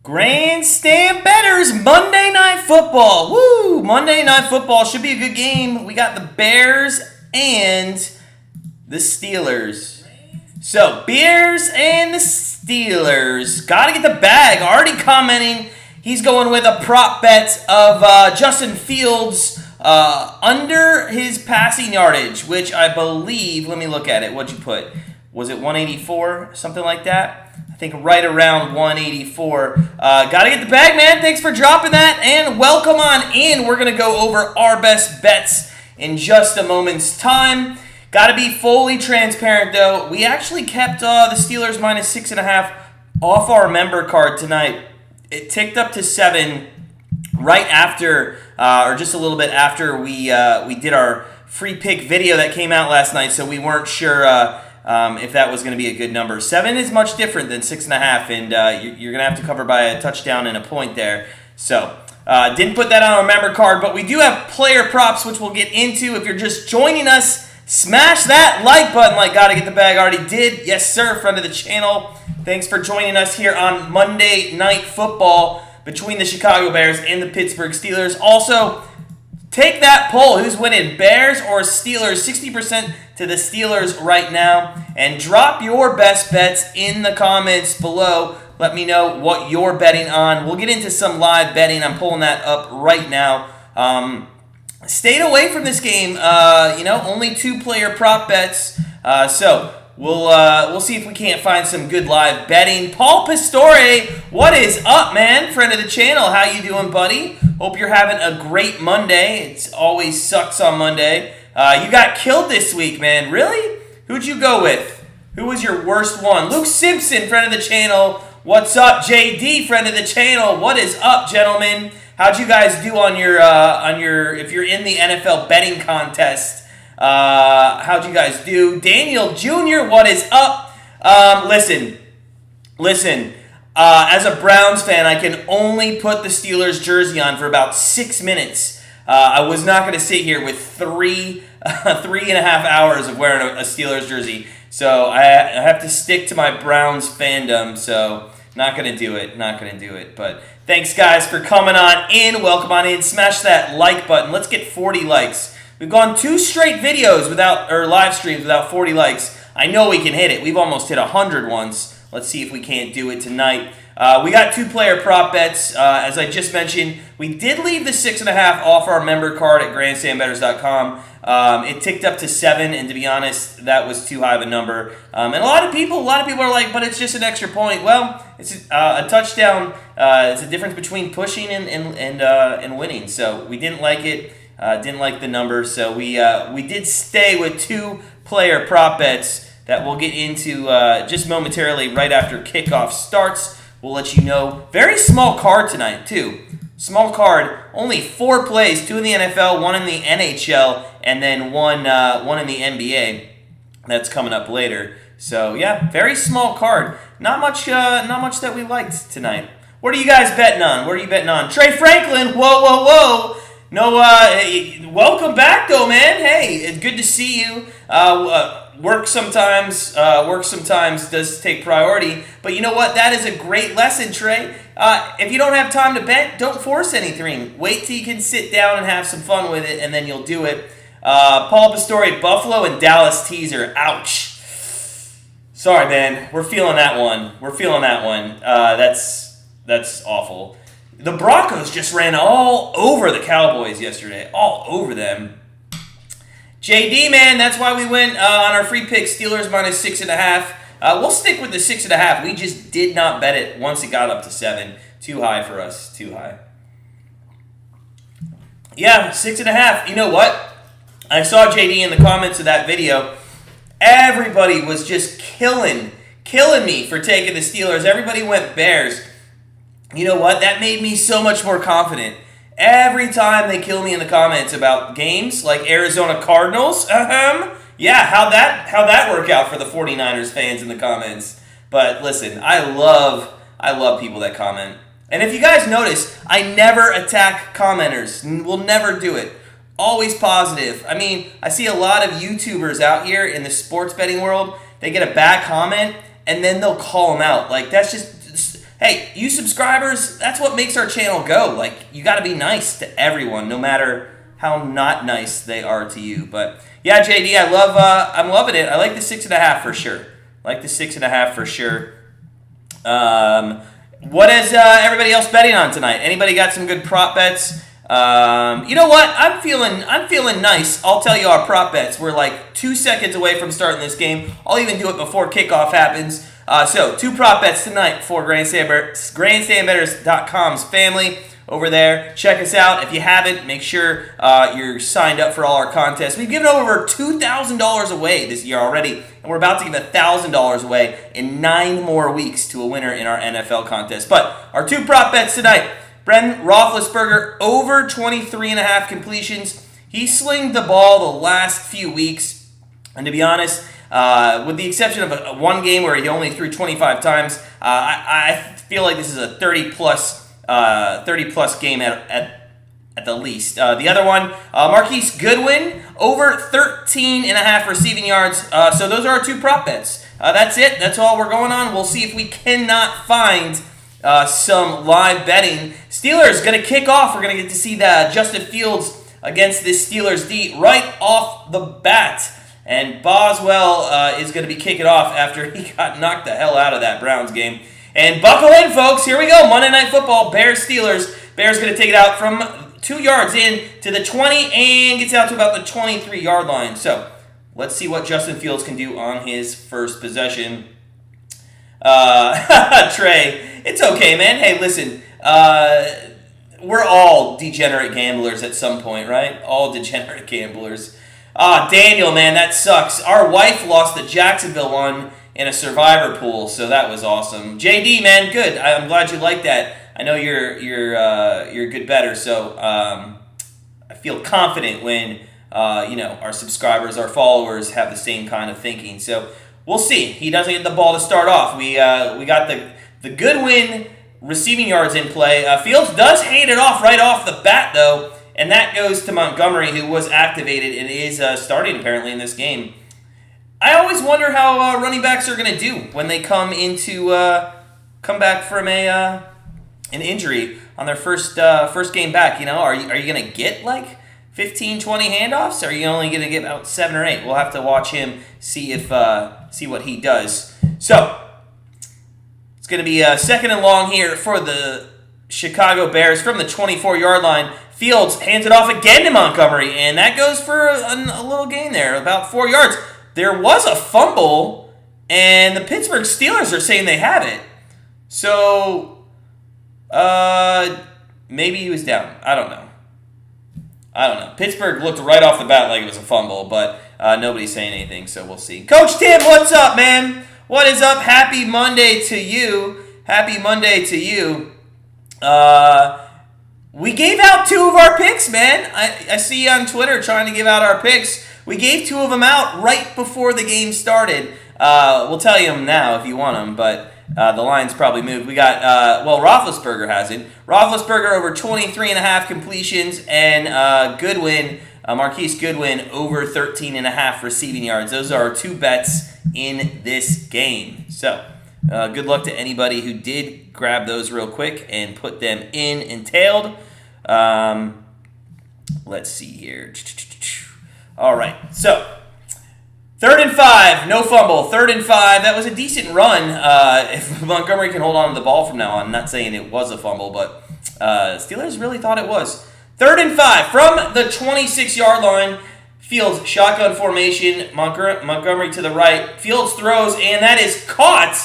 Grandstand Bettors, Monday Night Football. Woo! Monday Night Football should be a good game. We got the Bears and the Steelers. So, Bears and the Steelers. Got to get the bag. Already commenting. He's going with a prop bet of Justin Fields under his passing yardage, which I believe, let me look at it. What'd you put? Was it 184? Something like that? I think right around 184. Got to get the bag, man. Thanks for dropping that. And welcome on in. We're going to go over our best bets in just a moment's time. Got to be fully transparent, though. We actually kept the Steelers minus 6.5 off our member card tonight. It ticked up to 7 right after, or just a little bit after we did our free pick video that came out last night, so we weren't sure if that was going to be a good number. 7 is much different than 6.5, and you're going to have to cover by a touchdown and a point there. So, didn't put that on our member card, but we do have player props, which we'll get into. If you're just joining us, smash that like button like Gotta Get the Bag already did. Yes, sir, friend of the channel. Thanks for joining us here on Monday Night Football between the Chicago Bears and the Pittsburgh Steelers. Also, take that poll. Who's winning, Bears or Steelers? 60% to the Steelers right now. And drop your best bets in the comments below. Let me know what you're betting on. We'll get into some live betting. I'm pulling that up right now. Stayed away from this game. Only 2-player prop bets. So we'll see if we can't find some good live betting. Paul Pastore, what is up, man? Friend of the channel. How you doing, buddy? Hope you're having a great Monday. It always sucks on Monday. You got killed this week, man. Really? Who'd you go with? Who was your worst one? Luke Simpson, friend of the channel. What's up, JD, friend of the channel? What is up, gentlemen? How'd you guys do on your if you're in the NFL betting contest? How'd you guys do? Daniel Jr., what is up? Listen. As a Browns fan, I can only put the Steelers jersey on for about 6 minutes. I was not going to sit here with 3.5 hours of wearing a Steelers jersey. So I have to stick to my Browns fandom. So not going to do it. But thanks, guys, for coming on in. Welcome on in. Smash that like button. Let's get 40 likes. We've gone 2 straight videos live streams without 40 likes. I know we can hit it. We've almost hit 100 once. Let's see if we can't do it tonight. We got 2-player prop bets. As I just mentioned, we did leave the 6.5 off our member card at grandstandbettors.com. It ticked up to 7, and to be honest, that was too high of a number. And a lot of people are like, but it's just an extra point. Well, it's a touchdown. It's a difference between pushing and winning. So we didn't like it. Didn't like the number. So we did stay with 2-player prop bets that we'll get into just momentarily right after kickoff starts. We'll let you know. Very small card tonight, too. Small card, only 4 plays, 2 in the NFL, 1 in the NHL, and then one in the NBA. That's coming up later. So, yeah, very small card. Not much that we liked tonight. What are you guys betting on? What are you betting on? Trey Franklin, whoa. No, welcome back, though, man. Hey, it's good to see you. Work sometimes does take priority, but you know what? That is a great lesson, Trey. If you don't have time to bet, don't force anything. Wait till you can sit down and have some fun with it, and then you'll do it. Paul Pastore, Buffalo and Dallas teaser. Ouch. Sorry, man. We're feeling that one. That's awful. The Broncos just ran all over the Cowboys yesterday. All over them. JD, man, that's why we went on our free pick, Steelers minus 6.5. We'll stick with the 6.5. We just did not bet it once it got up to 7. Too high for us. Too high. Yeah, 6.5. You know what? I saw JD in the comments of that video. Everybody was just killing me for taking the Steelers. Everybody went Bears. You know what? That made me so much more confident. Every time they kill me in the comments about games like Arizona Cardinals, yeah, how'd that work out for the 49ers fans in the comments? But listen, I love people that comment. And if you guys notice, I never attack commenters. We'll never do it. Always positive. I mean, I see a lot of YouTubers out here in the sports betting world. They get a bad comment, and then they'll call them out. Like, that's just hey, you subscribers, that's what makes our channel go. Like, you got to be nice to everyone, no matter how not nice they are to you. But yeah, JD, I'm loving it. I like the 6.5 for sure. What is everybody else betting on tonight? Anybody got some good prop bets? You know what? I'm feeling nice. I'll tell you our prop bets. We're like 2 seconds away from starting this game. I'll even do it before kickoff happens. So 2 prop bets tonight for GrandstandBettors.com's family over there. Check us out. If you haven't, make sure you're signed up for all our contests. We've given over $2,000 away this year already, and we're about to give $1,000 away in 9 more weeks to a winner in our NFL contest. But our 2 prop bets tonight: Ben Roethlisberger over 23.5 completions. He slinged the ball the last few weeks, and to be honest, with the exception of one game where he only threw 25 times, I feel like this is a 30-plus game at the least. The other one, Marquise Goodwin, over 13.5 receiving yards. So those are our 2 prop bets. That's it. That's all we're going on. We'll see if we cannot find some live betting. Steelers going to kick off. We're going to get to see the Justin Fields against this Steelers D right off the bat. And Boswell is going to be kicking off after he got knocked the hell out of that Browns game. And buckle in, folks. Here we go. Monday Night Football, Bears-Steelers. Bears going to take it out from 2 yards in to the 20 and gets out to about the 23-yard line. So let's see what Justin Fields can do on his first possession. Trey, it's okay, man. Hey, listen. We're all degenerate gamblers at some point, right? All degenerate gamblers. Daniel, man, that sucks. Our wife lost the Jacksonville one in a survivor pool, so that was awesome. JD, man, good. I'm glad you like that. I know you're a good bettor, so I feel confident when our subscribers, our followers have the same kind of thinking. So we'll see. He doesn't get the ball to start off. We got the Goodwin receiving yards in play. Fields does hand it off right off the bat, though, and that goes to Montgomery, who was activated and is starting apparently in this game. I always wonder how running backs are going to do when they come back from an injury on their first game back. Are you going to get like 15, 20 handoffs? Or are you only going to get about 7 or 8? We'll have to watch him, see what he does. So it's going to be second and long here for the Chicago Bears from the 24-yard line. Fields hands it off again to Montgomery, and that goes for a little gain there, about 4 yards. There was a fumble, and the Pittsburgh Steelers are saying they have it. So, maybe he was down. I don't know. Pittsburgh looked right off the bat like it was a fumble, but nobody's saying anything, so we'll see. Coach Tim, what's up, man? What is up? Happy Monday to you. We gave out 2 of our picks, man. I see you on Twitter trying to give out our picks. We gave 2 of them out right before the game started. We'll tell you them now if you want them, but the line's probably moved. We got, Roethlisberger has it. Roethlisberger over 23.5 completions, and Marquise Goodwin over 13.5 receiving yards. Those are our 2 bets in this game. So, good luck to anybody who did grab those real quick and put them in entailed. Let's see here. All right, so 3rd and 5, no fumble. 3rd and 5, that was a decent run. If Montgomery can hold on to the ball from now on, I'm not saying it was a fumble, but Steelers really thought it was. 3rd and 5 from the 26-yard line. Fields shotgun formation. Montgomery to the right. Fields throws, and that is caught.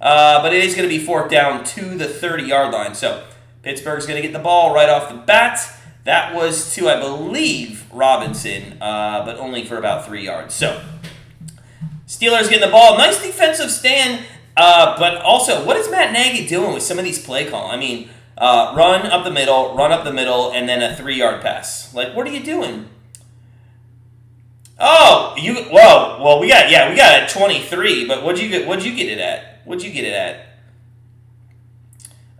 But it is going to be 4th down to the 30-yard line. So Pittsburgh's going to get the ball right off the bat. That was to, I believe, Robinson, but only for about 3 yards. So Steelers getting the ball. Nice defensive stand, but also, what is Matt Nagy doing with some of these play calls? I mean, run up the middle, and then a 3-yard pass. Like, what are you doing? Oh, well, we got it at 23, but what'd you get it at?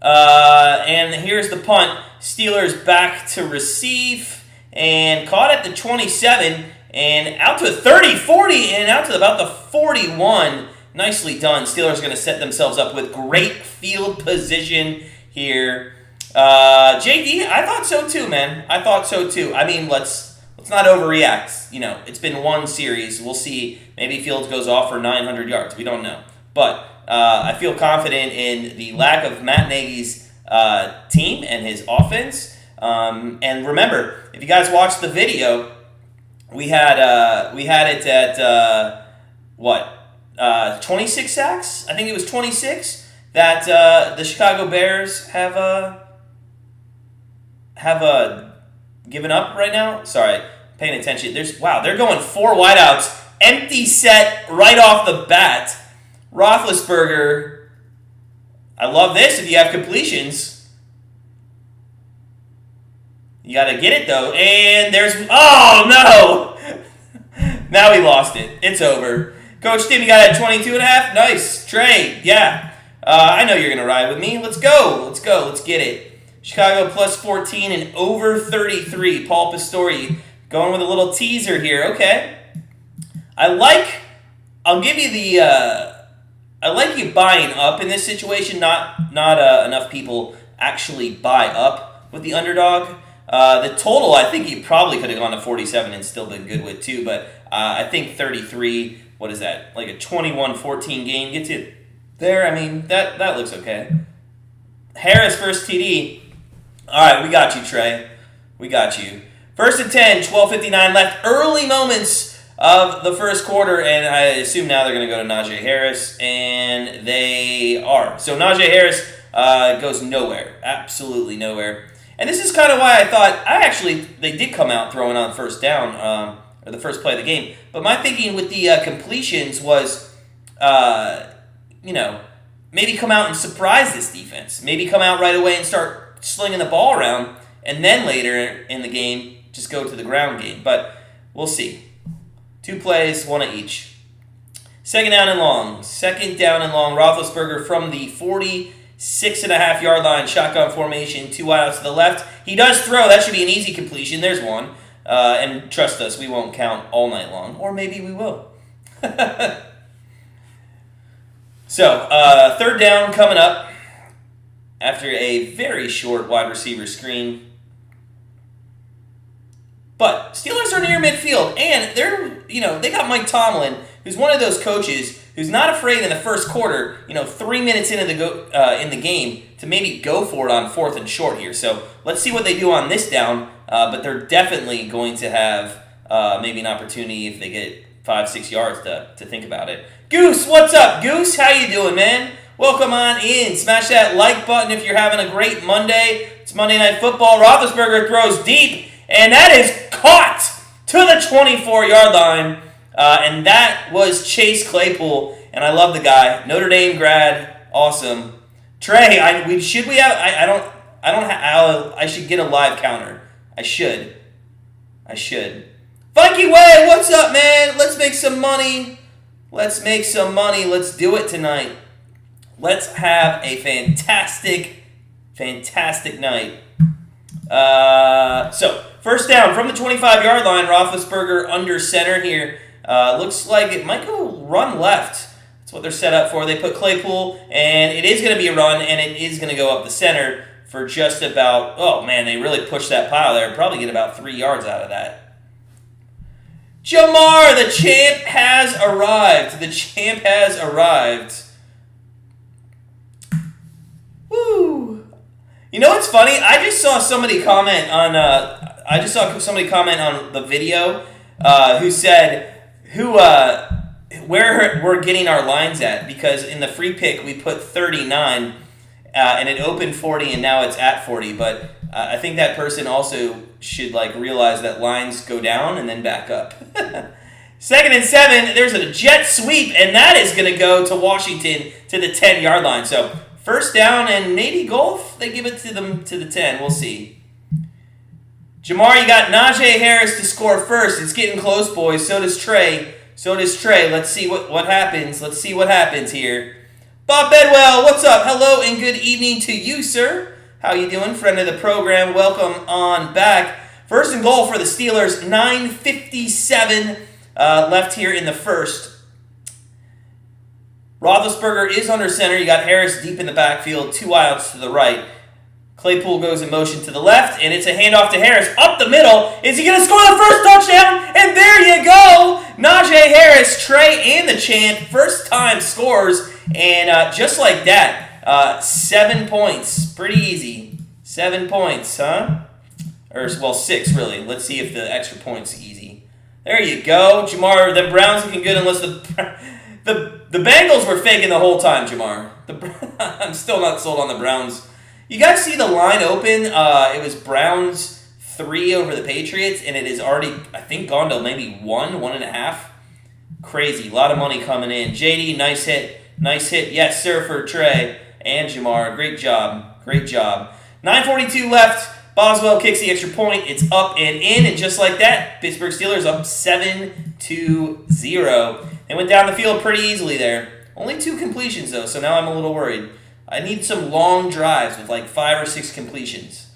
And here's the punt. Steelers back to receive, and caught at the 27, and out to 30, 40, and out to about the 41. Nicely done. Steelers are going to set themselves up with great field position here. JD, I thought so too, man. I thought so too. I mean, let's not overreact. You know, it's been one series. We'll see. Maybe Fields goes off for 900 yards. We don't know. But I feel confident in the lack of Matt Nagy's team and his offense. And remember, if you guys watched the video, we had it at 26 sacks. I think it was 26 that the Chicago Bears have given up right now. Sorry, paying attention. They're going 4 wideouts, empty set right off the bat. Roethlisberger. I love this. If you have completions, you got to get it though. And oh no! Now he lost it. It's over. Coach Tim, you got it at 22.5. Nice trade. Yeah. I know you're gonna ride with me. Let's go. Let's get it. Chicago plus 14 and over 33. Paul Pastore going with a little teaser here. Okay. I'll give you the. I like you buying up in this situation. Not enough people actually buy up with the underdog. The total, I think you probably could have gone to 47 and still been good with too. But I think 33. What is that? Like a 21-14 game gets you there. I mean that looks okay. Harris first TD. All right, we got you, Trey. We got you. First and 10, 12:59 left. Early moments of the first quarter, and I assume now they're going to go to Najee Harris, and they are. So Najee Harris goes nowhere, absolutely nowhere. And this is kind of why I thought they did come out throwing on first down, or the first play of the game. But my thinking with the completions was, maybe come out and surprise this defense. Maybe come out right away and start slinging the ball around, and then later in the game, just go to the ground game. But we'll see. 2 plays, 1 of each. Second down and long. Roethlisberger from the 46.5-yard line. Shotgun formation. 2 wideouts to the left. He does throw. That should be an easy completion. There's one. And trust us, we won't count all night long. Or maybe we will. So, third down coming up after a very short wide receiver screen. But Steelers are near midfield, and they got Mike Tomlin, who's one of those coaches who's not afraid in the first quarter, 3 minutes into in the game, to maybe go for it on 4th and short here. So let's see what they do on this down. But they're definitely going to have maybe an opportunity if they get 5-6 yards to think about it. Goose, what's up, Goose? How you doing, man? Welcome on in. Smash that like button if you're having a great Monday. It's Monday Night Football. Roethlisberger throws deep. And that is caught to the 24-yard line. And that was Chase Claypool. And I love the guy. Notre Dame grad. Awesome. Trey, I should get a live counter. I should. Funky Way, what's up, man? Let's make some money. Let's do it tonight. Let's have a fantastic night. So, first down from the 25-yard line. Roethlisberger under center here. Looks like it might go run left. That's what they're set up for. They put Claypool, and it is going to be a run, and it is going to go up the center for just about, oh man, they really pushed that pile there. Probably get about 3 yards out of that. Jamar, the champ has arrived. Woo. You know what's funny? I just saw somebody comment on the video who said where we're getting our lines at, because in the free pick we put 39 and it opened 40 and now it's at 40. But I think that person also should realize that lines go down and then back up. 2nd and 7. There's a jet sweep, and that is going to go to Washington to the 10-yard line. So first down and maybe golf. They give it to them to the 10. We'll see. Jamar, you got Najee Harris to score first. It's getting close, boys. So does Trey. Let's see what happens. Let's see what happens here. Bob Bedwell, what's up? Hello and good evening to you, sir. How you doing? Friend of the program. Welcome on back. First and goal for the Steelers. 9:57 left here in the first. Roethlisberger is under center. You got Harris deep in the backfield, 2 outs to the right. Claypool goes in motion to the left, and it's a handoff to Harris up the middle. Is he going to score the first touchdown? And there you go. Najee Harris, Trey, and the chant, first time scores, and just like that, 7 points. Pretty easy. 7 points, huh? Or, well, 6, really. Let's see if the extra point's easy. There you go. Jamar, the Browns looking good unless the Bengals were faking the whole time, Jamar. I'm still not sold on the Browns. You guys see the line open? It was Browns 3 over the Patriots, and it is already, I think, gone to maybe 1.5. Crazy. A lot of money coming in. JD, nice hit. Nice hit. Yes, sir, for Trey and Jamar. Great job. Great job. 9:42 left. Boswell kicks the extra point. It's up and in, and just like that, Pittsburgh Steelers up 7-0. They went down the field pretty easily there. Only 2 completions, though, so now I'm a little worried. I need some long drives with like 5 or 6 completions.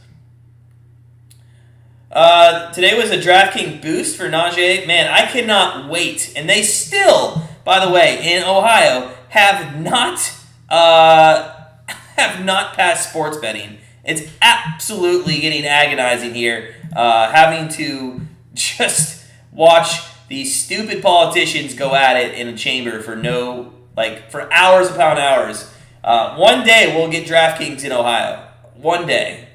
Today was a DraftKings boost for Najee. Man, I cannot wait. And they still, by the way, in Ohio, have not passed sports betting. It's absolutely getting agonizing here, having to just watch these stupid politicians go at it in a chamber for for hours upon hours. One day we'll get DraftKings in Ohio. One day.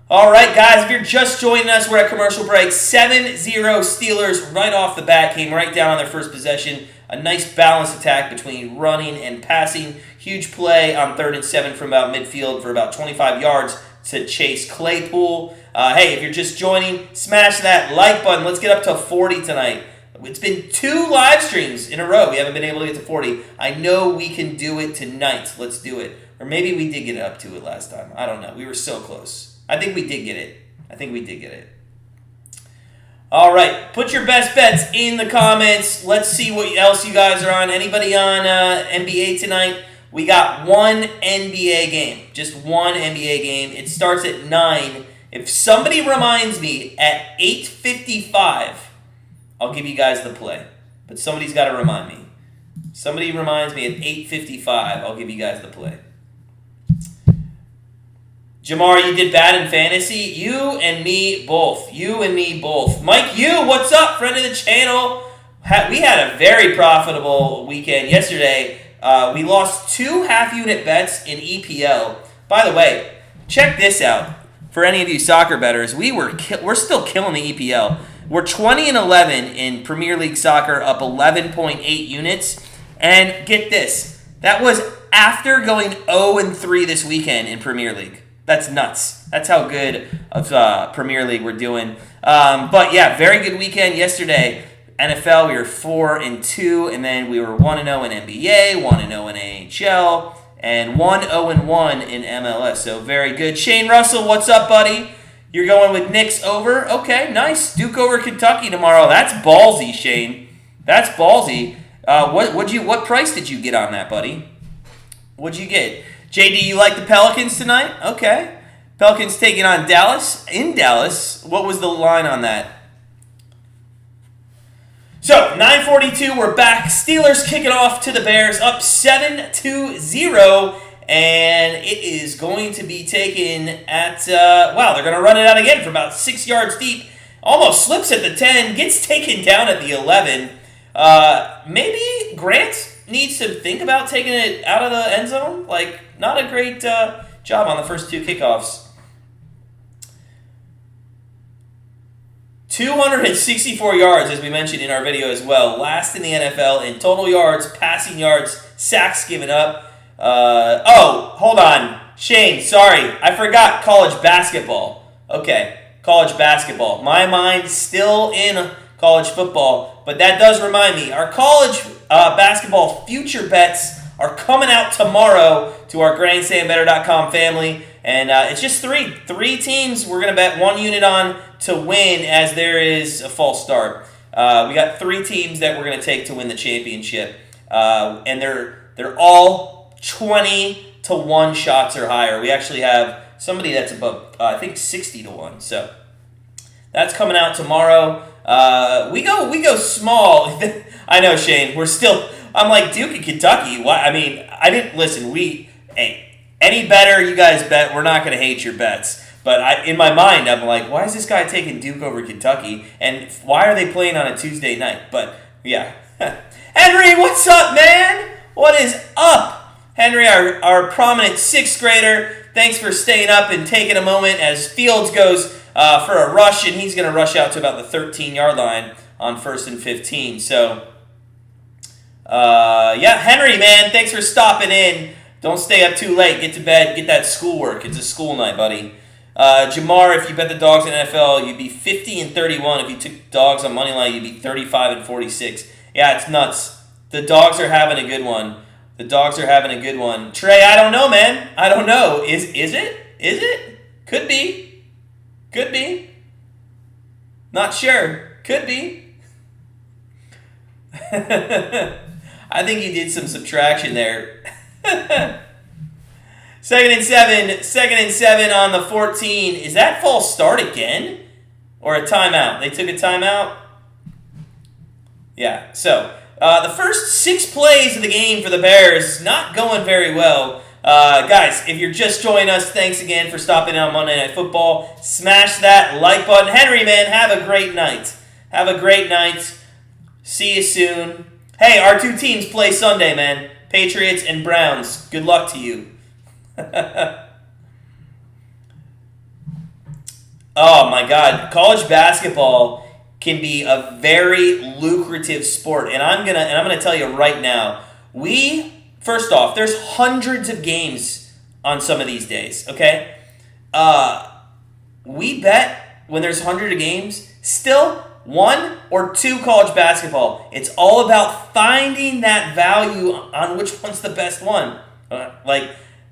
All right, guys, if you're just joining us, we're at commercial break. 7-0 Steelers right off the bat, came right down on their first possession. A nice balanced attack between running and passing. Huge play on 3rd and 7 from about midfield for about 25 yards to Chase Claypool. Hey, if you're just joining, smash that like button. Let's get up to 40 tonight. It's been 2 live streams in a row. We haven't been able to get to 40. I know we can do it tonight. Let's do it. Or maybe we did get up to it last time. I don't know. We were so close. I think we did get it. All right. Put your best bets in the comments. Let's see what else you guys are on. Anybody on NBA tonight? We got one NBA game. Just one NBA game. It starts at 9. If somebody reminds me at 8:55, I'll give you guys the play. But somebody's got to remind me. Somebody reminds me at 8:55, I'll give you guys the play. Jamar, you did bad in fantasy. You and me both. Mike, what's up? Friend of the channel. We had a very profitable weekend yesterday. We lost 2 half-unit bets in EPL. By the way, check this out. For any of you soccer bettors, we're still killing the EPL. We're 20-11 in Premier League soccer, up 11.8 units. And get this. That was after going 0-3 this weekend in Premier League. That's nuts. That's how good of Premier League we're doing. But yeah, very good weekend yesterday. NFL, we were 4-2, and then we were 1-0 in NBA, 1-0 in AHL, and 1-0-1 in MLS. So very good. Shane Russell, what's up, buddy? You're going with Knicks over? Okay, nice. Duke over Kentucky tomorrow. That's ballsy, Shane. That's ballsy. What price did you get on that, buddy? What'd you get? JD, you like the Pelicans tonight? Okay. Pelicans taking on Dallas. In Dallas, what was the line on that? So, 9:42, we're back. Steelers kicking off to the Bears, up 7-0. And it is going to be taken at, they're going to run it out again for about 6 yards deep. Almost slips at the 10, gets taken down at the 11. Maybe Grant needs to think about taking it out of the end zone. Not a great job on the first 2 kickoffs. 264 yards, as we mentioned in our video as well. Last in the NFL in total yards, passing yards, sacks given up. Hold on. Shane, sorry. I forgot college basketball. Okay, college basketball. My mind's still in college football, but that does remind me. Our college basketball future bets are coming out tomorrow to our GrandstandBetter.com family. And it's just 3 teams we're going to bet 1 unit on to win, as there is a false start. We got 3 teams that we're going to take to win the championship. And they're all 20-1 shots or higher. We actually have somebody that's above, I think, 60-1. So that's coming out tomorrow. We go small. I know, Shane. We're still. I'm like Duke and Kentucky. Why? I mean, I didn't listen. Any better you guys bet, we're not going to hate your bets. But in my mind, I'm like, why is this guy taking Duke over Kentucky? And why are they playing on a Tuesday night? But yeah, Henry, what's up, man? What is up, Henry? Our prominent sixth grader. Thanks for staying up and taking a moment as Fields goes for a rush, and he's going to rush out to about the 13-yard line on 1st and 15. So, yeah, Henry, man, thanks for stopping in. Don't stay up too late. Get to bed. Get that schoolwork. It's a school night, buddy. Jamar, if you bet the dogs in NFL, you'd be 50 and 31. If you took dogs on money line, you'd be 35 and 46. Yeah, it's nuts. The dogs are having a good one. The dogs are having a good one. Trey, I don't know, man. I don't know. Is it? Is it? Could be. Could be. Not sure. Could be. I think he did some subtraction there. Second and seven on the 14. Is that false start again? Or a timeout? They took a timeout? Yeah, so the first 6 plays of the game for the Bears, not going very well. Guys, if you're just joining us, thanks again for stopping in on Monday Night Football. Smash that like button. Henry, man, have a great night. Have a great night. See you soon. Hey, our 2 teams play Sunday, man. Patriots and Browns. Good luck to you. Oh my God, college basketball can be a very lucrative sport, and I'm gonna tell you right now. First off, there's hundreds of games on some of these days. Okay, we bet when there's hundreds of games, still 1 or 2 college basketball. It's all about finding that value on which one's the best one.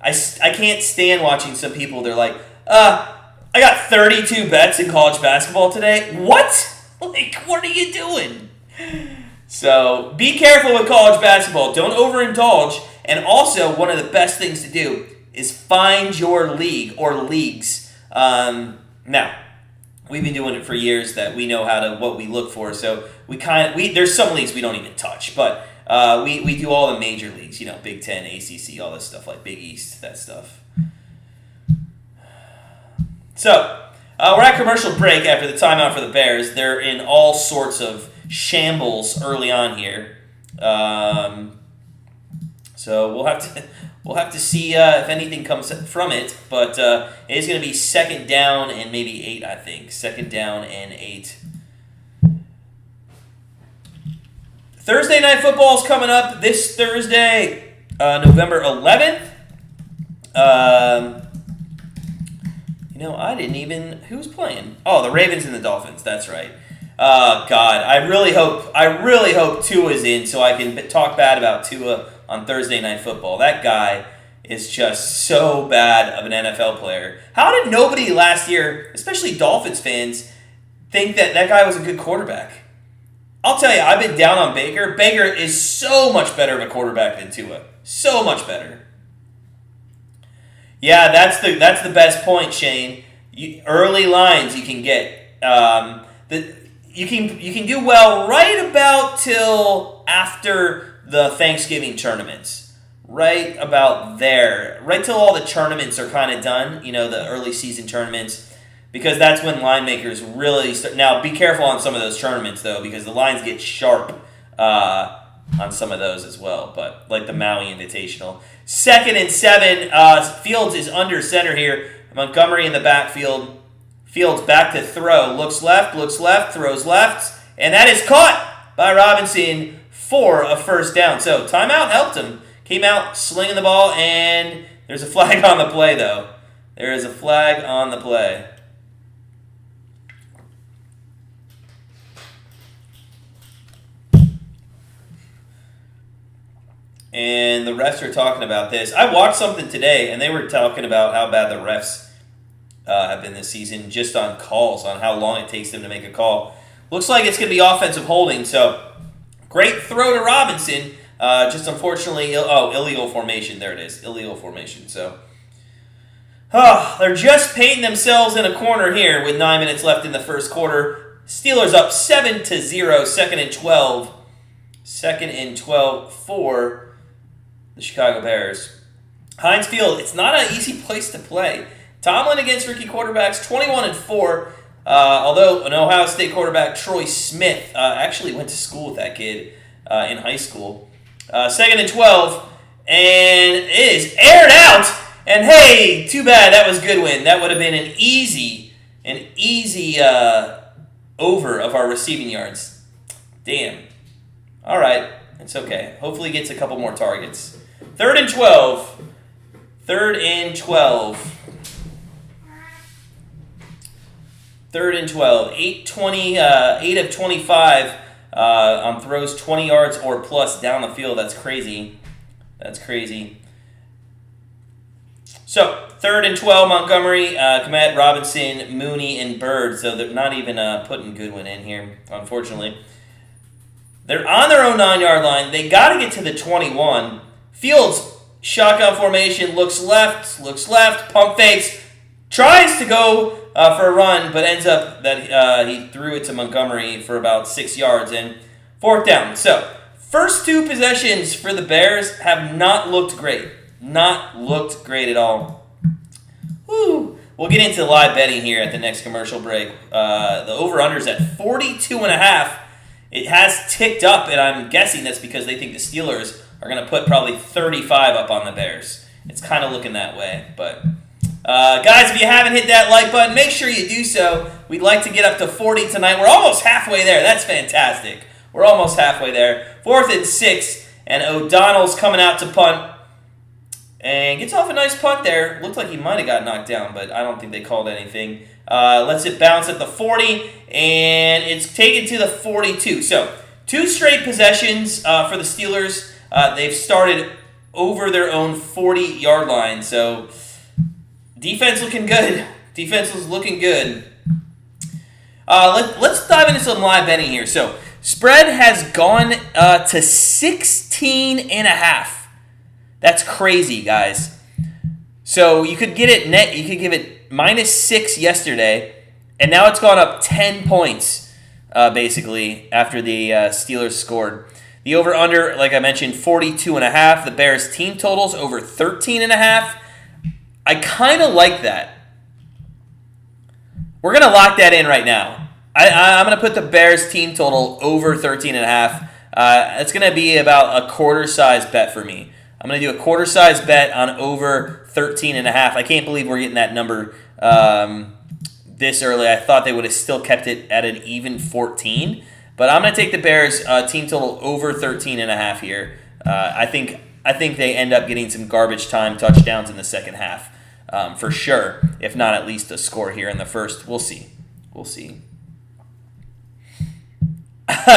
I can't stand watching some people. They're like, I got 32 bets in college basketball today. What? Like, what are you doing? So be careful with college basketball. Don't overindulge. And also, one of the best things to do is find your league or leagues. Now, we've been doing it for years that we know what we look for. So there's some leagues we don't even touch, but we do all the major leagues. You know, Big Ten, ACC, all this stuff like Big East, that stuff. So we're at commercial break after the timeout for the Bears. They're in all sorts of shambles early on here. So we'll have to see if anything comes from it. But it is going to be 2nd down and maybe 8, I think. 2nd down and 8. Thursday Night Football is coming up this Thursday, November 11th. I didn't even... Who's playing? Oh, the Ravens and the Dolphins. That's right. God, I really hope Tua's in so I can talk bad about Tua on Thursday Night Football. That guy is just so bad of an NFL player. How did nobody last year, especially Dolphins fans, think that guy was a good quarterback? I'll tell you, I've been down on Baker. Baker is so much better of a quarterback than Tua. So much better. Yeah, that's the best point, Shane. Early lines you can get. You can do well right about till after the Thanksgiving tournaments. Right about there. Right till all the tournaments are kind of done. The early season tournaments. Because that's when line makers really start. Now, be careful on some of those tournaments, though, because the lines get sharp on some of those as well. But like the Maui Invitational. 2nd and 7. Fields is under center here. Montgomery in the backfield. Fields back to throw. Looks left, throws left. And that is caught by Robinson for a 1st down. So timeout helped him. Came out slinging the ball, and there's a flag on the play, though. There is a flag on the play. And the refs are talking about this. I watched something today, and they were talking about how bad the refs have been this season, just on calls, on how long it takes them to make a call. Looks like it's going to be offensive holding, so great throw to Robinson. Just unfortunately, illegal formation. There it is, illegal formation. So, they're just painting themselves in a corner here with 9 minutes left in the first quarter. Steelers up 7-0, 2nd and 12. 2nd and 12 for the Chicago Bears. Heinz Field, it's not an easy place to play. Tomlin against rookie quarterbacks, 21-4. Although an Ohio State quarterback, Troy Smith, actually went to school with that kid in high school. 2nd and 12, and it is aired out. And hey, too bad, that was Goodwin. That would have been an easy over of our receiving yards. Damn. All right, it's okay. Hopefully he gets a couple more targets. 3rd and 12. 3rd and 12. 3rd and 12. 8 of 25 on throws, 20 yards or plus down the field. That's crazy. That's crazy. So, 3rd and 12, Montgomery, Kmet, Robinson, Mooney, and Bird. So they're not even putting Goodwin in here, unfortunately. They're on their own 9-yard line. They got to get to the 21. Fields, shotgun formation, looks left, pump fakes, tries to go for a run, but ends up that he threw it to Montgomery for about 6 yards and 4th down. So, first 2 possessions for the Bears have not looked great. Not looked great at all. Woo. We'll get into live betting here at the next commercial break. The over-under's at 42.5. It has ticked up, and I'm guessing that's because they think the Steelers are going to put probably 35 up on the Bears. It's kind of looking that way. But, guys, if you haven't hit that like button, make sure you do so. We'd like to get up to 40 tonight. We're almost halfway there. That's fantastic. We're almost halfway there. 4th and 6, and O'Donnell's coming out to punt. And gets off a nice punt there. Looked like he might have got knocked down, but I don't think they called anything. Lets it bounce at the 40, and it's taken to the 42. So, 2 straight possessions for the Steelers. They've started over their own 40-yard line. So, defense looking good. Defense is looking good. Let's dive into some live betting here. So, spread has gone to 16.5. That's crazy, guys. So you could get it net. You could give it -6 yesterday, and now it's gone up 10 points, basically, after the Steelers scored. The over/under, like I mentioned, 42.5. The Bears team totals over 13.5. I kind of like that. We're going to lock that in right now. I'm going to put the Bears team total over 13.5. It's going to be about a quarter-size bet for me. I'm going to do a quarter-size bet on over 13.5. I can't believe we're getting that number this early. I thought they would have still kept it at an even 14. But I'm going to take the Bears team total over 13.5 here. I think they end up getting some garbage time touchdowns in the second half for sure. If not, at least a score here in the first. We'll see.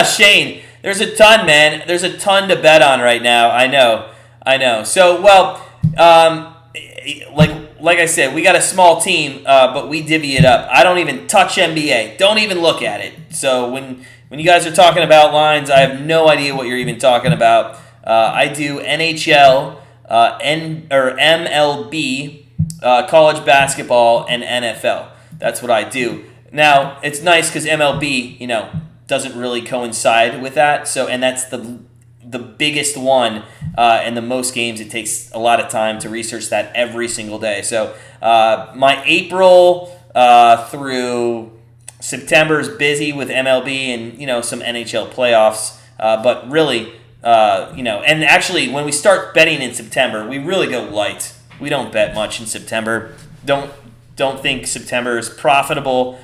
Shane, there's a ton, man. There's a ton to bet on right now. I know. So, well, like I said, we got a small team, but we divvy it up. I don't even touch NBA. Don't even look at it. So when you guys are talking about lines, I have no idea what you're even talking about. I do NHL, MLB, college basketball, and NFL. That's what I do. Now, it's nice because MLB, doesn't really coincide with that. So, and that's the biggest one and the most games. It takes a lot of time to research that every single day. So my April through September is busy with MLB and some NHL playoffs. But really, and actually when we start betting in September, we really go light. We don't bet much in September. Don't think September is profitable.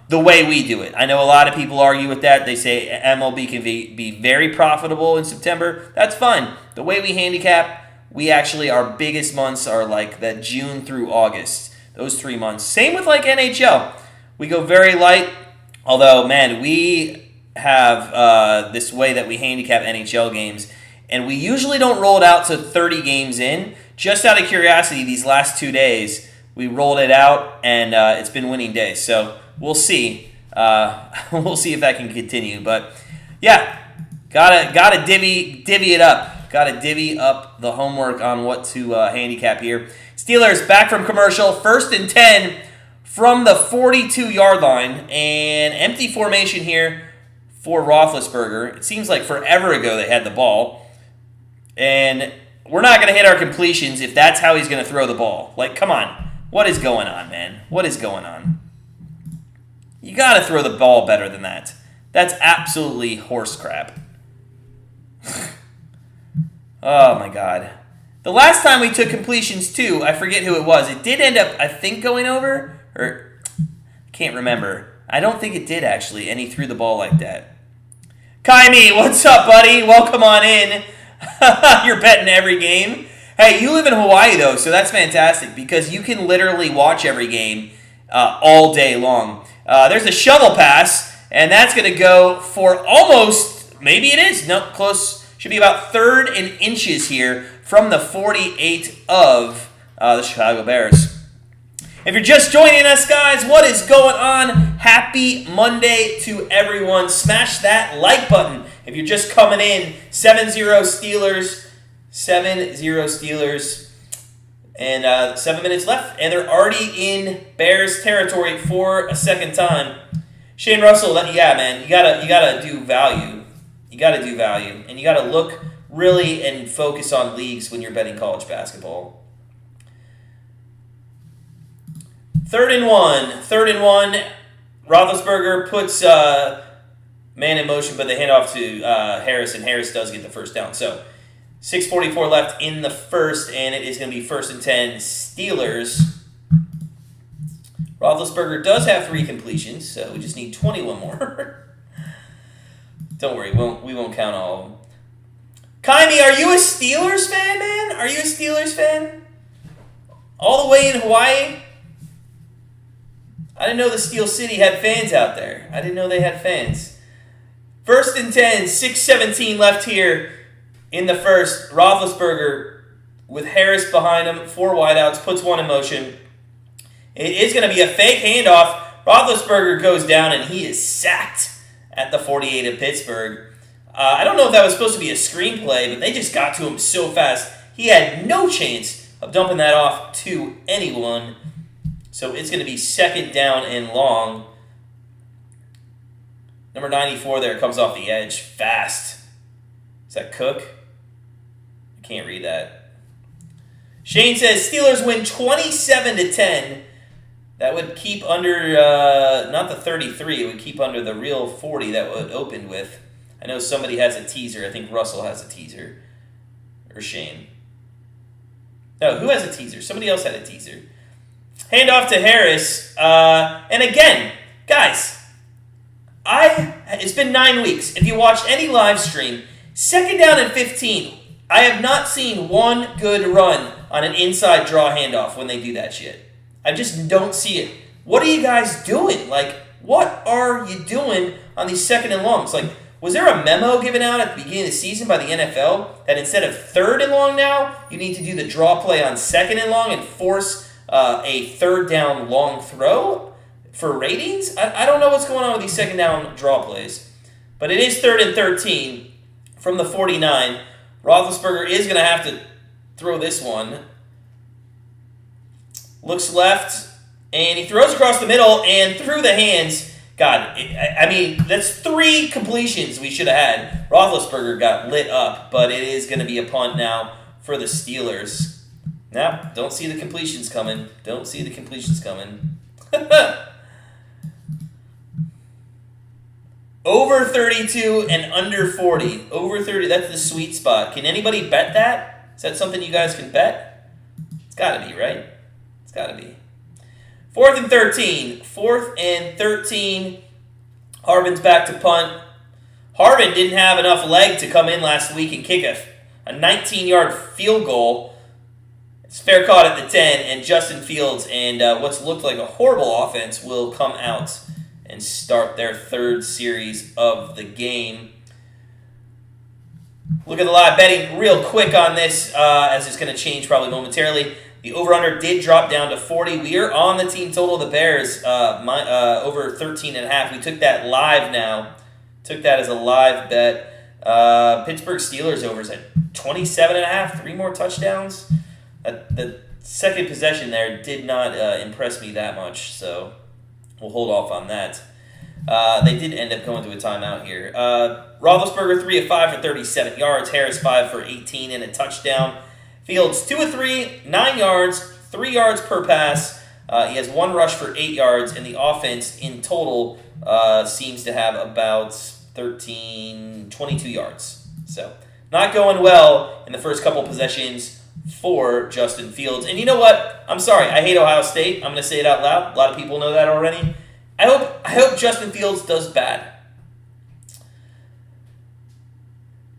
The way we do it. I know a lot of people argue with that. They say MLB can be very profitable in September. That's fine. The way we handicap, our biggest months are like that June through August. Those 3 months. Same with like NHL. We go very light. Although, man, we have this way that we handicap NHL games. And we usually don't roll it out to 30 games in. Just out of curiosity, these last 2 days, we rolled it out and it's been winning days. So, we'll see. We'll see if that can continue. But yeah, gotta divvy it up. Gotta divvy up the homework on what to handicap here. Steelers back from commercial, 1st and 10 from the 42-yard line, and empty formation here for Roethlisberger. It seems like forever ago they had the ball. And we're not going to hit our completions if that's how he's going to throw the ball. Like, come on. What is going on, man? What is going on? You got to throw the ball better than that. That's absolutely horse crap. Oh, my God. The last time we took completions, too, I forget who it was. It did end up, I think, going over. Or, can't remember. I don't think it did, actually, and he threw the ball like that. Kaimi, what's up, buddy? Welcome on in. You're betting every game. Hey, you live in Hawaii, though, so that's fantastic because you can literally watch every game all day long. There's a shovel pass, and that's going to go for almost, maybe it is, no, close, should be about 3rd and inches here from the 48 of the Chicago Bears. If you're just joining us, guys, what is going on? Happy Monday to everyone. Smash that like button. If you're just coming in, 7-0 Steelers, 7-0 Steelers, and 7 minutes left, and they're already in Bears territory for a second time. Shane Russell, yeah, man, you gotta do value. You gotta do value, and you gotta look really and focus on leagues when you're betting college basketball. 3rd and 1. Roethlisberger puts man in motion, but they hand off to Harris, and Harris does get the first down. So 6:44 left in the first, and it is going to be 1st and 10 Steelers. Roethlisberger does have 3 completions, so we just need 21 more. Don't worry, we won't count all of them. Kaimi, are you a Steelers fan, man? Are you a Steelers fan? All the way in Hawaii? I didn't know the Steel City had fans out there. I didn't know they had fans. 1st and 10, 6:17 left here in the first. Roethlisberger with Harris behind him, 4 wideouts, puts 1 in motion. It is going to be a fake handoff. Roethlisberger goes down, and he is sacked at the 48 of Pittsburgh. I don't know if that was supposed to be a screenplay, but they just got to him so fast. He had no chance of dumping that off to anyone. So it's going to be 2nd down and long. Number 94 there comes off the edge fast. Is that Cook? I can't read that. Shane says Steelers win 27-10. That would keep under, not the 33, it would keep under the real 40 that it opened with. I know somebody has a teaser. I think Russell has a teaser. Or Shane. No, who has a teaser? Somebody else had a teaser. Hand off to Harris. And again, guys, it's been 9 weeks. If you watched any live stream, 2nd down and 15, I have not seen one good run on an inside draw handoff when they do that shit. I just don't see it. What are you guys doing? Like, what are you doing on these 2nd and longs? Like, was there a memo given out at the beginning of the season by the NFL that instead of 3rd and long now, you need to do the draw play on 2nd and long and force a 3rd down long throw for ratings? I don't know what's going on with these 2nd down draw plays. But it is 3rd and 13 from the 49. Roethlisberger is going to have to throw this one. Looks left, and he throws across the middle and through the hands. God, I mean, that's 3 completions we should have had. Roethlisberger got lit up, but it is going to be a punt now for the Steelers. Nah, don't see the completions coming. Don't see the completions coming. Over 32 and under 40. Over 30, that's the sweet spot. Can anybody bet that? Is that something you guys can bet? It's got to be, right? It's got to be. 4th and 13. 4th and 13. Harvin's back to punt. Harvin didn't have enough leg to come in last week and kick a 19-yard field goal. It's fair caught at the 10, and Justin Fields and what's looked like a horrible offense will come out and start their 3rd series of the game. Look at the live betting real quick on this, as it's going to change probably momentarily. The over-under did drop down to 40. We are on the team total of the Bears, over 13.5. We took that live now. Took that as a live bet. Pittsburgh Steelers overs at 27.5. 3 more touchdowns. The second possession there did not impress me that much, so we'll hold off on that. They did end up going to a timeout here. Roethlisberger 3 of 5 for 37 yards. Harris 5 for 18 and a touchdown. Fields 2 of 3, 9 yards, 3 yards per pass. He has 1 rush for 8 yards, and the offense in total seems to have about 22 yards. So not going well in the first couple possessions for Justin Fields. And you know what? I'm sorry. I hate Ohio State. I'm going to say it out loud. A lot of people know that already. I hope Justin Fields does bad.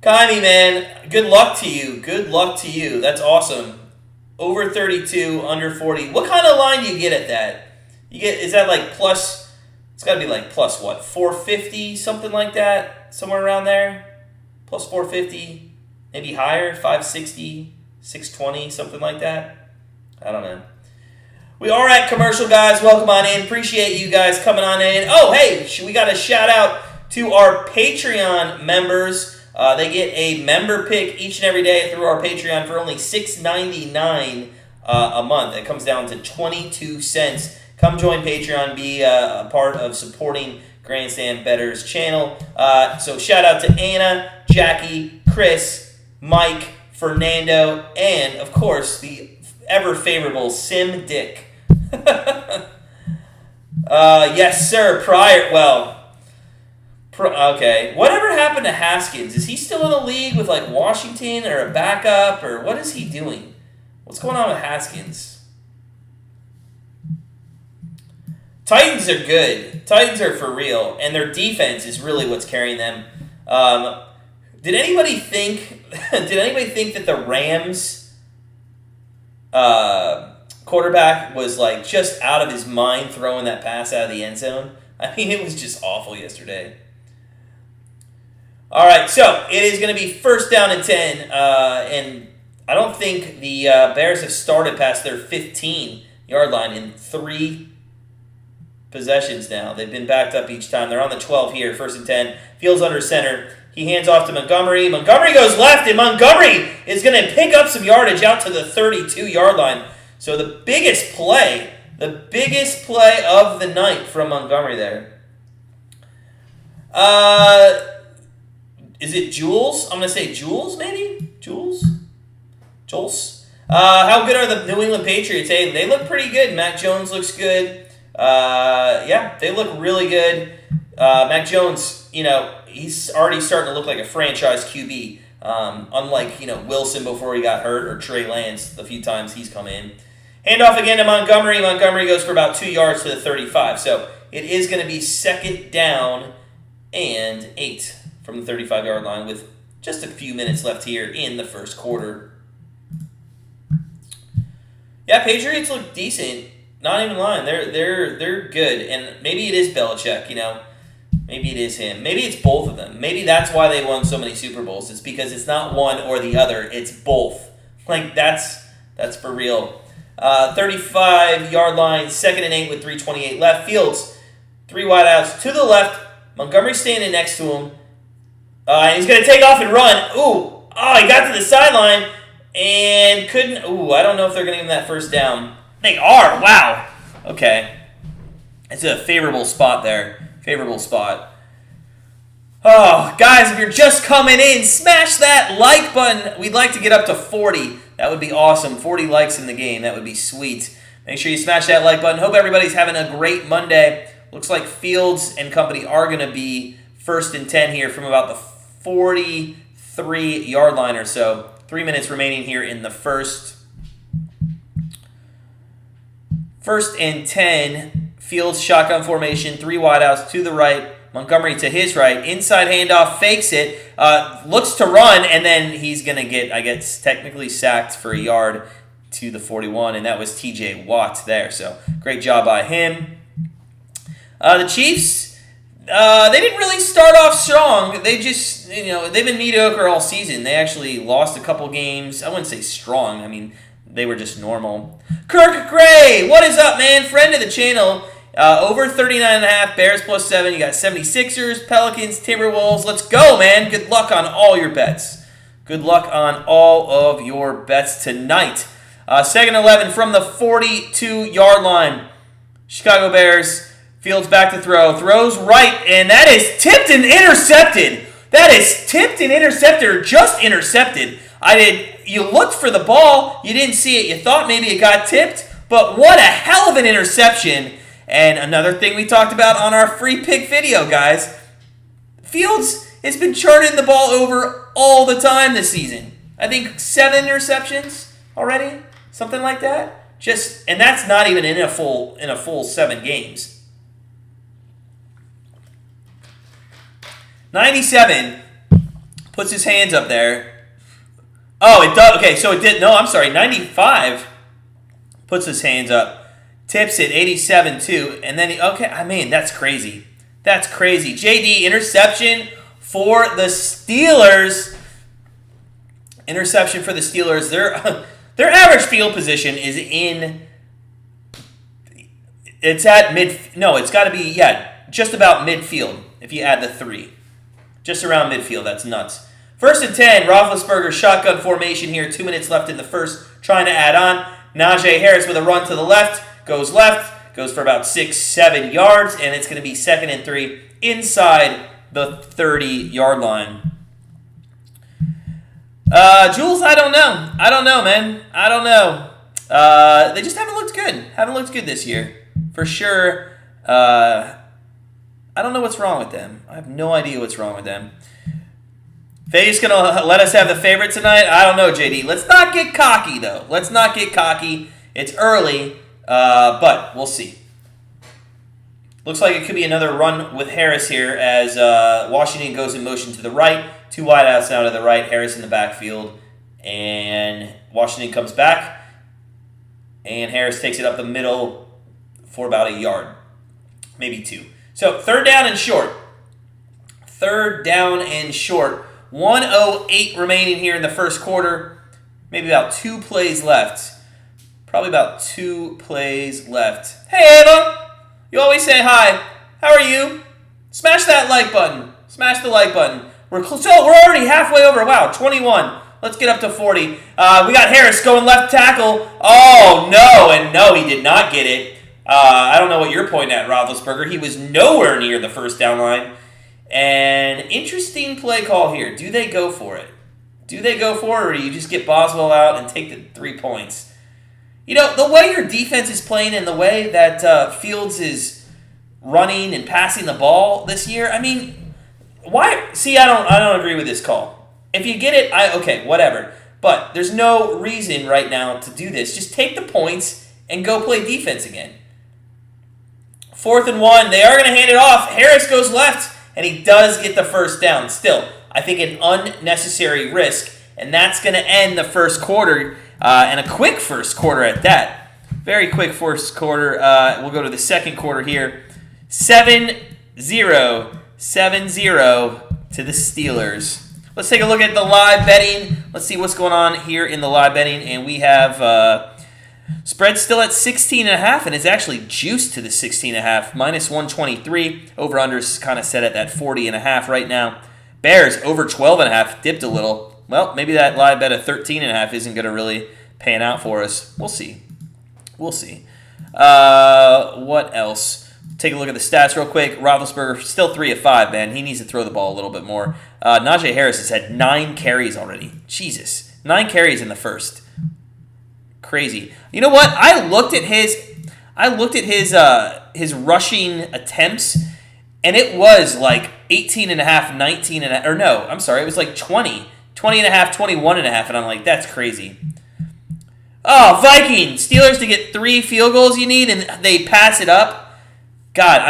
Kaimi, man, good luck to you. Good luck to you. That's awesome. Over 32, under 40. What kind of line do you get at that? Is that like plus, it's got to be like plus what, 450, something like that? Somewhere around there? Plus 450, maybe higher, 560, 620, something like that? I don't know. We are at commercial, guys. Welcome on in. Appreciate you guys coming on in. Oh, hey, we got a shout out to our Patreon members. They get a member pick each and every day through our Patreon for only $6.99 a month. It comes down to 22 cents. Come join Patreon. Be a part of supporting Grandstand Bettors channel. So shout out to Anna, Jackie, Chris, Mike, Fernando, and, of course, the ever favorable Sim Dick. Yes, sir. Okay. Whatever happened to Haskins? Is he still in the league with like Washington or a backup, or what is he doing? What's going on with Haskins? Titans are good. Titans are for real, and their defense is really what's carrying them. Did anybody think that the Rams quarterback was like just out of his mind throwing that pass out of the end zone? I mean, it was just awful yesterday. All right, so it is going to be first down and 10, and I don't think the Bears have started past their 15-yard line in 3 possessions now. They've been backed up each time. They're on the 12 here, first and 10. Fields under center. He hands off to Montgomery. Montgomery goes left, and Montgomery is going to pick up some yardage out to the 32-yard line. So the biggest play of the night from Montgomery there. Is it Jules? I'm going to say Jules, maybe? Jules? How good are the New England Patriots? Hey, they look pretty good. Mac Jones looks good. Yeah, they look really good. Mac Jones, he's already starting to look like a franchise QB. Unlike, Wilson before he got hurt, or Trey Lance the few times he's come in. Handoff again to Montgomery. Montgomery goes for about 2 yards to the 35. So it is going to be second down and 8 from the 35-yard line with just a few minutes left here in the first quarter. Yeah, Patriots look decent. Not even lying. They're good. And maybe it is Belichick, Maybe it is him. Maybe it's both of them. Maybe that's why they won so many Super Bowls. It's because it's not one or the other. It's both. Like, that's for real. 35-yard line, second and 8 with 3:28 left. Fields, 3 wideouts to the left. Montgomery standing next to him. And he's going to take off and run. He got to the sideline and couldn't. I don't know if they're going to give him that first down. They are. Wow. Okay. It's a favorable spot there. Favorable spot. Oh, guys, if you're just coming in, smash that like button. We'd like to get up to 40. That would be awesome. 40 likes in the game. That would be sweet. Make sure you smash that like button. Hope everybody's having a great Monday. Looks like Fields and company are going to be first and 10 here from about the 43-yard line or so. 3 minutes remaining here in the first. First and 10. Fields shotgun formation. 3 wideouts to the right. Montgomery to his right. Inside handoff. Fakes it. Looks to run. And then he's going to get, I guess, technically sacked for a yard to the 41. And that was TJ Watt there. So great job by him. The Chiefs, they didn't really start off strong. They just, they've been mediocre all season. They actually lost a couple games. I wouldn't say strong. I mean, they were just normal. Kirk Gray, what is up, man? Friend of the channel. Over 39.5, Bears plus 7. You got 76ers, Pelicans, Timberwolves. Let's go, man. Good luck on all your bets. Good luck on all of your bets tonight. Second 11 from the 42-yard line. Chicago Bears Fields back to throw. Throws right, and that is tipped and intercepted. That is tipped and intercepted, or just intercepted. You looked for the ball. You didn't see it. You thought maybe it got tipped, but what a hell of an interception. And another thing we talked about on our free pick video, guys. Fields has been turning the ball over all the time this season. I think 7 interceptions already, something like that. And that's not even in a full 7 games. 97 puts his hands up there. Oh, it does. Okay, so it did. No, I'm sorry. 95 puts his hands up, tips it. 87 too, and then that's crazy. That's crazy. JD, interception for the Steelers. Interception for the Steelers. Their average field position is it's at mid. No, it's got to be just about midfield. If you add the 3, just around midfield. That's nuts. 1st and 10. Roethlisberger shotgun formation here. 2 minutes left in the first. Trying to add on. Najee Harris with a run to the left. Goes for about 6-7 yards, and it's going to be 2nd and 3 inside the 30-yard line. Jules, I don't know, man. I don't know. They just haven't looked good. Haven't looked good this year. For sure. I don't know what's wrong with them. I have no idea what's wrong with them. Vegas going to let us have the favorite tonight? I don't know, JD. Let's not get cocky, though. Let's not get cocky. It's early, but we'll see. Looks like it could be another run with Harris here as Washington goes in motion to the right. 2 wideouts now to the right. Harris in the backfield. And Washington comes back. And Harris takes it up the middle for about a yard. Maybe 2. So 3rd down and short. 3rd down and short. 1:08 remaining here in the first quarter. Maybe about 2 plays left. Probably about 2 plays left. Hey, Ava! You always say hi. How are you? Smash that like button. Smash the like button. We're already halfway over. Wow, 21. Let's get up to 40. We got Harris going left tackle. Oh, no. And no, he did not get it. I don't know what you're pointing at, Roethlisberger. He was nowhere near the first down line. And interesting play call here. Do they go for it? Or do you just get Boswell out and take the 3 points? You know, the way your defense is playing and the way that Fields is running and passing the ball this year, I mean, why? See, I don't agree with this call. If you get it, okay, whatever. But there's no reason right now to do this. Just take the points and go play defense again. 4th and 1. They are going to hand it off. Harris goes left, and he does get the first down. Still, I think an unnecessary risk, and that's going to end the first quarter, and a quick first quarter at that. Very quick first quarter. We'll go to the second quarter here. 7-0 to the Steelers. Let's take a look at the live betting. Let's see what's going on here in the live betting, and we have spread still at 16.5, and it's actually juiced to the 16.5, minus 123. Over/under is kind of set at that 40.5 right now. Bears over 12.5, dipped a little. Well, maybe that live bet of 13.5 isn't going to really pan out for us. We'll see. What else? Take a look at the stats real quick. Roethlisberger still 3 of 5, man. He needs to throw the ball a little bit more. Najee Harris has had 9 carries already. Jesus, 9 carries in the first. Crazy. You know what? I looked at his rushing attempts, and it was like 18.5, 19.5, or no, I'm sorry, it was like 20.5, 21.5, and I'm like, that's crazy. Oh, Vikings! Steelers to get 3 field goals you need, and they pass it up. God,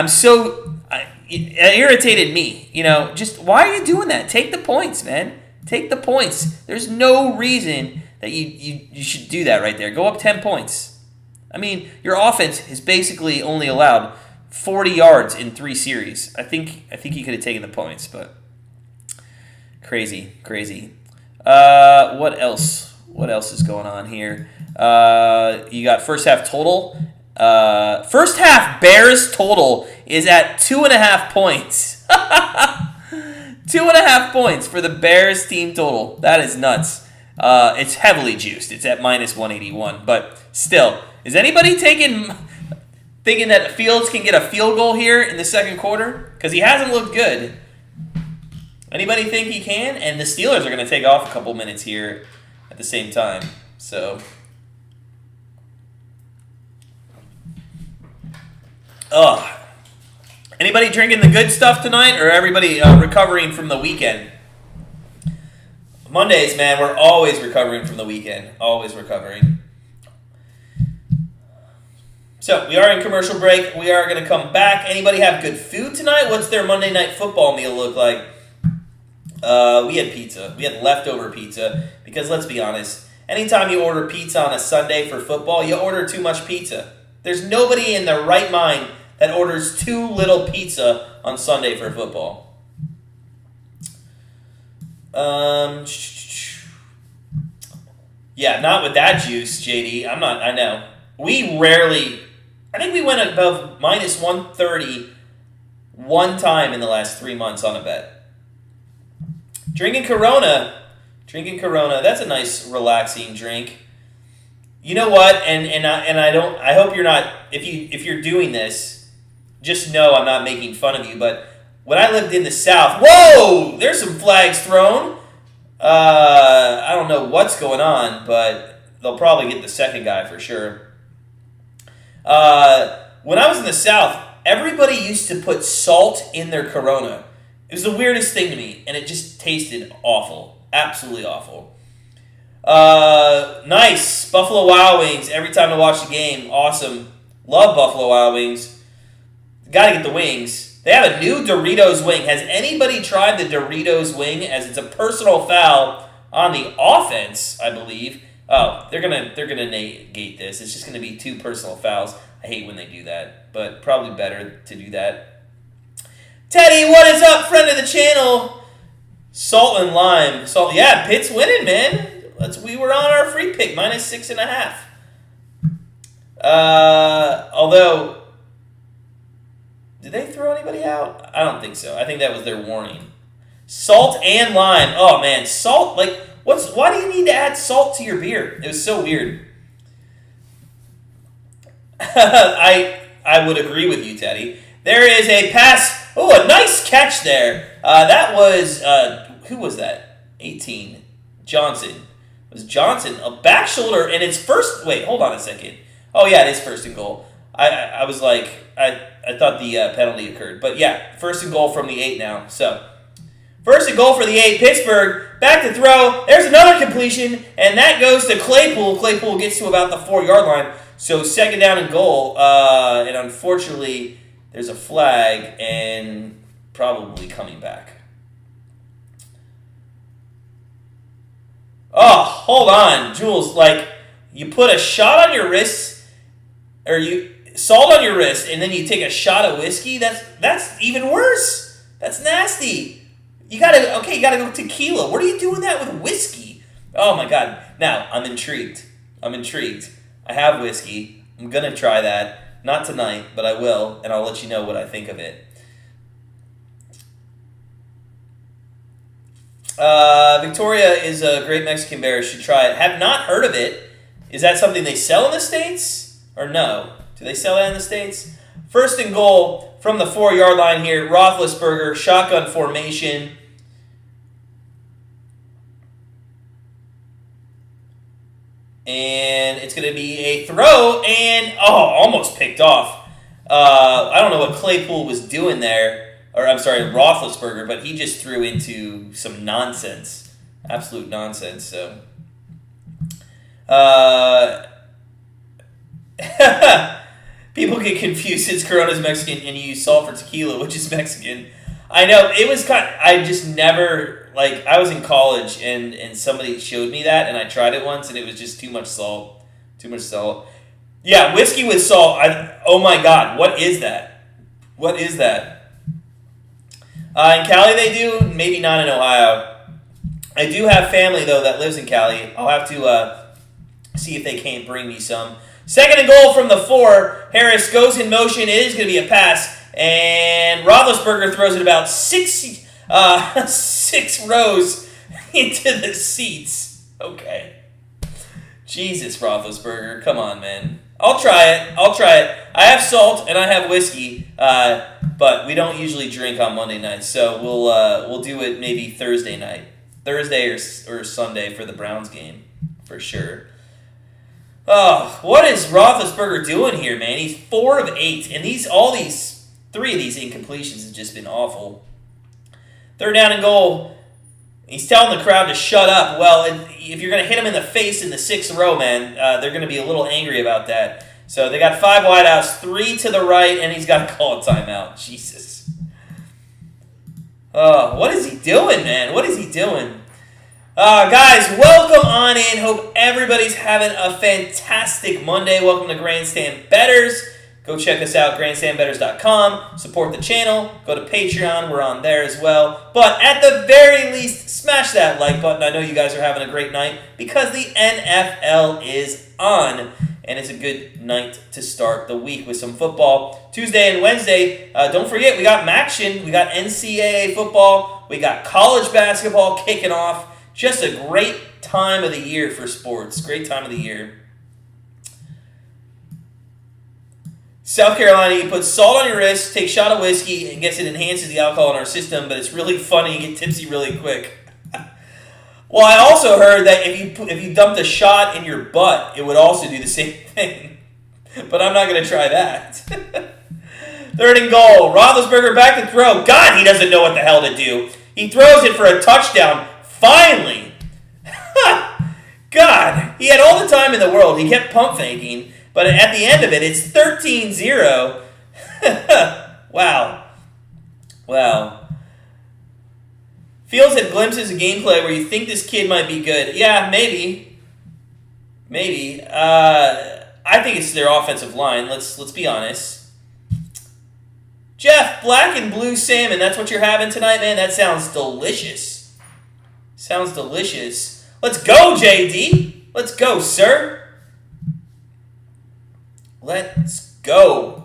it irritated me. You know, just why are you doing that? Take the points, man. Take the points. There's no reason that you should do that right there. Go up 10 points. I mean, your offense has basically only allowed 40 yards in 3 series. I think you could have taken the points, but crazy. What else? What else is going on here? You got first half total. First half Bears total is at 2.5 points. 2.5 points for the Bears team total. That is nuts. It's heavily juiced. It's at minus 181. But still, is anybody taking Thinking that Fields can get a field goal here in the second quarter? Because he hasn't looked good. Anybody think he can? And the Steelers are going to take off a couple minutes here at the same time. So, anybody drinking the good stuff tonight, or everybody recovering from the weekend? Mondays, man, we're always recovering from the weekend. Always recovering. So, we are in commercial break. We are going to come back. Anybody have good food tonight? What's their Monday night football meal look like? We had pizza. We had leftover pizza. Because let's be honest, anytime you order pizza on a Sunday for football, you order too much pizza. There's nobody in their right mind that orders too little pizza on Sunday for football. Yeah, not with that juice, JD. I know. We rarely... I think we went above minus 130 one time in the last 3 months on a bet. Drinking Corona. That's a nice, relaxing drink. You know what? And I hope you're not. If you're doing this, just know I'm not making fun of you. But when I lived in the South, whoa, there's some flags thrown. I don't know what's going on, but they'll probably get the second guy for sure. When I was in the South, everybody used to put salt in their Corona. It was the weirdest thing to me, and it just tasted awful. Absolutely awful. Nice. Buffalo Wild Wings. Every time I watch the game, awesome. Love Buffalo Wild Wings. Gotta get the wings. They have a new Doritos wing. Has anybody tried the Doritos wing? As it's a personal foul on the offense, I believe. Oh, they're gonna negate this. It's just gonna be 2 personal fouls. I hate when they do that, but probably better to do that. Teddy, what is up, friend of the channel? Salt and lime. Salt, yeah, Pitt's winning, man. We were on our free pick, minus 6.5. Although, did they throw anybody out? I don't think so. I think that was their warning. Salt and lime. Oh man, salt. Like, why do you need to add salt to your beer? It was so weird. I would agree with you, Teddy. There is a pass. Oh, a nice catch there. That was who was that? 18. Johnson. It was Johnson. A back shoulder, and it's first. Wait, hold on a second. Oh yeah, it is first and goal. I was like, I thought the penalty occurred, but yeah, first and goal from the 8 now. So first and goal for the 8. Pittsburgh back to throw. There's another completion, and that goes to Claypool. Claypool gets to about the 4-yard line. So second down and goal, and unfortunately, there's a flag and probably coming back. Oh, hold on, Jules. Like, you put a shot on your wrist, or you salt on your wrist, and then you take a shot of whiskey. That's even worse. That's nasty. You gotta go tequila. What are you doing that with whiskey? Oh my God. Now I'm intrigued. I have whiskey. I'm gonna try that. Not tonight, but I will, and I'll let you know what I think of it. Victoria is a great Mexican bear. Should try it. Have not heard of it. Is that something they sell in the States? Or no? Do they sell that in the States? First and goal from the 4-yard line here. Roethlisberger, shotgun formation. And it's going to be a throw, and almost picked off. I don't know what Claypool was doing there, or I'm sorry, Roethlisberger, but he just threw into some nonsense, absolute nonsense. So, people get confused since Corona's Mexican and you use salt for tequila, which is Mexican. I know, it was I just never, like, I was in college and somebody showed me that, and I tried it once, and it was just too much salt. Yeah, whiskey with salt. Oh my God, what is that? In Cali they do, maybe not in Ohio. I do have family, though, that lives in Cali. I'll have to see if they can't bring me some. Second and goal from the 4. Harris goes in motion. It is going to be a pass. And Roethlisberger throws it about 6 rows into the seats. Okay. Jesus, Roethlisberger. Come on, man. I'll try it. I have salt and I have whiskey, but we don't usually drink on Monday nights, so we'll do it maybe Thursday night, Thursday or Sunday for the Browns game, for sure. Oh, what is Roethlisberger doing here, man? He's 4 of 8, and 3 of these incompletions have just been awful. 3rd down and goal. He's telling the crowd to shut up. Well, if you're going to hit him in the face in the 6th row, man, they're going to be a little angry about that. So they got 5 wideouts, 3 to the right, and he's got to call a timeout. Jesus. Oh, what is he doing, man? What is he doing? Guys, welcome on in. Hope everybody's having a fantastic Monday. Welcome to Grandstand Bettors. Go check us out, grandstandbettors.com. Support the channel. Go to Patreon. We're on there as well. But at the very least, smash that like button. I know you guys are having a great night because the NFL is on. And it's a good night to start the week with some football. Tuesday and Wednesday, don't forget, we got Maction. We got NCAA football. We got college basketball kicking off. Just a great time of the year for sports. Great time of the year. South Carolina, you put salt on your wrist, take a shot of whiskey, and guess it enhances the alcohol in our system, but it's really funny. You get tipsy really quick. Well, I also heard that if you dumped a shot in your butt, it would also do the same thing. But I'm not going to try that. 3rd and goal. Roethlisberger back to throw. God, he doesn't know what the hell to do. He throws it for a touchdown. Finally. God, he had all the time in the world. He kept pump faking. But at the end of it, it's 13-0. Wow. Fields had glimpses of gameplay where you think this kid might be good. Yeah, maybe. I think it's their offensive line. Let's be honest. Jeff, black and blue salmon. That's what you're having tonight, man? That sounds delicious. Let's go, JD. Let's go, sir. Let's go.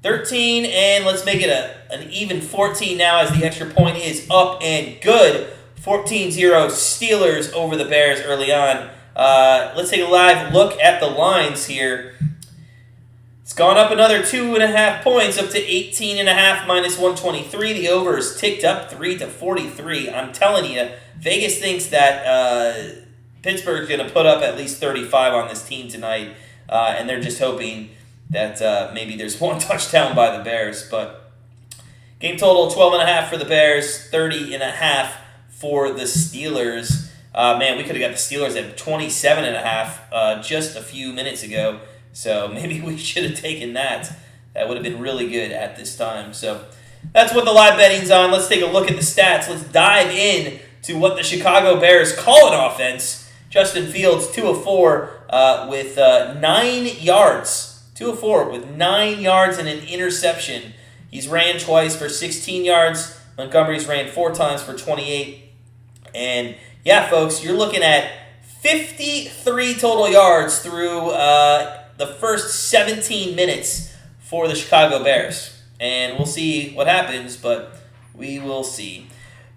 13, and let's make it an even 14 now as the extra point is up and good. 14-0 Steelers over the Bears early on. Let's take a live look at the lines here. It's gone up another 2.5 points, up to 18.5 minus 123. The over is ticked up 3 to 43. I'm telling you, Vegas thinks that Pittsburgh's going to put up at least 35 on this team tonight, and they're just hoping that maybe there's one touchdown by the Bears. But game total 12.5 for the Bears, 30.5 for the Steelers. Man, we could have got the Steelers at 27.5 just a few minutes ago. So maybe we should have taken that. That would have been really good at this time. So that's what the live betting's on. Let's take a look at the stats. Let's dive in to what the Chicago Bears call an offense. Justin Fields, 2 of 4 with 9 yards. 2 of 4 with 9 yards and an interception. He's ran twice for 16 yards. Montgomery's ran 4 times for 28. And yeah, folks, you're looking at 53 total yards through the first 17 minutes for the Chicago Bears. And we'll see what happens, but we will see.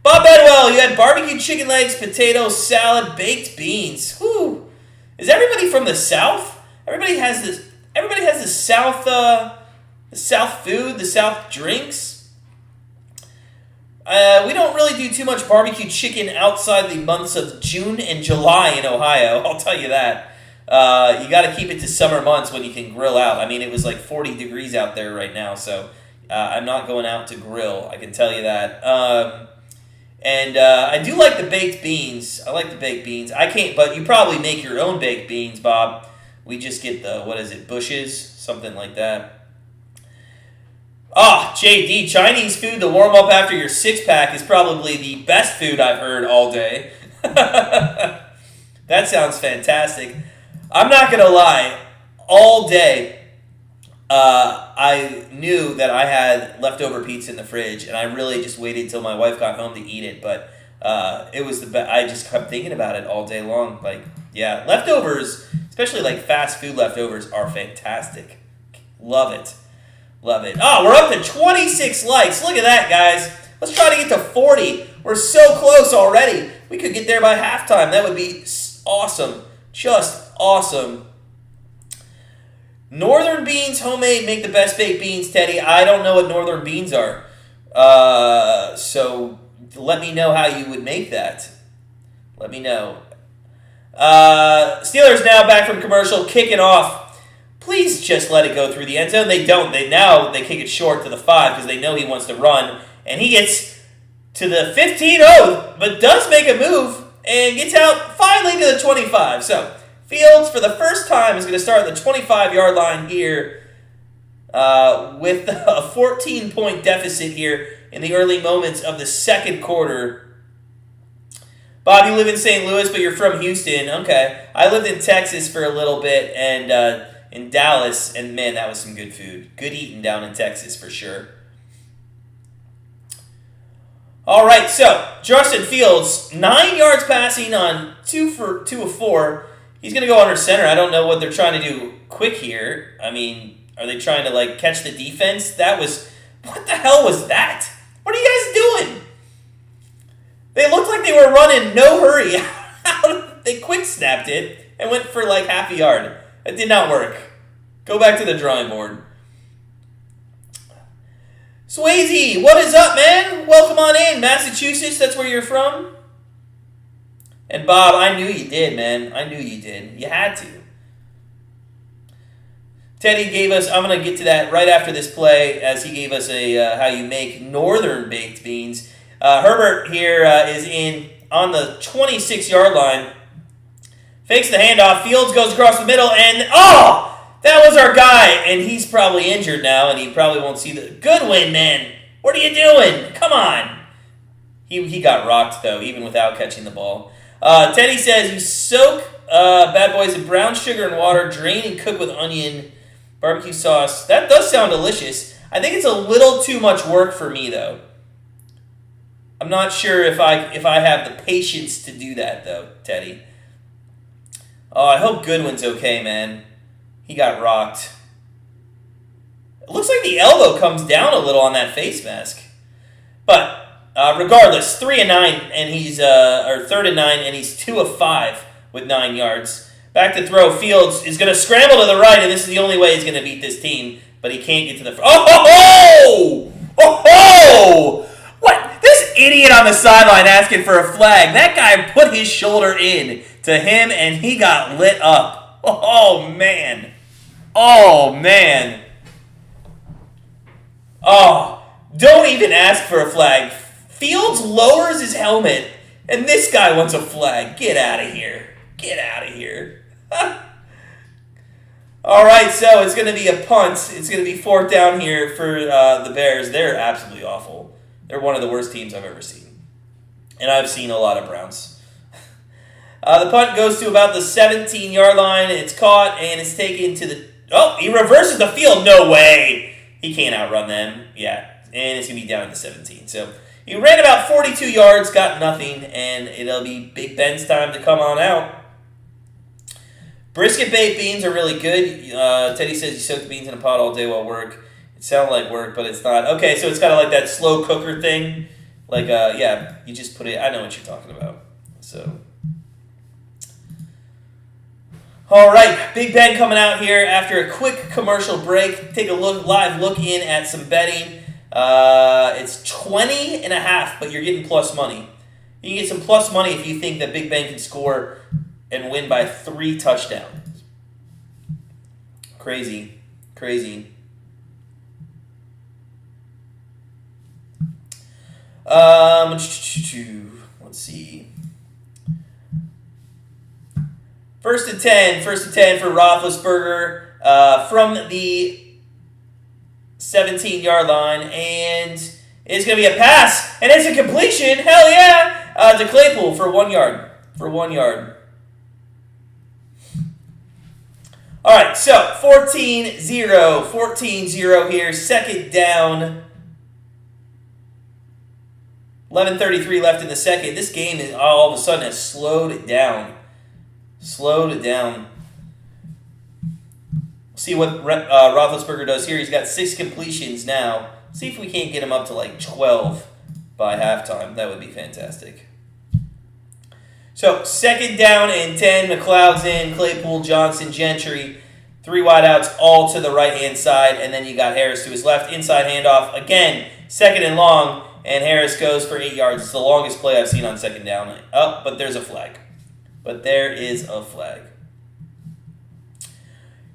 Bob Bedwell, you had barbecue chicken legs, potatoes, salad, baked beans. Whew. Is everybody from the South? Everybody has the South food, the South drinks. We don't really do too much barbecue chicken outside the months of June and July in Ohio. I'll tell you that. You got to keep it to summer months when you can grill out. I mean, it was like 40 degrees out there right now, so I'm not going out to grill. I can tell you that. And I do like the baked beans. I like the baked beans. I can't, but you probably make your own baked beans, Bob. We just get the, Bushes? Something like that. JD, Chinese food to warm up after your 6-pack is probably the best food I've heard all day. That sounds fantastic. I'm not going to lie. All day, I knew that I had leftover pizza in the fridge, and I really just waited until my wife got home to eat it. But it was the best. I just kept thinking about it all day long. Leftovers, especially fast food leftovers, are fantastic. Love it. Love it. We're up to 26 likes. Look at that, guys. Let's try to get to 40. We're so close already. We could get there by halftime. That would be awesome. Just awesome. Northern beans, homemade, make the best baked beans, Teddy. I don't know what northern beans are. So let me know how you would make that. Let me know. Steelers now back from commercial, kicking off. Please just let it go through the end zone. They don't. They kick it short to the 5 because they know he wants to run. And he gets to the 15-0, but does make a move and gets out finally to the 25. So Fields, for the first time, is going to start at the 25-yard line here with a 14-point deficit here in the early moments of the second quarter. Bob, you live in St. Louis, but you're from Houston. Okay. I lived in Texas for a little bit and in Dallas, and man, that was some good food. Good eating down in Texas for sure. All right, so Justin Fields, 9 yards passing on 2 of 4. He's going to go under center. I don't know what they're trying to do quick here. I mean, are they trying to catch the defense? What the hell was that? What are you guys doing? They looked like they were running no hurry. They quick snapped it and went for half a yard. It did not work. Go back to the drawing board. Swayze, what is up, man? Welcome on in. Massachusetts, that's where you're from? And Bob, I knew you did, man. I knew you did. You had to. Teddy gave us, I'm going to get to that right after this play, as he gave us a how you make northern baked beans. Herbert here is on the 26-yard line. Fakes the handoff. Fields goes across the middle, and that was our guy. And he's probably injured now, and he probably won't see the Goodwin, man. What are you doing? Come on. He got rocked, though, even without catching the ball. Teddy says, you soak bad boys in brown sugar and water, drain and cook with onion, barbecue sauce. That does sound delicious. I think it's a little too much work for me, though. I'm not sure if I have the patience to do that, though, Teddy. Oh, I hope Goodwin's okay, man. He got rocked. It looks like the elbow comes down a little on that face mask. But regardless, 3 and 9, and he's or 3rd and 9, and he's 2 of 5 with 9 yards. Back to throw. Fields is going to scramble to the right, and this is the only way he's going to beat this team. But he can't get to the. Oh! What? This idiot on the sideline asking for a flag. That guy put his shoulder in to him, and he got lit up. Oh man! Oh man! Oh! Don't even ask for a flag. Fields lowers his helmet, and this guy wants a flag. Get out of here. Get out of here. All right, so it's going to be a punt. It's going to be 4th down here for the Bears. They're absolutely awful. They're one of the worst teams I've ever seen. And I've seen a lot of Browns. The punt goes to about the 17-yard line. It's caught, and it's taken to the... Oh, he reverses the field. No way. He can't outrun them. Yeah, and it's going to be down at the 17. So he ran about 42 yards, got nothing, and it'll be Big Ben's time to come on out. Brisket baked beans are really good. Teddy says you soak the beans in a pot all day while work. It sounds like work, but it's not. Okay, so it's kind of like that slow cooker thing. Yeah, you just put it... I know what you're talking about. So... All right, Big Ben coming out here after a quick commercial break. Take a live look in at some betting. It's 20.5, but you're getting plus money. You can get some plus money if you think that Big Ben can score and win by 3 touchdowns. Crazy. Let's see. First and 10 for Roethlisberger from the 17-yard line, and it's going to be a pass, and it's a completion, hell yeah, to Claypool for 1 yard. All right, so 14-0 here, 2nd down. 11:33 left in the second. This game is all of a sudden has slowed it down. See what Roethlisberger does here. He's got 6 completions now. See if we can't get him up to 12 by halftime. That would be fantastic. So 2nd down and 10. McLeod's in. Claypool, Johnson, Gentry. 3 wideouts all to the right-hand side, and then you got Harris to his left. Inside handoff, again, 2nd and long, and Harris goes for 8 yards. It's the longest play I've seen on 2nd down. Oh, but there's a flag.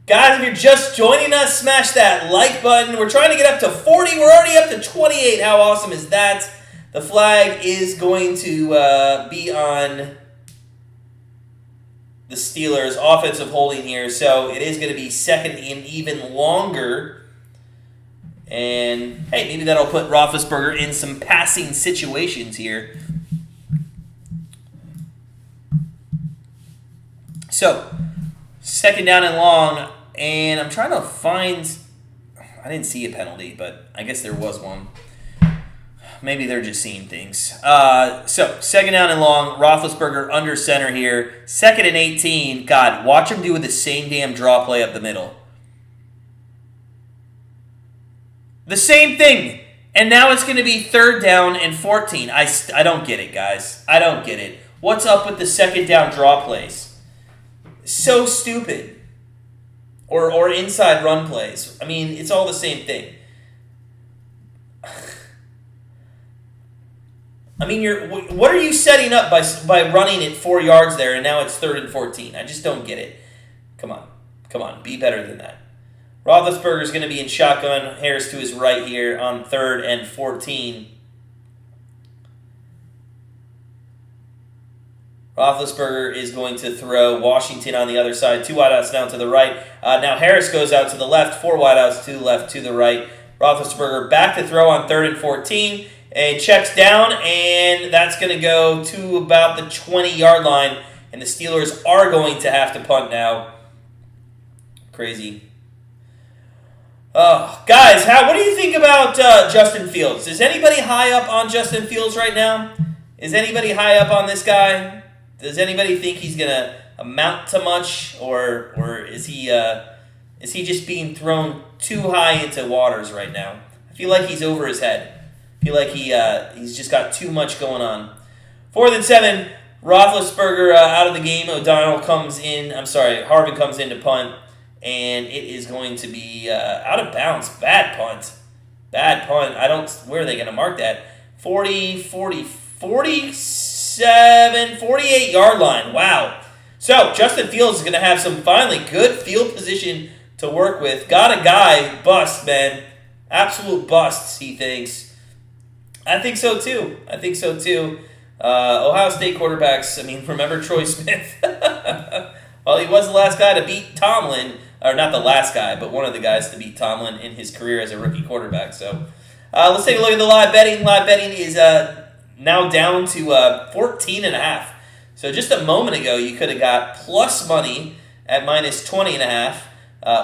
Guys, if you're just joining us, smash that like button. We're trying to get up to 40. We're already up to 28. How awesome is that? The flag is going to be on the Steelers' offensive holding here, so it is going to be 2nd and even longer. And, hey, maybe that'll put Roethlisberger in some passing situations here. So, 2nd down and long, and I'm trying to find... I didn't see a penalty, but I guess there was one. Maybe they're just seeing things. So, 2nd down and long, Roethlisberger under center here. 2nd and 18. God, watch him do the same damn draw play up the middle. The same thing. And now it's going to be 3rd down and 14. I don't get it, guys. I don't get it. What's up with the 2nd down draw plays? So stupid. Or inside run plays. I mean, it's all the same thing. I mean, what are you setting up by running it 4 yards there, and now it's 3rd and 14? I just don't get it. Come on, be better than that. Roethlisberger's going to be in shotgun. Harris to his right here on 3rd and 14. Roethlisberger is going to throw. Washington on the other side. 2 wideouts down to the right. Now Harris goes out to the left. 4 wideouts to the left, to the right. Roethlisberger back to throw on 3rd and 14. And checks down, and that's going to go to about the 20-yard line. And the Steelers are going to have to punt now. Crazy. Guys, what do you think about Justin Fields? Is anybody high up on Justin Fields right now? Is anybody high up on this guy? Does anybody think he's going to amount to much? Or is he just being thrown too high into waters right now? I feel like he's over his head. I feel like he's just got too much going on. 4th and 7, Roethlisberger out of the game. Harvin comes in to punt, and it is going to be out of bounds. Bad punt. Where are they going to mark that? 40, 47, 48-yard line. Wow. So, Justin Fields is going to have some finally good field position to work with. Got a guy, bust, man. Absolute busts, he thinks. I think so, too. Ohio State quarterbacks, remember Troy Smith? Well, he was the last guy to beat Tomlin, or not the last guy, but one of the guys to beat Tomlin in his career as a rookie quarterback. So let's take a look at the live betting. Live betting is now down to 14.5. So just a moment ago, you could have got plus money at minus 20.5,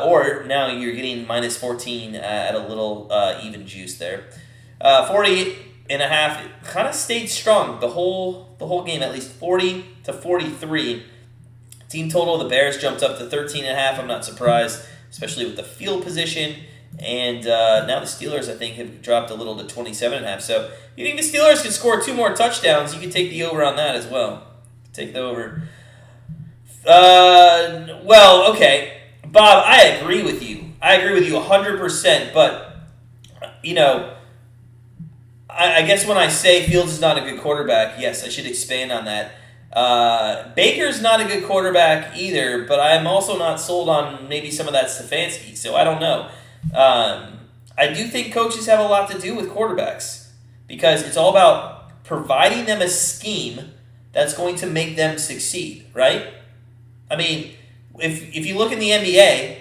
or now you're getting minus 14 at a little even juice there. 48.5, it kind of stayed strong the whole game, at least 40-43. Team total, the Bears jumped up to 13.5. I'm not surprised, especially with the field position. And now the Steelers, I think, have dropped a little to 27.5. So you think the Steelers can score 2 more touchdowns? You can take the over on that as well. Take the over. Well, okay. Bob, I agree with you. 100%. But, I guess when I say Fields is not a good quarterback, yes, I should expand on that. Baker's not a good quarterback either, but I'm also not sold on maybe some of that Stefanski, so I don't know. I do think coaches have a lot to do with quarterbacks because it's all about providing them a scheme that's going to make them succeed, right? I mean, if you look in the NBA,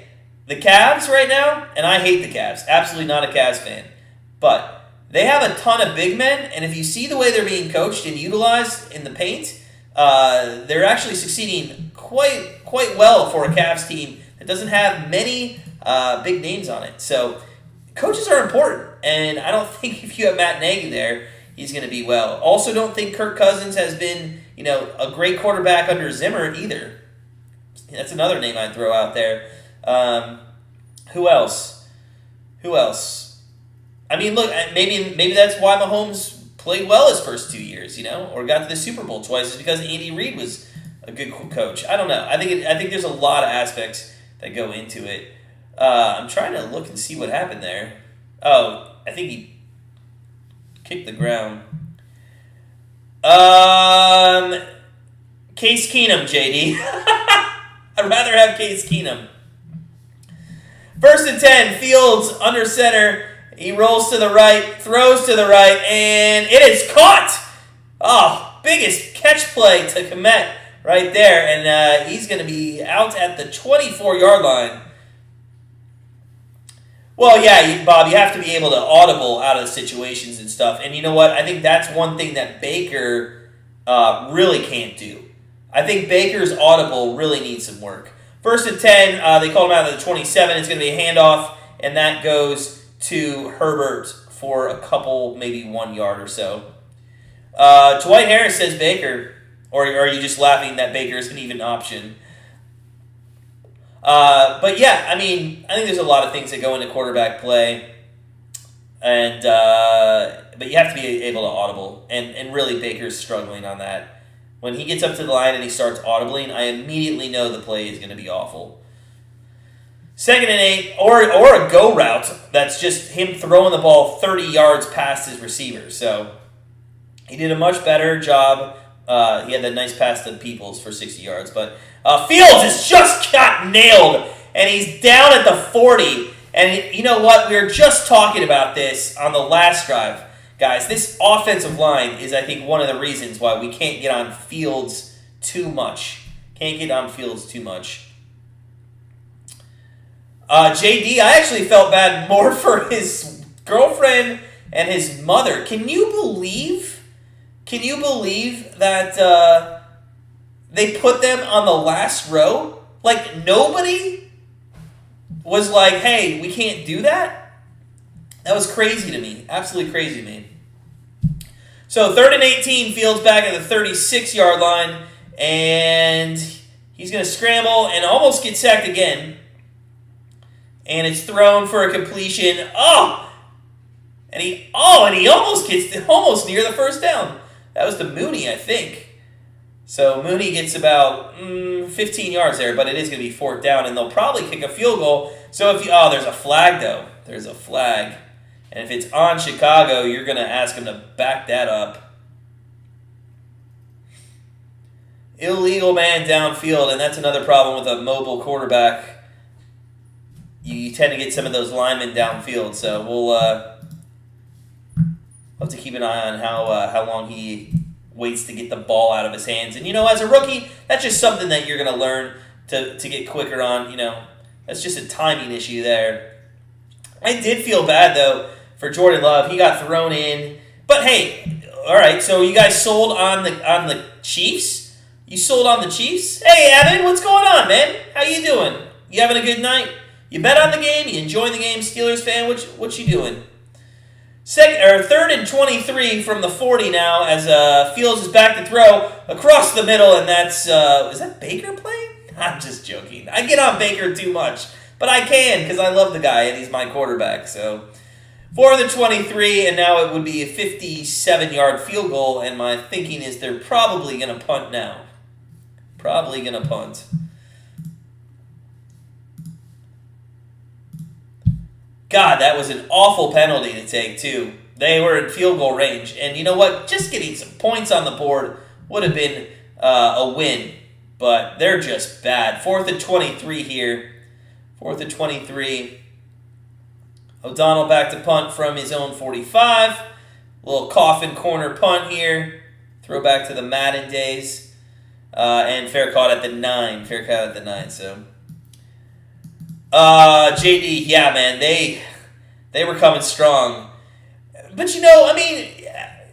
the Cavs right now, and I hate the Cavs, absolutely not a Cavs fan, but they have a ton of big men, and if you see the way they're being coached and utilized in the paint, they're actually succeeding quite well for a Cavs team that doesn't have many big names on it. So coaches are important, and I don't think if you have Matt Nagy there, he's going to be well. Also, don't think Kirk Cousins has been a great quarterback under Zimmer either. That's another name I'd throw out there. Who else? I mean, look, maybe that's why Mahomes played well his first 2 years, or got to the Super Bowl twice, is because Andy Reid was a good coach. I don't know. I think there's a lot of aspects that go into it. I'm trying to look and see what happened there. Oh, I think he kicked the ground. Case Keenum, JD. I'd rather have Case Keenum. 1st and 10, Fields under center. He rolls to the right, throws to the right, and it is caught. Oh, biggest catch play to Komet right there, and he's going to be out at the 24-yard line. Well, yeah, Bob, you have to be able to audible out of the situations and stuff. And you know what? I think that's one thing that Baker really can't do. I think Baker's audible really needs some work. 1st and 10, they called him out at the 27. It's going to be a handoff, and that goes to Herbert for a couple, maybe 1 yard or so. Dwight Harris says Baker, or are you just laughing that Baker is an even option? But yeah, I mean, I think there's a lot of things that go into quarterback play, and but you have to be able to audible, and really Baker's struggling on that. When he gets up to the line and he starts audibling, I immediately know the play is going to be awful. 2nd and 8, or a go route that's just him throwing the ball 30 yards past his receiver. So he did a much better job. He had that nice pass to Peoples for 60 yards, but Fields has just got nailed, and he's down at the 40. And you know what? We were just talking about this on the last drive. Guys, this offensive line is, I think, one of the reasons why we can't get on Fields too much. JD, I actually felt bad more for his girlfriend and his mother. Can you believe that they put them on the last row? Like, nobody was like, hey, we can't do that? That was crazy to me. Absolutely crazy to me. So 3rd and 18, Fields back at the 36-yard line, and he's going to scramble and almost get sacked again. And it's thrown for a completion. And he almost gets almost near the first down. That was to Mooney, I think. So Mooney gets about 15 yards there, but it is going to be 4th down, and they'll probably kick a field goal. So there's a flag though. There's a flag. And if it's on Chicago, you're going to ask them to back that up. Illegal man downfield, and that's another problem with a mobile quarterback. You tend to get some of those linemen downfield, so we'll have to keep an eye on how long he waits to get the ball out of his hands. And, as a rookie, that's just something that you're going to learn to get quicker on. That's just a timing issue there. I did feel bad, though, for Jordan Love. He got thrown in. But, hey, all right, so you guys sold on the Chiefs? You sold on the Chiefs? Hey, Evan, what's going on, man? How you doing? You having a good night? You bet on the game? You enjoying the game, Steelers fan? What you doing? 3rd and 23 from the 40 now as Fields is back to throw across the middle, and that's is that Baker playing? I'm just joking. I get on Baker too much, but I can because I love the guy and he's my quarterback. So 4th and 23, and now it would be a 57-yard field goal, and my thinking is they're probably going to punt now. Probably going to punt. God, that was an awful penalty to take, too. They were in field goal range. And you know what? Just getting some points on the board would have been a win. But they're just bad. 4th and 23 here. 4th and 23. O'Donnell back to punt from his own 45. Little coffin corner punt here. Throw back to the Madden days. And fair caught at the 9. Fair caught at the 9, so... JD, yeah, man, they were coming strong. But,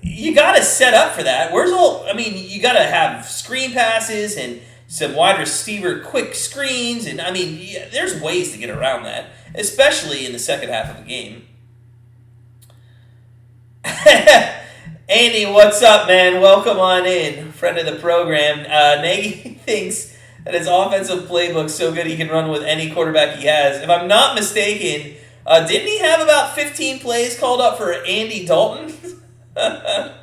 you got to set up for that. You got to have screen passes and some wide receiver quick screens. And, there's ways to get around that, especially in the second half of the game. Andy, what's up, man? Welcome on in. Friend of the program. Nagy thinks that his offensive playbook's so good he can run with any quarterback he has. If I'm not mistaken, didn't he have about 15 plays called up for Andy Dalton? Oh,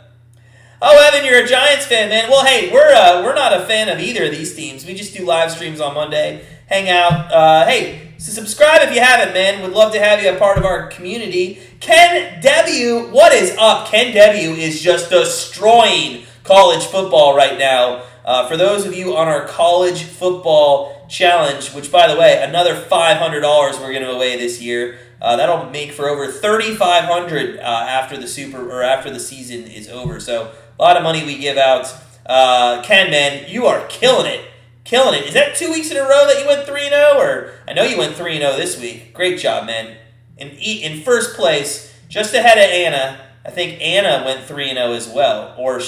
Evan, you're a Giants fan, man. Well, hey, we're not a fan of either of these teams. We just do live streams on Monday hang out. Hey, so subscribe if you haven't, man. Would love to have you a part of our community. Ken W, what is up? Ken W is just destroying college football right now. For those of you on our college football challenge, which, by the way, another $500 we're giving away this year. That'll make for over $3,500 after the season is over. So a lot of money we give out. Ken, man, you are killing it. Killing it. Is that 2 weeks in a row that you went 3-0? Or I know you went 3-0 this week. Great job, man. In first place, just ahead of Anna. I think Anna went 3-0 as well. I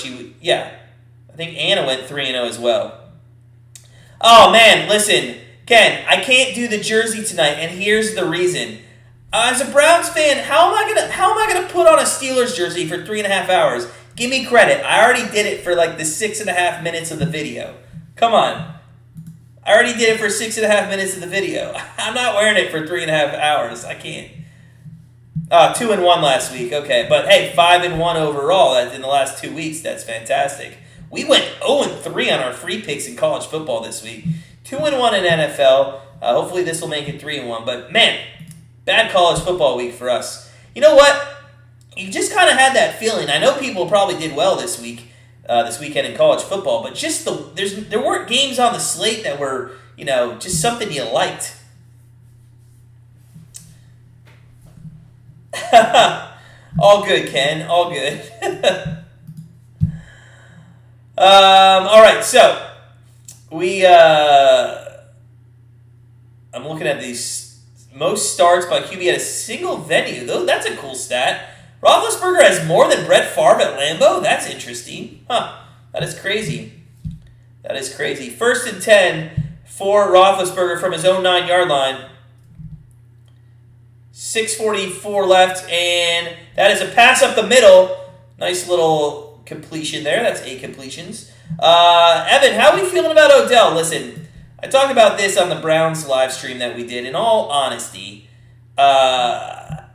think Anna went 3-0 as well. Oh, man, listen. Ken, I can't do the jersey tonight, and here's the reason. As a Browns fan, how am I gonna put on a Steelers jersey for 3.5 hours? Give me credit. I already did it for like the 6.5 minutes of the video. Come on. I already did it for 6.5 minutes of the video. I'm not wearing it for 3.5 hours. I can't. 2-1 last week. Okay, but hey, 5-1 overall. That's in the last 2 weeks. That's fantastic. We went 0-3 on our free picks in college football this week. 2-1 in NFL. Hopefully this will make it 3-1. But man, bad college football week for us. You know what? You just kind of had that feeling. I know people probably did well this weekend in college football, but just there weren't games on the slate that were, just something you liked. All good, Ken. All good. All right, so I'm looking at these most starts by QB at a single venue. Though that's a cool stat. Roethlisberger has more than Brett Favre at Lambeau? That's interesting. That is crazy. That is crazy. 1st and 10 for Roethlisberger from his own 9-yard line. 6:44 left, and that is a pass up the middle. Nice little completion there. That's 8 completions. Evan, how are we feeling about Odell? Listen, I talked about this on the Browns live stream that we did. In all honesty, I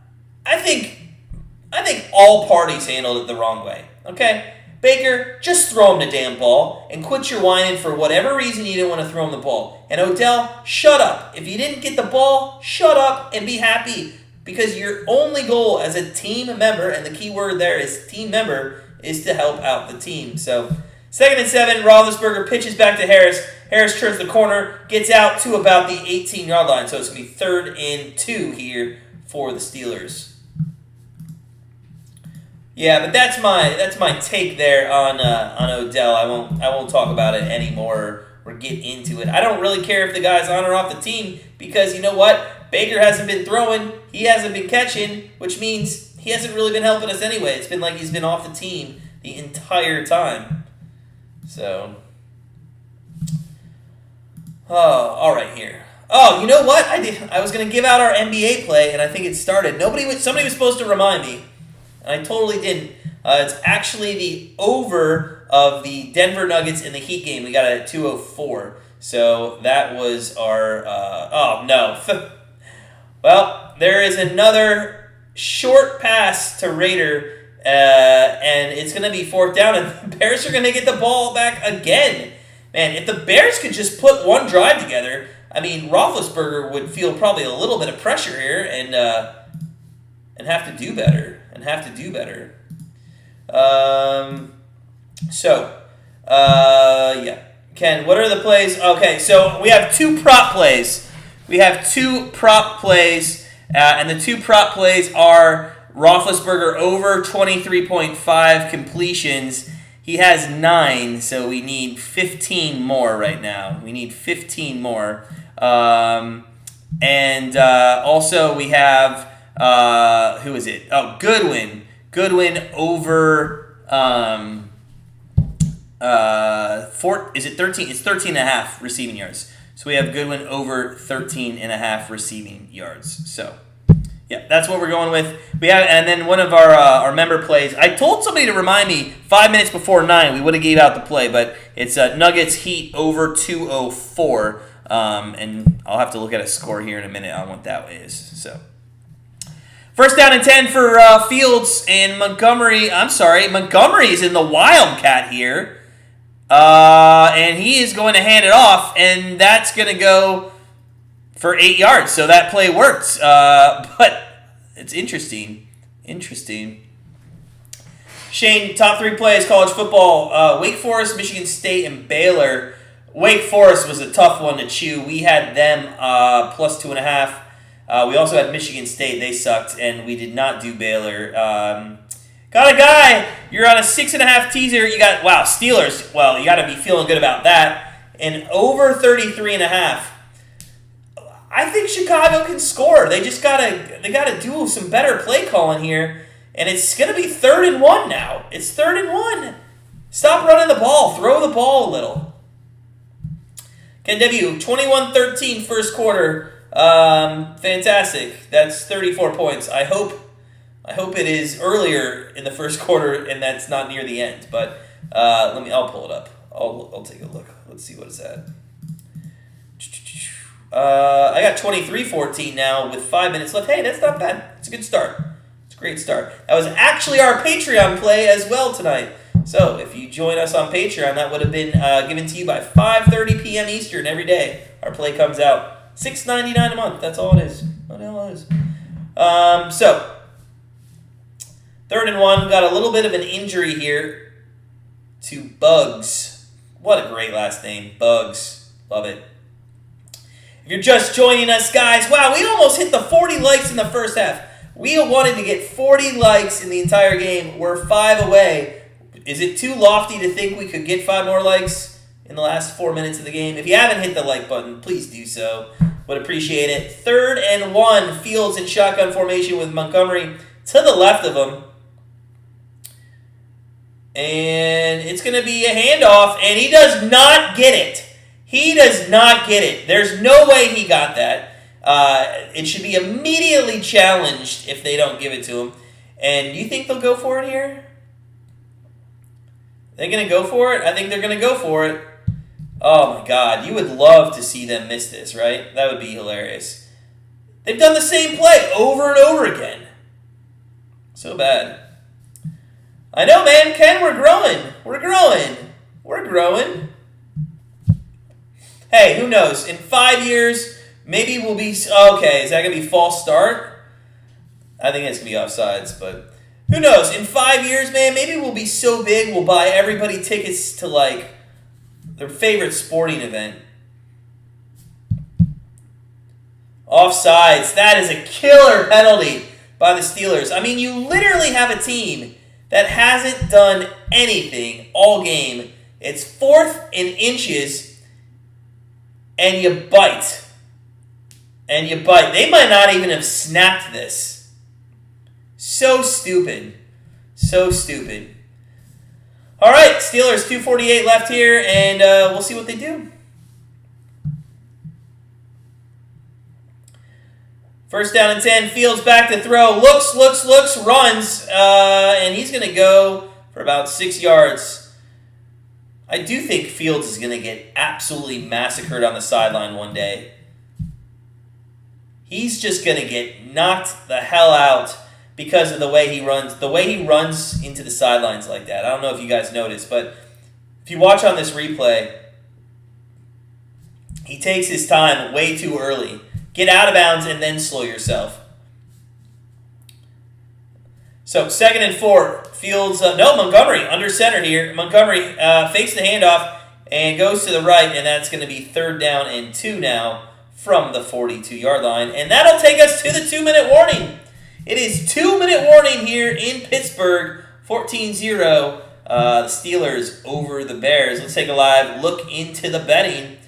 think all parties handled it the wrong way. Okay? Baker, just throw him the damn ball and quit your whining for whatever reason you didn't want to throw him the ball. And Odell, shut up. If you didn't get the ball, shut up and be happy, because your only goal as a team member, and the key word there is team member, is to help out the team. So 2nd and 7, Roethlisberger pitches back to Harris. Harris turns the corner, gets out to about the 18-yard line. So it's going to be 3rd and 2 here for the Steelers. Yeah, but that's my take there on Odell. I won't talk about it anymore or get into it. I don't really care if the guy's on or off the team, because you know what? Baker hasn't been throwing, he hasn't been catching, which means he hasn't really been helping us anyway. It's been like he's been off the team the entire time. So, all right here. Oh, you know what? I was gonna give out our NBA play, and I think it started. Somebody was supposed to remind me. And I totally didn't. It's actually the over of the Denver Nuggets in the Heat game. We got it at 204. So that was our... oh, no. Well, there is another short pass to Raider, and it's going to be 4th down, and the Bears are going to get the ball back again. Man, if the Bears could just put one drive together, I mean, Roethlisberger would feel probably a little bit of pressure here and have to do better. Yeah. Ken, what are the plays? Okay, so we have 2 prop plays. And the 2 prop plays are Roethlisberger over 23.5 completions. He has 9, so we need 15 more right now. We need 15 more. Also we have... who is it? Oh, Goodwin. Goodwin over is it 13? It's 13.5 receiving yards. So we have Goodwin over 13.5 receiving yards. So yeah, that's what we're going with. And then one of our member plays. I told somebody to remind me 5 minutes before 9. We would have gave out the play, but it's Nuggets Heat over 204. And I'll have to look at a score here in a minute on what that is. So. 1st down and 10 for Fields and Montgomery. Montgomery is in the Wildcat here. And he is going to hand it off, and that's going to go for 8 yards. So that play worked. But it's interesting. Shane, top 3 plays, college football. Wake Forest, Michigan State, and Baylor. Wake Forest was a tough one to chew. We had them plus 2.5. We also had Michigan State. They sucked, and we did not do Baylor. Got a guy. You're on a 6.5 teaser. You got, wow, Steelers. Well, you got to be feeling good about that. And over 33.5. I think Chicago can score. They just gotta do some better play calling here. And it's gonna be 3rd and 1 now. It's 3rd and 1. Stop running the ball. Throw the ball a little. Ken W, 21-13 first quarter. Fantastic. That's 34 points. I hope it is earlier in the first quarter and that's not near the end. But I'll pull it up. I'll take a look. Let's see what it's at. I got 23-14 now with 5 minutes left. Hey, that's not bad. It's a good start. It's a great start. That was actually our Patreon play as well tonight. So if you join us on Patreon, that would have been given to you by 5:30 p.m. Eastern every day. Our play comes out $6.99 a month. That's all it is. That's all it is. So 3rd and 1. Got a little bit of an injury here to Bugs. What a great last name. Bugs. Love it. If you're just joining us, guys, wow, we almost hit the 40 likes in the first half. We wanted to get 40 likes in the entire game. We're 5 away. Is it too lofty to think we could get 5 more likes in the last 4 minutes of the game? If you haven't hit the like button, please do so. Would appreciate it. 3rd and 1, Fields in shotgun formation with Montgomery to the left of him. And it's going to be a handoff, and he does not get it. He does not get it. There's no way he got that. It should be immediately challenged if they don't give it to him. And do you think they'll go for it here? They're going to go for it? I think they're going to go for it. Oh, my God. You would love to see them miss this, right? That would be hilarious. They've done the same play over and over again. So bad. I know, man. Ken, we're growing. We're growing. We're growing. Hey, who knows? In 5 years, maybe we'll be... Okay, is that going to be false start? I think it's going to be offsides, but... Who knows? In 5 years, man, maybe we'll be so big we'll buy everybody tickets to, like, their favorite sporting event. Offsides. That is a killer penalty by the Steelers. I mean, you literally have a team that hasn't done anything all game. It's 4th and inches, and you bite. And you bite. They might not even have snapped this. So stupid. So stupid. All right, Steelers, 2:48 left here, and we'll see what they do. First down and 10, Fields back to throw. Looks, runs, and he's going to go for about 6 yards. I do think Fields is going to get absolutely massacred on the sideline one day. He's just going to get knocked the hell out because of the way he runs. The way he runs into the sidelines like that. I don't know if you guys noticed, but if you watch on this replay, he takes his time way too early. Get out of bounds and then slow yourself. So 2nd and 4. Fields, Montgomery under center here. Montgomery fakes the handoff and goes to the right, and that's going to be 3rd down and 2 now from the 42-yard line. And that'll take us to the 2-minute warning. It is 2-minute warning here in Pittsburgh. 14-0. The Steelers over the Bears. Let's take a live look into the betting.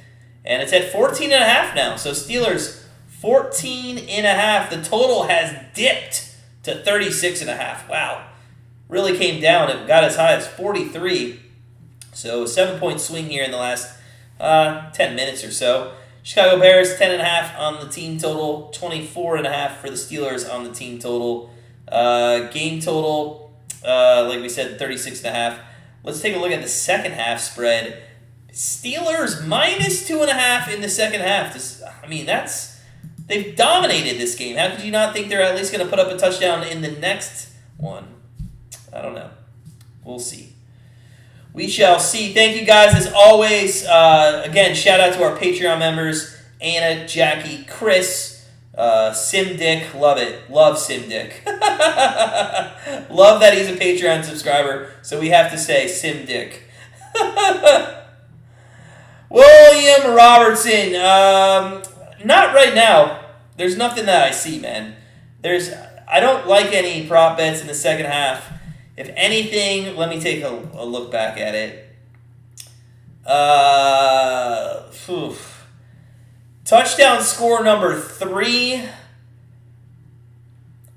And it's at 14.5 now. So Steelers 14.5. The total has dipped to 36.5. Wow. Really came down. It got as high as 43. So a 7-point swing here in the last 10 minutes or so. Chicago Bears 10.5 on the team total. 24.5 for the Steelers on the team total. Game total, like we said, 36.5. Let's take a look at the second half spread. Steelers minus 2.5 in the second half. They've dominated this game. How could you not think they're at least going to put up a touchdown in the next one? I don't know. We'll see. We shall see. Thank you guys as always. Again, shout out to our Patreon members. Anna, Jackie, Chris, Simdick, love it. Love Simdick. Love that he's a Patreon subscriber, so we have to say Simdick. William Robertson, not right now. There's nothing that I see, man. I don't like any prop bets in the second half. If anything, let me take a look back at it. Touchdown score number 3.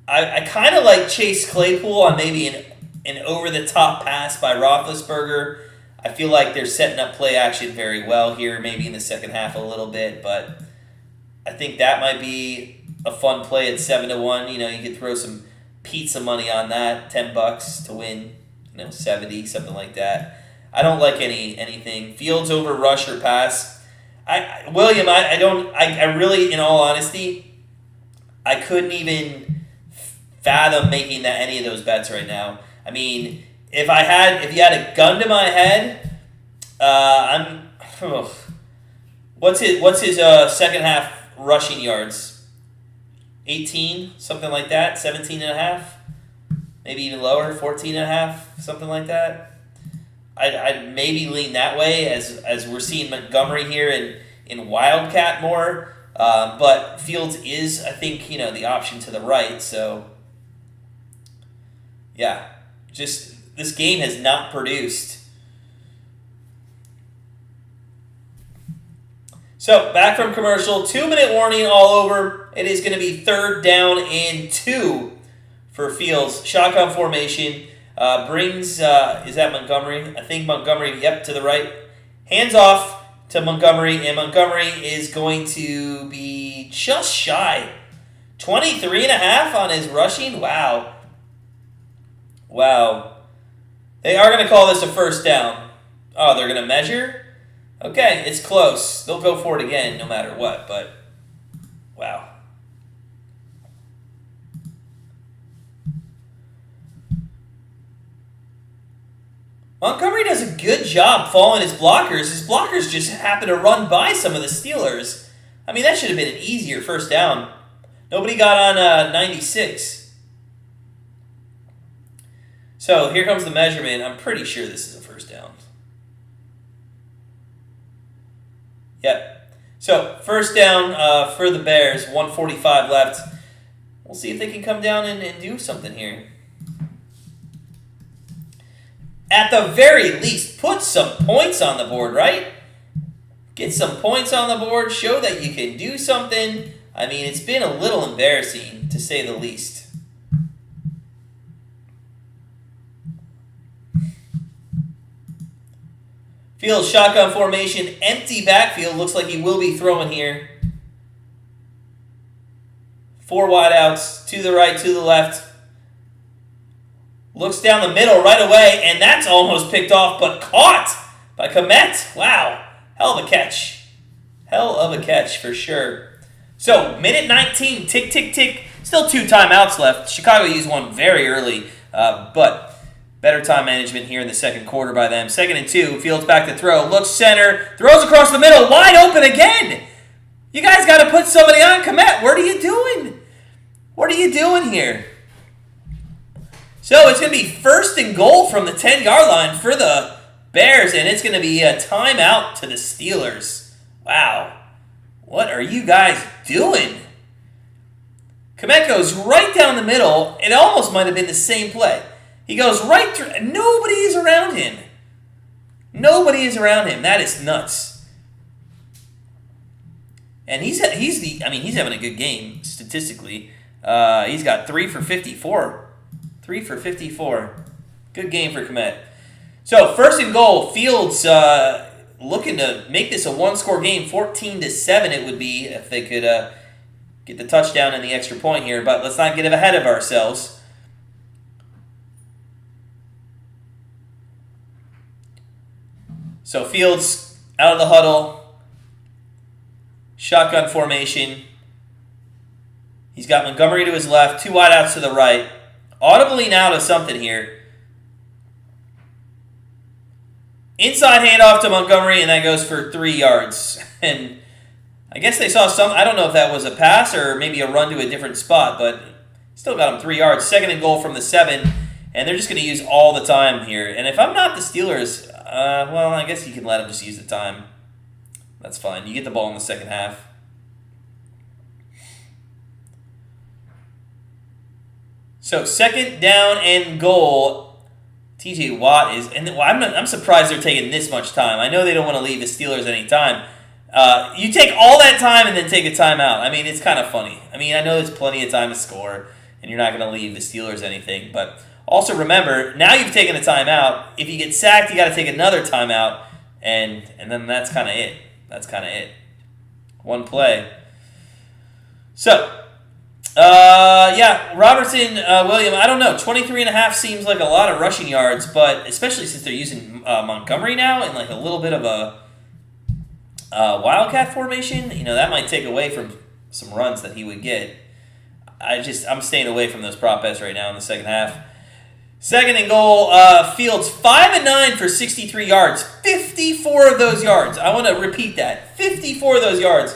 I kind of like Chase Claypool on maybe an over-the-top pass by Roethlisberger. I feel like they're setting up play action very well here, maybe in the second half a little bit, but I think that might be a fun play at 7-1. You could throw some pizza money on that, $10 to win, 70, something like that. I don't like anything. Fields over rush or pass. William, I really, in all honesty, I couldn't even fathom making any of those bets right now. I mean, if you had a gun to my head, what's his second half rushing yards? 18, something like that. 17.5, maybe even lower. 14.5, something like that. I'd maybe lean that way as we're seeing Montgomery here in Wildcat more. But Fields is, I think, the option to the right. So, yeah, just this game has not produced. So, back from commercial, 2-minute warning all over. It is going to be 3rd down and 2 for Fields. Shotgun formation. Is that Montgomery? I think Montgomery, yep, to the right. Hands off to Montgomery, and Montgomery is going to be just shy. 23.5 on his rushing? Wow. They are going to call this a first down. Oh, they're going to measure? Okay, it's close. They'll go for it again no matter what, but wow. Montgomery does a good job following his blockers. His blockers just happen to run by some of the Steelers. I mean, that should have been an easier first down. Nobody got on 96. So here comes the measurement. I'm pretty sure this is a first down. Yep. So first down for the Bears. 1:45 left. We'll see if they can come down and do something here. At the very least, put some points on the board, right? Get some points on the board. Show that you can do something. I mean, it's been a little embarrassing, to say the least. Fields shotgun formation, empty backfield. Looks like he will be throwing here. 4 wideouts, to the right, to the left. Looks down the middle right away, and that's almost picked off, but caught by Komet. Wow. Hell of a catch. Hell of a catch for sure. So, minute 19, tick, tick, tick. Still 2 timeouts left. Chicago used one very early, but better time management here in the second quarter by them. 2nd and 2, Fields back to throw. Looks center, throws across the middle, wide open again. You guys got to put somebody on. Komet, what are you doing? What are you doing here? So it's going to be 1st and goal from the 10-yard line for the Bears, and it's going to be a timeout to the Steelers. Wow. What are you guys doing? Komet goes right down the middle. It almost might have been the same play. He goes right through. Nobody is around him. Nobody is around him. That is nuts. And he's having a good game statistically. He's got 3 for 54. 3 for 54. Good game for Komet. So, 1st and goal. Fields looking to make this a 1-score game. 14-7 it would be if they could get the touchdown and the extra point here. But let's not get ahead of ourselves. So, Fields out of the huddle. Shotgun formation. He's got Montgomery to his left. 2 wideouts to the right. Audibly now to something here. Inside handoff to Montgomery, and that goes for 3 yards. And I guess they saw some. I don't know if that was a pass or maybe a run to a different spot, but still got them 3 yards. 2nd and goal from the 7, and they're just going to use all the time here. And if I'm not the Steelers, well, I guess you can let them just use the time. That's fine. You get the ball in the second half. So 2nd down and goal. TJ Watt is, and I'm surprised they're taking this much time. I know they don't want to leave the Steelers any time. You take all that time and then take a timeout. I mean, it's kind of funny. I mean, I know there's plenty of time to score, and you're not going to leave the Steelers anything. But also remember, now you've taken a timeout. If you get sacked, you got to take another timeout, and then that's kind of it. That's kind of it. One play. So, Robertson, William, I don't know. 23.5 seems like a lot of rushing yards, but especially since they're using Montgomery now in like a little bit of a Wildcat formation, that might take away from some runs that he would get. I'm staying away from those prop bets right now in the second half. 2nd and goal, Fields 5 and 9 for 63 yards. 54 of those yards. I want to repeat that. 54 of those yards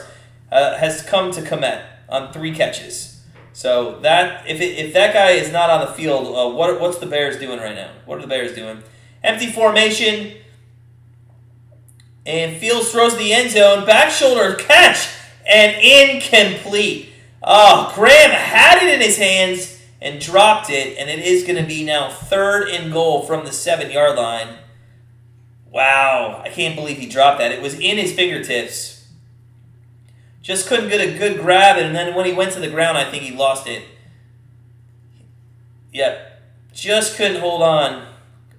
has come to Komet on 3 catches. So that if that guy is not on the field, what's the Bears doing right now? What are the Bears doing? Empty formation. And Fields throws the end zone. Back shoulder catch. And incomplete. Oh, Graham had it in his hands and dropped it. And it is going to be now 3rd and goal from the 7-yard line. Wow. I can't believe he dropped that. It was in his fingertips. Just couldn't get a good grab. And then when he went to the ground, I think he lost it. Yep. Just couldn't hold on.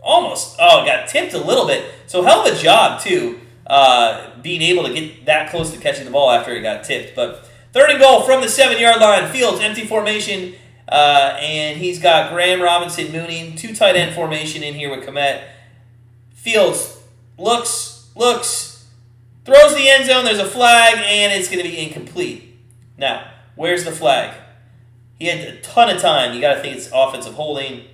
Almost. Oh, got tipped a little bit. So hell of a job, too. Being able to get that close to catching the ball after it got tipped. But 3rd and goal from the 7-yard line. Fields, empty formation. And he's got Graham, Robinson, Mooney. 2 tight end formation in here with Komet. Fields looks, throws the end zone. There's a flag, and it's going to be incomplete. Now, where's the flag? He had a ton of time. You got to think it's offensive holding.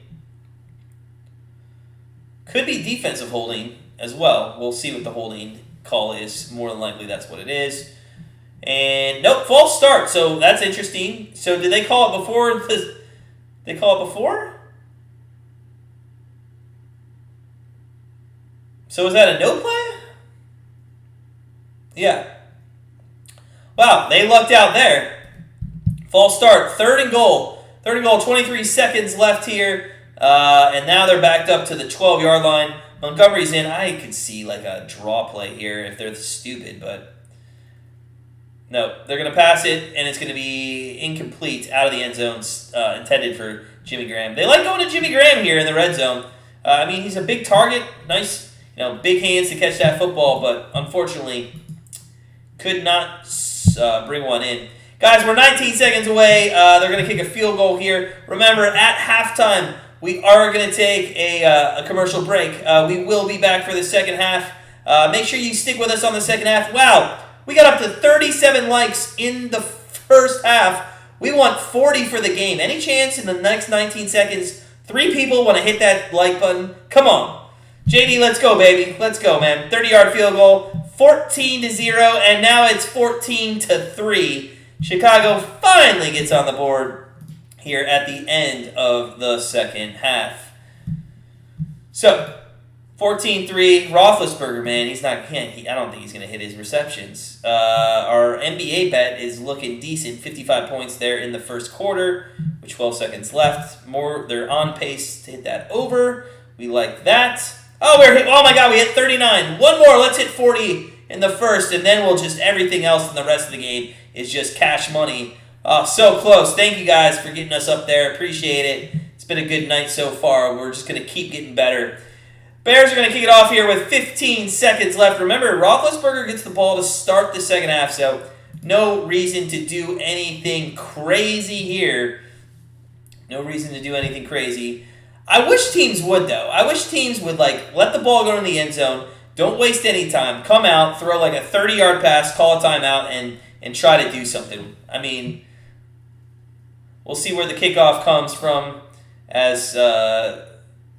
Could be defensive holding as well. We'll see what the holding call is. More than likely, that's what it is. And nope, false start. So that's interesting. So did they call it before? They call it before? So is that a no play? Yeah. Wow, they lucked out there. False start. 3rd and goal. 3rd and goal. 23 seconds left here. And now they're backed up to the 12-yard line. Montgomery's in. I could see like a draw play here if they're stupid, but no. They're going to pass it, and it's going to be incomplete out of the end zone, intended for Jimmy Graham. They like going to Jimmy Graham here in the red zone. I mean, he's a big target. Nice, big hands to catch that football, but unfortunately could not bring one in. Guys, we're 19 seconds away. They're going to kick a field goal here. Remember, at halftime, we are going to take a commercial break. We will be back for the second half. Make sure you stick with us on the second half. Wow, we got up to 37 likes in the first half. We want 40 for the game. Any chance in the next 19 seconds, 3 people want to hit that like button? Come on. JD, let's go, baby. Let's go, man. 30-yard field goal, 14-0, and now it's 14-3. Chicago finally gets on the board here at the end of the second half. So, 14-3, Roethlisberger, man, I don't think he's going to hit his receptions. Our NBA bet is looking decent, 55 points there in the first quarter with 12 seconds left. They're on pace to hit that over. We like that. Oh my God, we hit 39. One more, let's hit 40 in the first, and then everything else in the rest of the game is just cash money. Oh, so close. Thank you guys for getting us up there. Appreciate it. It's been a good night so far. We're just going to keep getting better. Bears are going to kick it off here with 15 seconds left. Remember, Roethlisberger gets the ball to start the second half, so no reason to do anything crazy here. No reason to do anything crazy. I wish teams would, though. I wish teams would, let the ball go in the end zone. Don't waste any time. Come out, throw a 30-yard pass, call a timeout, and try to do something. I mean, we'll see where the kickoff comes from as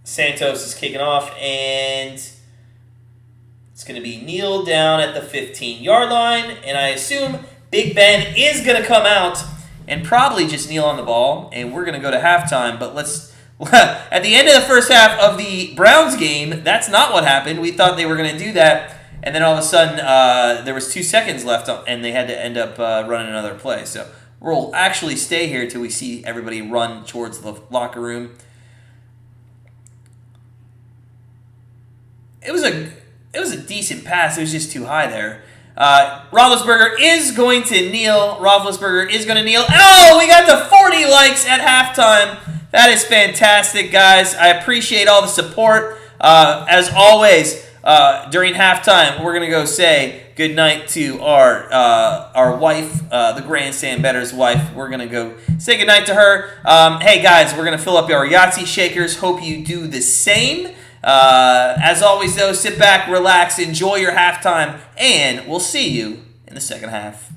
Santos is kicking off, and it's going to be kneeled down at the 15-yard line, and I assume Big Ben is going to come out and probably just kneel on the ball, and we're going to go to halftime. But let's at the end of the first half of the Browns game, that's not what happened. We thought they were going to do that, and then all of a sudden there was 2 seconds left, and they had to end up running another play. So we'll actually stay here till we see everybody run towards the locker room. It was a decent pass. It was just too high there. Roethlisberger is going to kneel. Roethlisberger is going to kneel. Oh, we got to 40 likes at halftime. That is fantastic, guys. I appreciate all the support. As always, during halftime, we're going to go say goodnight to our wife, the Grandstand Bettors wife. We're going to go say goodnight to her. Hey, guys, we're going to fill up our Yahtzee shakers. Hope you do the same. As always, though, sit back, relax, enjoy your halftime, and we'll see you in the second half.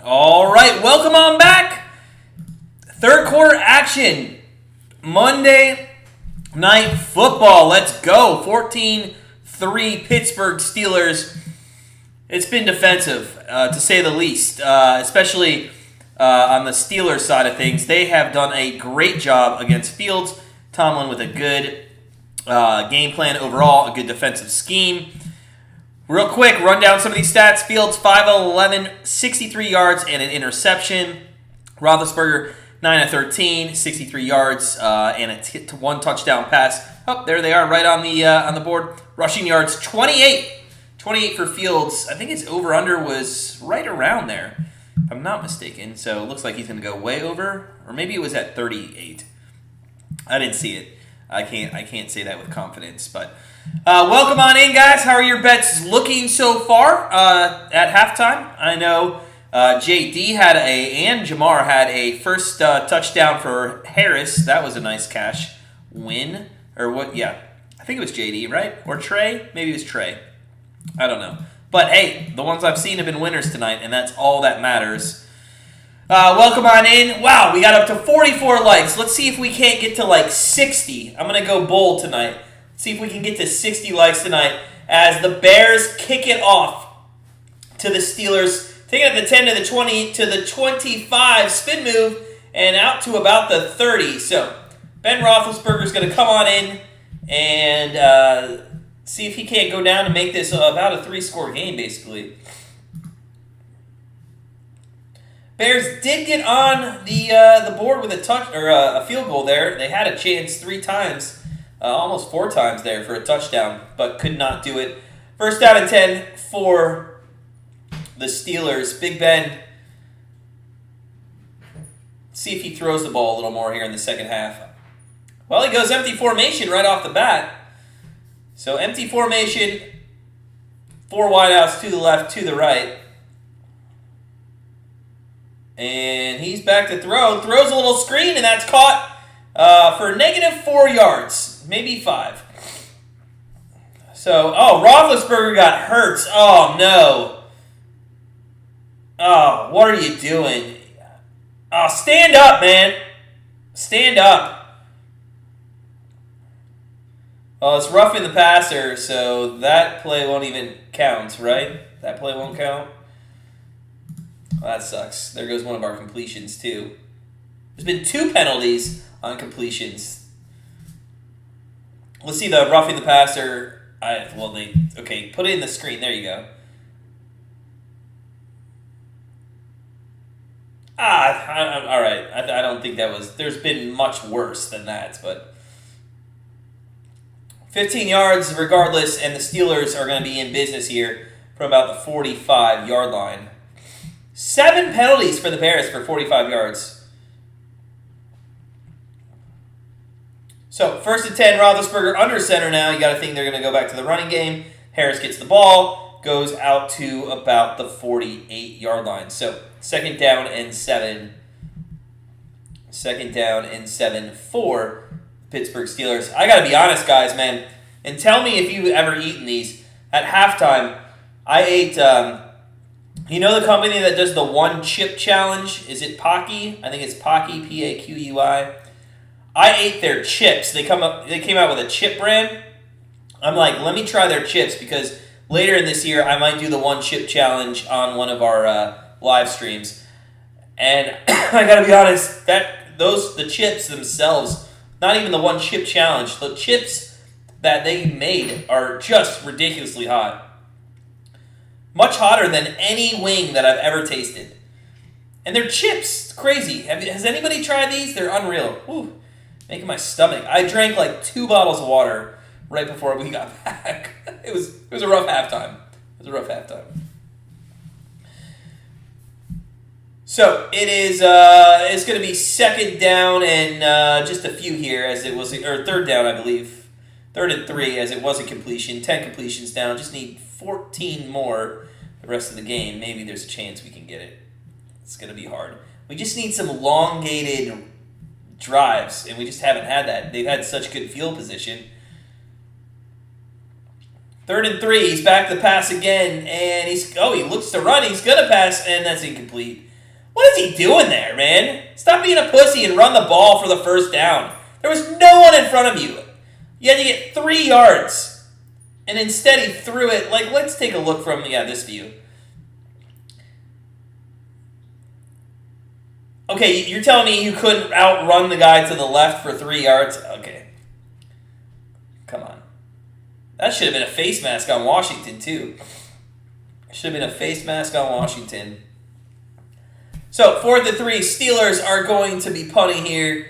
All right, welcome on back. Third quarter action. Monday Night Football. Let's go. 14-3 Pittsburgh Steelers. It's been defensive, to say the least, especially on the Steelers side of things. They have done a great job against Fields. Tomlin with a good game plan overall, a good defensive scheme. Real quick, run down some of these stats. Fields, 5 of 11, 63 yards and an interception. Roethlisberger, 9 of 13, 63 yards and a one touchdown pass. Oh, there they are right on the board. Rushing yards, 28. 28 for Fields. I think his over-under was right around there, if I'm not mistaken. So it looks like he's going to go way over. Or maybe it was at 38. I didn't see it. I can't say that with confidence, but... welcome on in, guys. How are your bets looking so far at halftime? I know JD and Jamar had a first touchdown for Harris. That was a nice cash win. Or what? Yeah, I think it was JD, right? Or Trey? Maybe it was Trey. I don't know. But hey, the ones I've seen have been winners tonight, and that's all that matters. Welcome on in. Wow, we got up to 44 likes. Let's see if we can't get to like 60. I'm going to go bold tonight. See if we can get to 60 likes tonight as the Bears kick it off to the Steelers. Taking it at the 10 to the 20 to the 25. Spin move and out to about the 30. So Ben Roethlisberger is going to come on in and see if he can't go down and make this about a 3-score game, basically. Bears did get on the board with a field goal there. They had a chance 3 times. Almost 4 times there for a touchdown, but could not do it. First down and 10 for the Steelers. Big Ben. See if he throws the ball a little more here in the second half. Well, he goes empty formation right off the bat. So empty formation, 4 wideouts to the left, to the right. And he's back to throw. Throws a little screen, and that's caught for negative 4 yards. Maybe 5. So, Roethlisberger got hurt. Oh, no. Oh, what are you doing? Oh, stand up, man. Stand up. Well, it's roughing the passer, so that play won't even count, right? That play won't count. Well, that sucks. There goes one of our completions, too. There's been 2 penalties on completions. Let's see the roughing the passer. Put it in the screen. There you go. All right. I don't think that was... There's been much worse than that, but... 15 yards regardless, and the Steelers are going to be in business here from about the 45-yard line. 7 penalties for the Bears for 45 yards. So, first and 10, Roethlisberger under center now. You got to think they're going to go back to the running game. Harris gets the ball, goes out to about the 48-yard line. So, second down and 7. Second down and 7 for Pittsburgh Steelers. I got to be honest, guys, man, and tell me if you've ever eaten these. At halftime, I ate, you know the company that does the one chip challenge? Is it Pocky? I think it's Pocky, P-A-Q-U-I. I ate their chips. They came out with a chip brand. I'm like, let me try their chips because later in this year I might do the one chip challenge on one of our live streams. And I gotta be honest, the chips themselves, not even the one chip challenge, the chips that they made are just ridiculously hot. Much hotter than any wing that I've ever tasted. And they're chips. Crazy. Has anybody tried these? They're unreal. Whew. Making my stomach. I drank like 2 bottles of water right before we got back. It was a rough halftime. So it is. It's going to be second down and just a few here, as it was, or third down, I believe. 3rd and 3, as it was a completion. 10 completions down. Just need 14 more the rest of the game. Maybe there's a chance we can get it. It's going to be hard. We just need some elongated drives, and we just haven't had that. They've had such good field position. 3rd and 3, he's back to pass again, and he looks to run, he's going to pass, and that's incomplete. What is he doing there, man? Stop being a pussy and run the ball for the first down. There was no one in front of you. You had to get 3 yards. And instead he threw it. Like, let's take a look from this view. Okay, you're telling me you couldn't outrun the guy to the left for 3 yards? Okay. Come on. That should have been a face mask on Washington, too. Should have been a face mask on Washington. So, 4th and 3. Steelers are going to be punting here.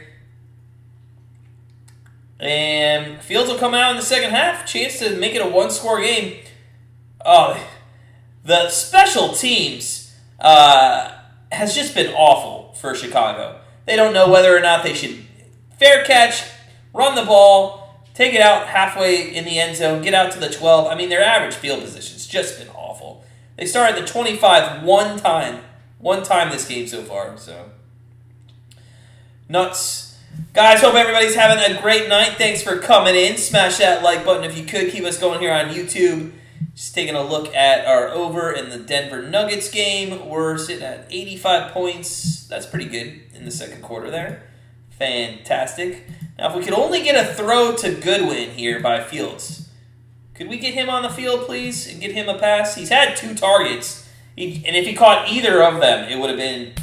And Fields will come out in the second half. Chance to make it a one-score game. Oh, the special teams has just been awful for Chicago. They don't know whether or not they should fair catch, run the ball, take it out halfway in the end zone, get out to the 12. I mean, their average field position's just been awful. They started the 25 one time this game so far. So, nuts. Guys, hope everybody's having a great night. Thanks for coming in. Smash that like button if you could. Keep us going here on YouTube. Just taking a look at our over in the Denver Nuggets game. We're sitting at 85 points. That's pretty good in the second quarter there. Fantastic. Now, if we could only get a throw to Goodwin here by Fields. Could we get him on the field, please, and get him a pass? He's had 2 targets. And if he caught either of them, it would have been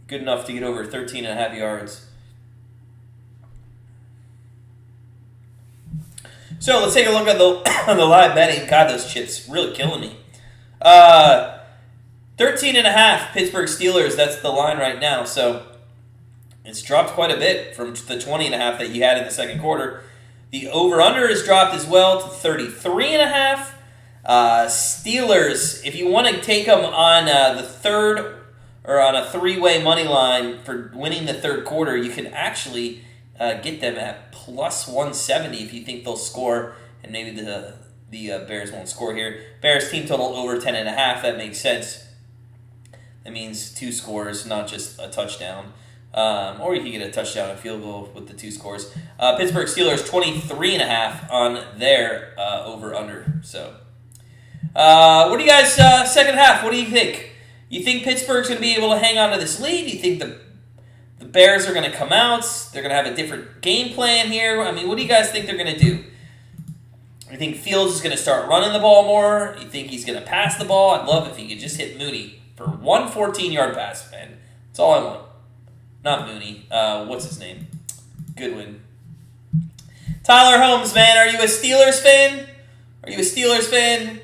good enough to get over 13.5 yards. So let's take a look at the live betting. God, those chips really killing me. 13.5 Pittsburgh Steelers. That's the line right now. So it's dropped quite a bit from the 20.5 that you had in the second quarter. The over/under has dropped as well to 33.5. Steelers, if you want to take them on the third or on a 3-way money line for winning the third quarter, you can actually get them at plus 170 if you think they'll score, and maybe the Bears won't score here. Bears team total over 10.5. That makes sense. That means 2 scores, not just a touchdown. Or you can get a touchdown and field goal with the 2 scores. Pittsburgh Steelers 23.5 on their over/under. So, what do you guys second half? What do you think? You think Pittsburgh's going to be able to hang on to this lead? You think the Bears are going to come out? They're going to have a different game plan here? I mean, what do you guys think they're going to do? You think Fields is going to start running the ball more? You think he's going to pass the ball? I'd love if he could just hit Mooney for one 14-yard pass, man. That's all I want. Not Mooney. What's his name? Goodwin. Tyler Holmes, man. Are you a Steelers fan? Are you a Steelers fan?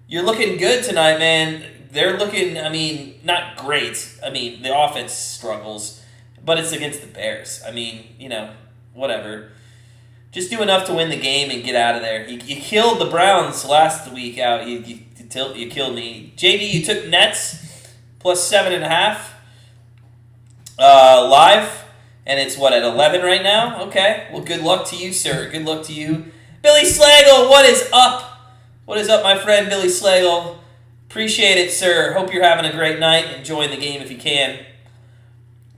You're looking good tonight, man. They're looking, I mean, not great. I mean, the offense struggles, but it's against the Bears. I mean, whatever. Just do enough to win the game and get out of there. You killed the Browns last week out. You killed me. JD, you took Nets plus 7.5 live, and it's at 11 right now? Okay. Well, good luck to you, sir. Good luck to you. Billy Slagle, what is up? What is up, my friend Billy Slagle? Appreciate it, sir. Hope you're having a great night. Enjoying the game if you can.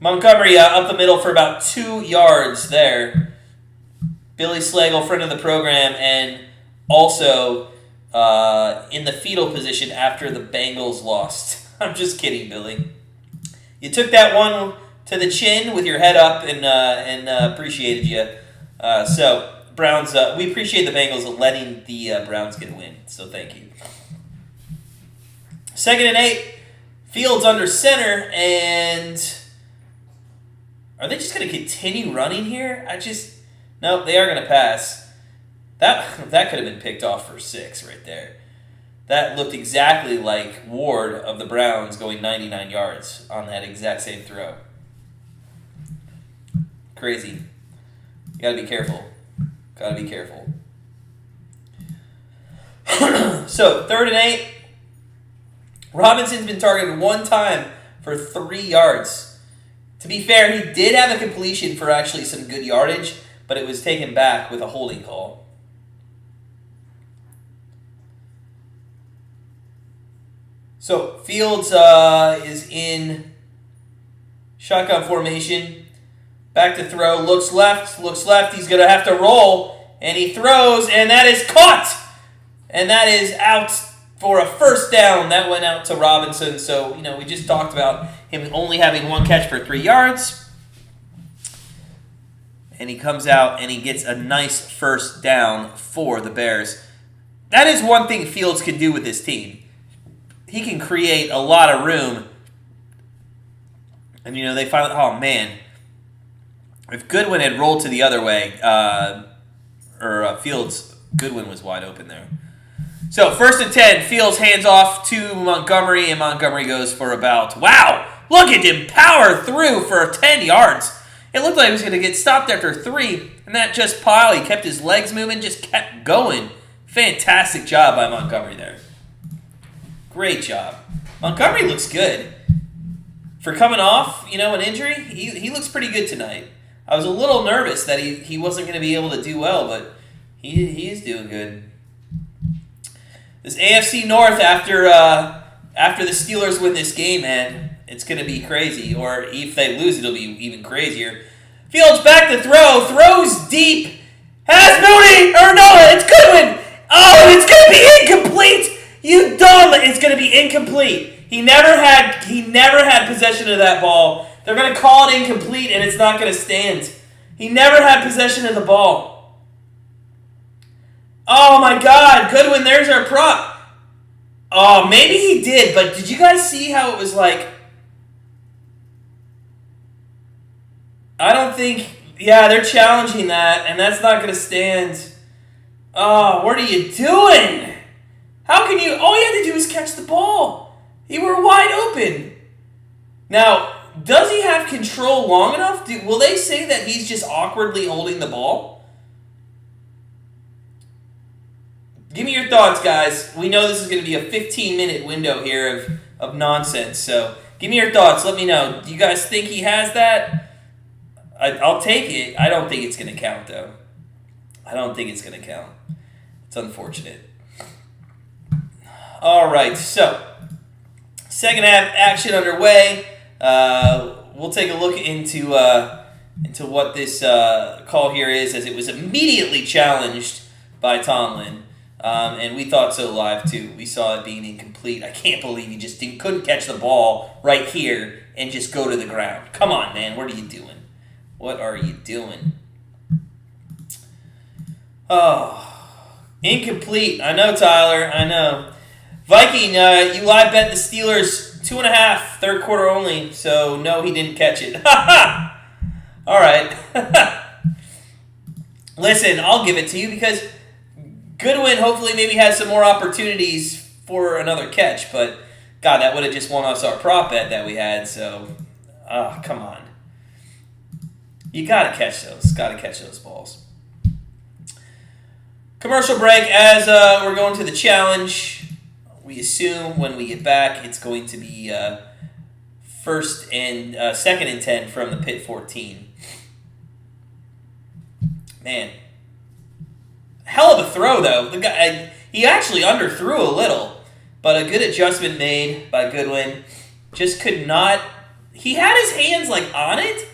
Montgomery up the middle for about 2 yards there. Billy Slagle, friend of the program, and also in the fetal position after the Bengals lost. I'm just kidding, Billy. You took that one to the chin with your head up and appreciated you. So, Browns, we appreciate the Bengals letting the Browns get a win. So, thank you. 2nd and 8. Fields under center, and are they just going to continue running here? No, they are going to pass. That could have been picked off for 6 right there. That looked exactly like Ward of the Browns going 99 yards on that exact same throw. Crazy. You got to be careful. Got to be careful. So, 3rd and 8. Robinson's been targeted 1 time for 3 yards. To be fair, he did have a completion for actually some good yardage, but it was taken back with a holding call. So, Fields is in shotgun formation. Back to throw. Looks left. He's going to have to roll. And he throws, and that is caught. And that is out for a first down. That went out to Robinson. So, we just talked about him only having one catch for 3 yards. And he comes out and he gets a nice first down for the Bears. That is one thing Fields can do with this team. He can create a lot of room. And, they finally, oh, man. If Goodwin had rolled to the other way, Fields, Goodwin was wide open there. So, 1st and 10, Fields hands off to Montgomery, and Montgomery goes for about, wow, look at him power through for 10 yards. It looked like he was going to get stopped after 3, and that just pile, he kept his legs moving, just kept going. Fantastic job by Montgomery there. Great job. Montgomery looks good. For coming off, an injury, he looks pretty good tonight. I was a little nervous that he wasn't going to be able to do well, but he is doing good. This AFC North, after the Steelers win this game, man, it's going to be crazy. Or if they lose, it'll be even crazier. Fields back to throw. Throws deep. Has Mooney. Or no, it's Goodwin. Oh, it's going to be incomplete. You dumb. It's going to be incomplete. He never had possession of that ball. They're going to call it incomplete, and it's not going to stand. He never had possession of the ball. Oh, my God. Goodwin, there's our prop. Oh, maybe he did, but did you guys see how it was like... I don't think... Yeah, they're challenging that, and that's not going to stand. Oh, what are you doing? How can you... All you had to do was catch the ball. You were wide open. Now... Does he have control long enough? Will they say that he's just awkwardly holding the ball? Give me your thoughts, guys. We know this is going to be a 15-minute window here of nonsense. So give me your thoughts. Let me know. Do you guys think he has that? I'll take it. I don't think it's going to count, though. I don't think it's going to count. It's unfortunate. All right, so second half action underway. We'll take a look into what this call here is, as it was immediately challenged by Tomlin, and we thought so live too. We saw it being incomplete. I can't believe he just couldn't catch the ball right here and just go to the ground. Come on, man, what are you doing? What are you doing? Oh, incomplete. I know, Tyler. I know. Viking, you live bet the Steelers 2.5, third quarter only, so no, he didn't catch it. All right. Listen, I'll give it to you because Goodwin hopefully maybe has some more opportunities for another catch, but God, that would have just won us our prop bet that we had, so come on. You got to catch those balls. Commercial break as we're going to the challenge. We assume when we get back, it's going to be second and 10 from the Pitt 14. Man, hell of a throw though. The guy, he actually underthrew a little, but a good adjustment made by Goodwin. Just could not. He had his hands on it,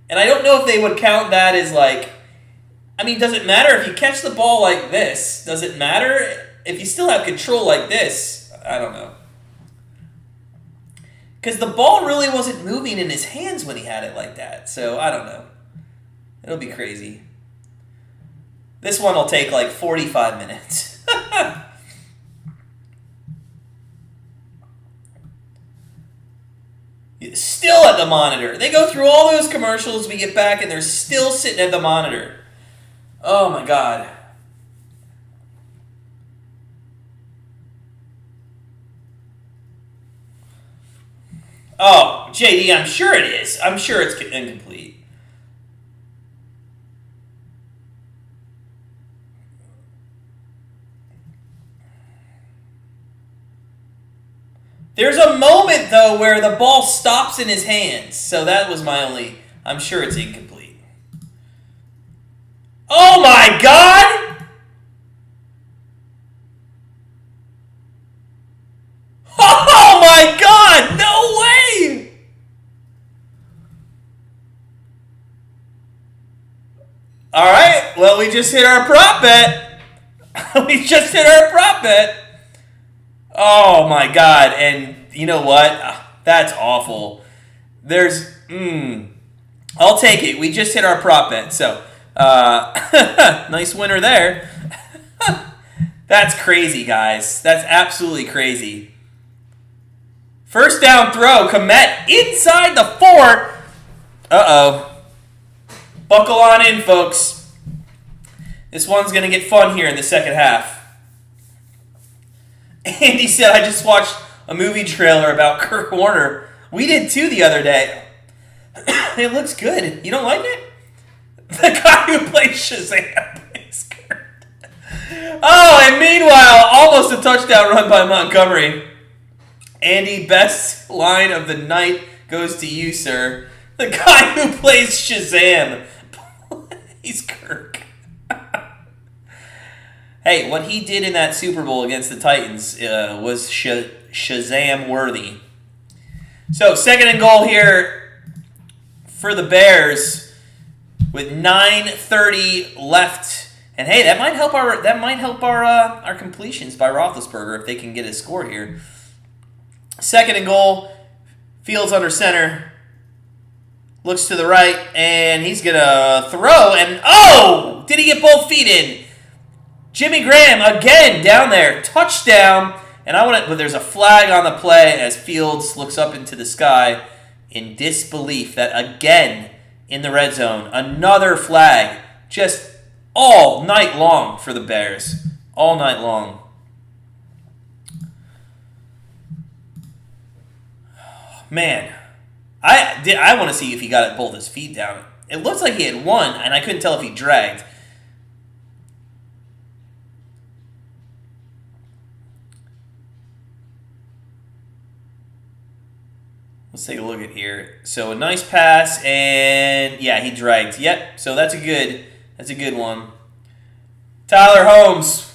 and I don't know if they would count that as I mean, does it matter if you catch the ball like this? Does it matter if you still have control like this? I don't know. Because the ball really wasn't moving in his hands when he had it like that. So, I don't know. It'll be crazy. This one will take 45 minutes. Still at the monitor. They go through all those commercials, we get back, and they're still sitting at the monitor. Oh, my God. Oh, JD, I'm sure it is. I'm sure it's incomplete. There's a moment, though, where the ball stops in his hands. So that was my only... I'm sure it's incomplete. Oh, my God! Oh, my God! No way! All right. Well, we just hit our prop bet. We just hit our prop bet. Oh, my God. And you know what? That's awful. I'll take it. We just hit our prop bet. So, nice winner there. That's crazy, guys. That's absolutely crazy. First down throw. Komet inside the 4. Uh-oh. Buckle on in, folks. This one's going to get fun here in the second half. Andy said, I just watched a movie trailer about Kurt Warner. We did too the other day. It looks good. You don't like it? The guy who plays Shazam plays Kurt. Oh, and meanwhile, almost a touchdown run by Montgomery. Andy, best line of the night goes to you, sir. The guy who plays Shazam plays Kirk. Hey, what he did in that Super Bowl against the Titans was Shazam worthy. So, second and goal here for the Bears with 9:30 left. And hey, that might help our completions by Roethlisberger if they can get a score here. Second and goal, Fields under center, looks to the right, and he's gonna throw. And oh, did he get both feet in? Jimmy Graham again down there, touchdown. And but there's a flag on the play as Fields looks up into the sky in disbelief that again in the red zone, another flag, just all night long for the Bears, all night long. Man, I want to see if he got both his feet down. It looks like he had one, and I couldn't tell if he dragged. Let's take a look at here. So a nice pass, and yeah, he dragged. Yep. So that's a good one. Tyler Holmes.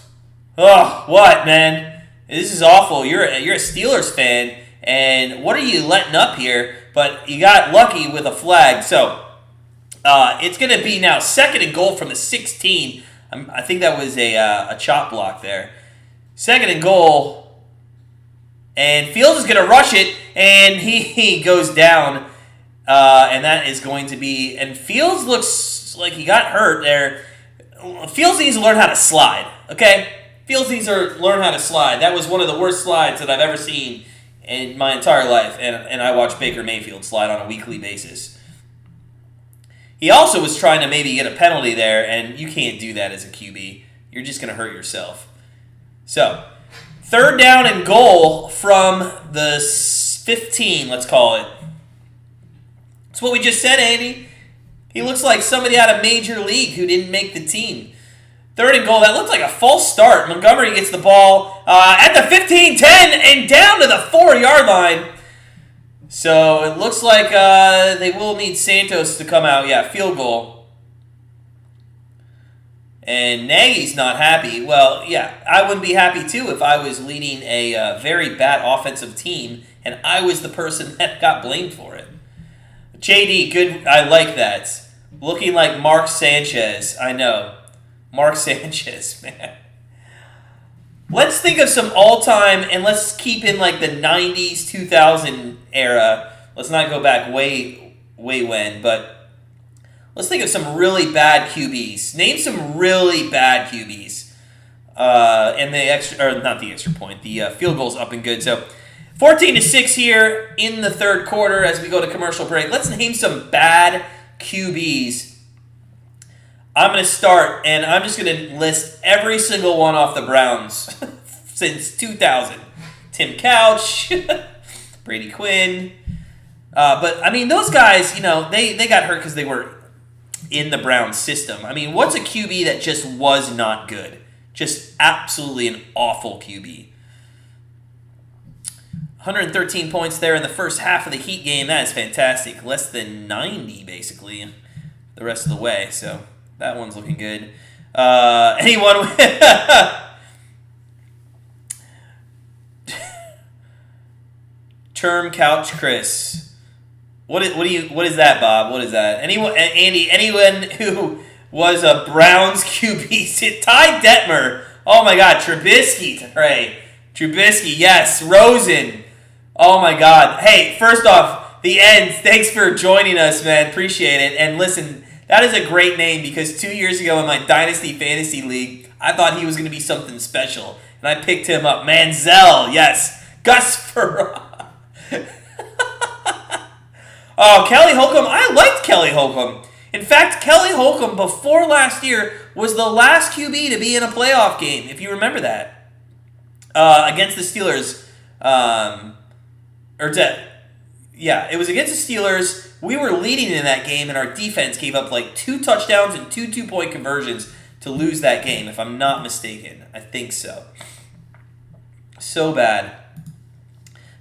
Oh, what, man? This is awful. You're a Steelers fan, and what are you letting up here? But you got lucky with a flag. So it's going to be now second and goal from the 16. I think that was a chop block there. Second and goal. And Fields is going to rush it, and he goes down, and that is going to be... And Fields looks like he got hurt there. Fields needs to learn how to slide, okay? Fields needs to learn how to slide. That was one of the worst slides that I've ever seen in my entire life, and I watch Baker Mayfield slide on a weekly basis. He also was trying to maybe get a penalty there, and you can't do that as a QB. You're just going to hurt yourself. So... third down and goal from the 15, let's call it. That's what we just said, Andy. He looks like somebody out of Major League who didn't make the team. Third and goal, that looked like a false start. Montgomery gets the ball at the 15-10 and down to the 4-yard line. So it looks like they will need Santos to come out. Yeah, field goal. And Nagy's not happy. Well, yeah, I wouldn't be happy too if I was leading a very bad offensive team and I was the person that got blamed for it. JD, good. I like that. Looking like Mark Sanchez. I know. Mark Sanchez, man. Let's think of some all-time, and let's keep in like the 90s, 2000 era. Let's not go back way when, but... let's think of some really bad QBs. Name some really bad QBs. And the extra, or not the extra point. The field goal's up and good. So 14-6 here in the third quarter as we go to commercial break. Let's name some bad QBs. I'm going to start, and I'm just going to list every single one off the Browns since 2000. Tim Couch, Brady Quinn. But, I mean, those guys, you know, they got hurt because they were in the Browns system. I mean, what's a QB that just was not good? Just absolutely an awful QB. 113 points there in the first half of the Heat game. That is fantastic. Less than 90, basically, the rest of the way. So that one's looking good. Anyone? Term Couch Chris. What is that, Bob? What is that? Andy, anyone who was a Browns QB? Ty Detmer. Oh my God, Trubisky. Right. Trubisky, yes. Rosen. Oh, my God. Hey, first off, the end. Thanks for joining us, man. Appreciate it. And listen, that is a great name because 2 years ago in my Dynasty Fantasy League, I thought he was going to be something special. And I picked him up. Manziel, yes. Gus Farrar. Oh, Kelly Holcomb. I liked Kelly Holcomb. In fact, Kelly Holcomb, before last year, was the last QB to be in a playoff game, if you remember that, against the Steelers. Yeah, it was against the Steelers. We were leading in that game, and our defense gave up like 2 touchdowns and 2 two-point conversions to lose that game, if I'm not mistaken. I think so. So bad.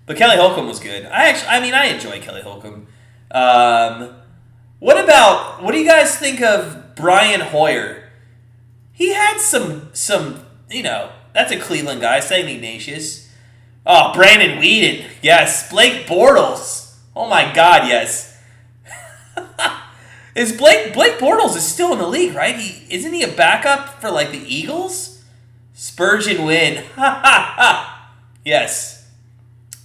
But Kelly Holcomb was good. I enjoy Kelly Holcomb. What do you guys think of Brian Hoyer? He had some, that's a Cleveland guy, St. Ignatius. Oh, Brandon Whedon. Yes. Blake Bortles. Oh my God, yes. Blake Bortles is still in the league, right? Isn't he a backup for like the Eagles? Spurgeon Wynn. Yes.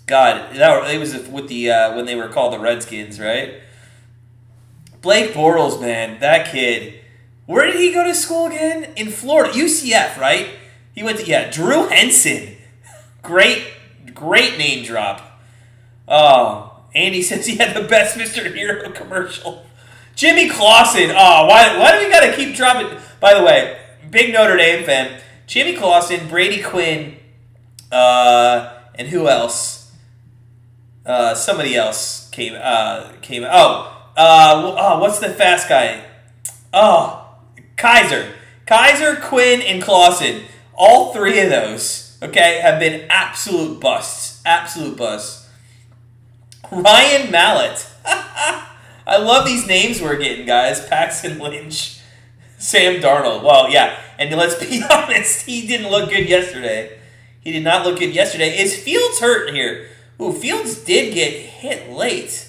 God, it was with the when they were called the Redskins, right? Blake Bortles, man, that kid. Where did he go to school again? In Florida, UCF, right? He went to Drew Henson. Great name drop. Oh, Andy says he had the best Mr. Hero commercial. Jimmy Clausen. Oh, why do we gotta keep dropping? By the way, big Notre Dame fan. Jimmy Clausen, Brady Quinn, and who else? Somebody else came. What's the fast guy? Oh, Kaiser, Quinn, and Clausen. All 3 of those, okay, have been absolute busts. Absolute busts. Ryan Mallett. I love these names we're getting, guys. Paxton Lynch, Sam Darnold. Well, yeah, and let's be honest, he didn't look good yesterday. He did not look good yesterday. Is Fields hurt here? Ooh, Fields did get hit late.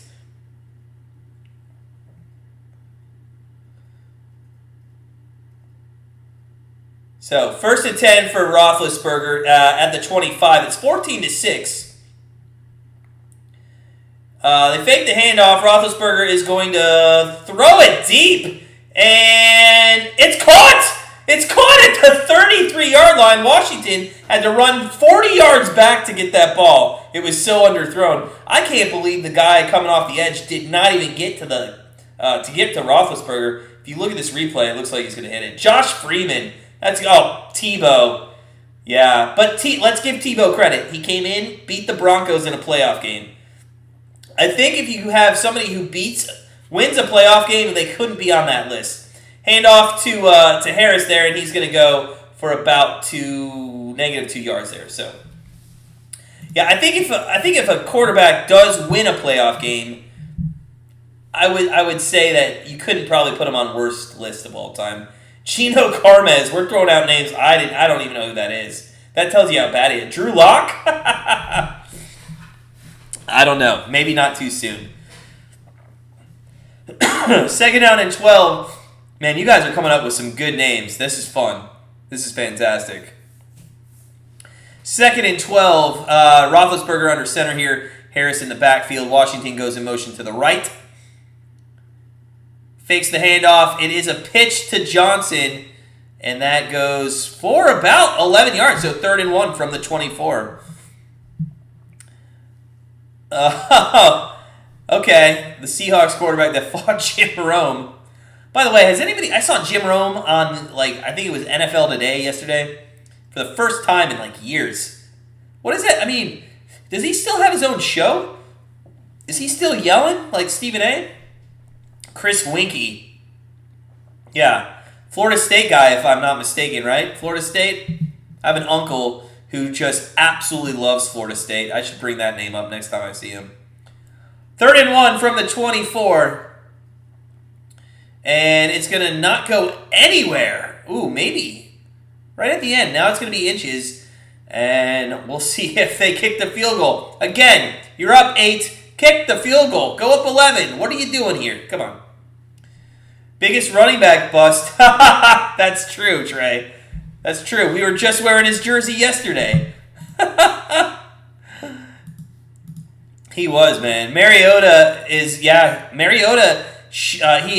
So, 1st and 10 for Roethlisberger at the 25. It's 14-6. They fake the handoff. Roethlisberger is going to throw it deep. And it's caught! It's caught at the 33-yard line. Washington had to run 40 yards back to get that ball. It was so underthrown. I can't believe the guy coming off the edge did not even get to Roethlisberger. If you look at this replay, it looks like he's going to hit it. Josh Freeman. Tebow. Yeah, but let's give Tebow credit. He came in, beat the Broncos in a playoff game. I think if you have somebody who wins a playoff game, they couldn't be on that list. Hand off to Harris there, and he's going to go for about -2 yards there. So, yeah, I think if a quarterback does win a playoff game, I would say that you couldn't probably put him on worst list of all time. Chino Carmez, we're throwing out names. I don't even know who that is. That tells you how bad he is. Drew Lock? I don't know. Maybe not too soon. 2nd down and 12. Man, you guys are coming up with some good names. This is fun. This is fantastic. 2nd and 12. Roethlisberger under center here. Harris in the backfield. Washington goes in motion to the right. Fakes the handoff. It is a pitch to Johnson. And that goes for about 11 yards. So 3rd and 1 from the 24. Okay. The Seahawks quarterback that fought Jim Rome. By the way, I saw Jim Rome on, I think it was NFL Today yesterday. For the first time in, years. What is that? I mean, does he still have his own show? Is he still yelling like Stephen A? Chris Winkie. Yeah. Florida State guy, if I'm not mistaken, right? Florida State? I have an uncle who just absolutely loves Florida State. I should bring that name up next time I see him. 3rd and 1 from the 24. And it's going to not go anywhere. Ooh, maybe. Right at the end. Now it's going to be inches. And we'll see if they kick the field goal. Again, you're up 8. Kick the field goal. Go up 11. What are you doing here? Come on. Biggest running back bust. That's true, Trey. That's true. We were just wearing his jersey yesterday. He was, man. Mariota, he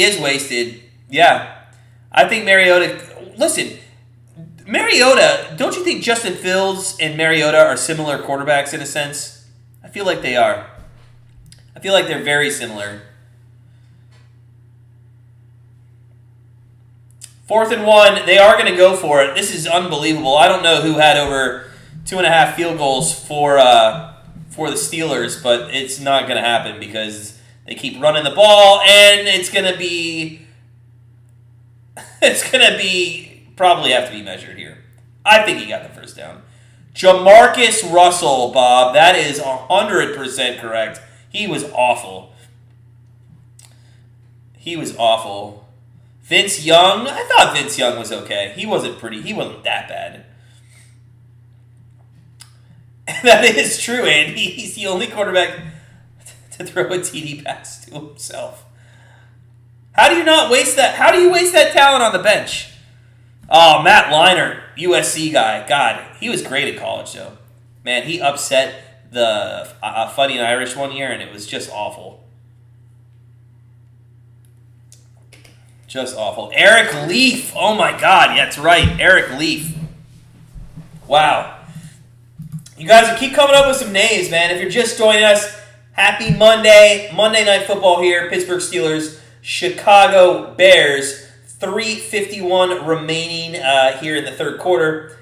is wasted. Yeah. I think listen, Mariota, don't you think Justin Fields and Mariota are similar quarterbacks in a sense? I feel like they are. I feel like they're very similar. 4th and 1, they are going to go for it. This is unbelievable. I don't know who had over 2.5 field goals for the Steelers, but it's not going to happen because they keep running the ball, and it's going to be probably have to be measured here. I think he got the first down. Jamarcus Russell, Bob, that is 100% correct. He was awful. Vince Young, I thought Vince Young was okay. He wasn't that bad. That is true, Andy. He's the only quarterback to throw a TD pass to himself. How do you waste that talent on the bench? Oh, Matt Leinart, USC guy. God, he was great at college, though. Man, he upset the Funny and Irish one year, and it was just awful. Just awful. Eric Leaf. Oh, my God. Yeah, that's right. Eric Leaf. Wow. You guys keep coming up with some names, man. If you're just joining us, happy Monday. Monday Night Football here. Pittsburgh Steelers, Chicago Bears. 3:51 remaining here in the third quarter.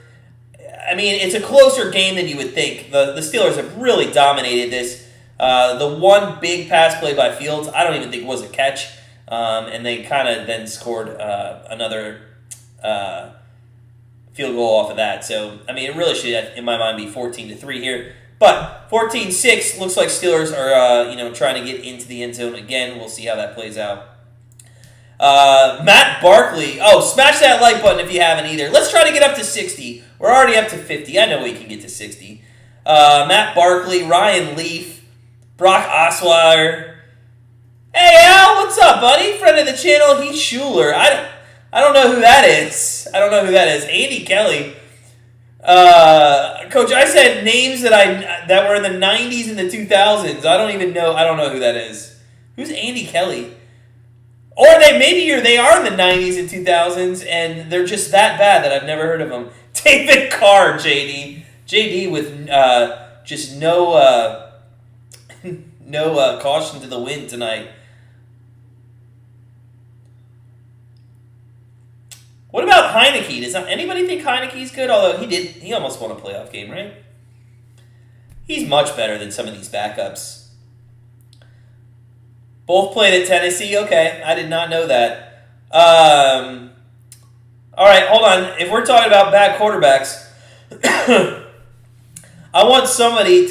I mean, it's a closer game than you would think. The Steelers have really dominated this. The one big pass play by Fields, I don't even think was a catch. And they kind of then scored another field goal off of that. So, I mean, it really should, in my mind, be 14-3 here. But 14-6 looks like Steelers are, trying to get into the end zone again. We'll see how that plays out. Matt Barkley. Oh, smash that like button if you haven't either. Let's try to get up to 60. We're already up to 50. I know we can get to 60. Matt Barkley, Ryan Leaf, Brock Osweiler. Hey, Al, what's up, buddy? Friend of the channel, Heath Schuler. I don't know who that is. Andy Kelly. Coach, I said names that were in the 90s and the 2000s. I don't know who that is. Who's Andy Kelly? Or they are in the 90s and 2000s, and they're just that bad that I've never heard of them. David Carr, JD. JD with just no caution to the wind tonight. What about Heineke? Does anybody think Heineke's good? Although he almost won a playoff game, right? He's much better than some of these backups. Both played at Tennessee. Okay, I did not know that. All right, hold on. If we're talking about bad quarterbacks, I want somebody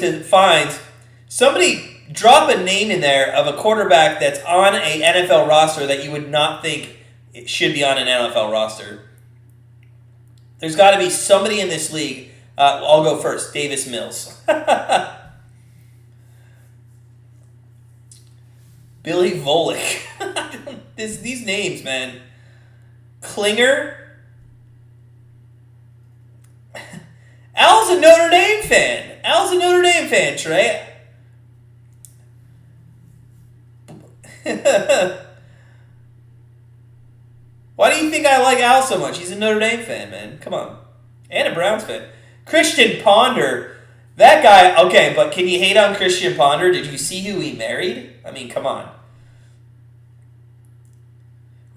drop a name in there of a quarterback that's on a NFL roster that you would not think it should be on an NFL roster. There's got to be somebody in this league. I'll go first. Davis Mills. Billy Volek. These names, man. Klinger. Al's a Notre Dame fan, Trey. Why do you think I like Al so much? He's a Notre Dame fan, man. Come on. And a Browns fan. Christian Ponder. That guy, okay, but can you hate on Christian Ponder? Did you see who he married? I mean, come on.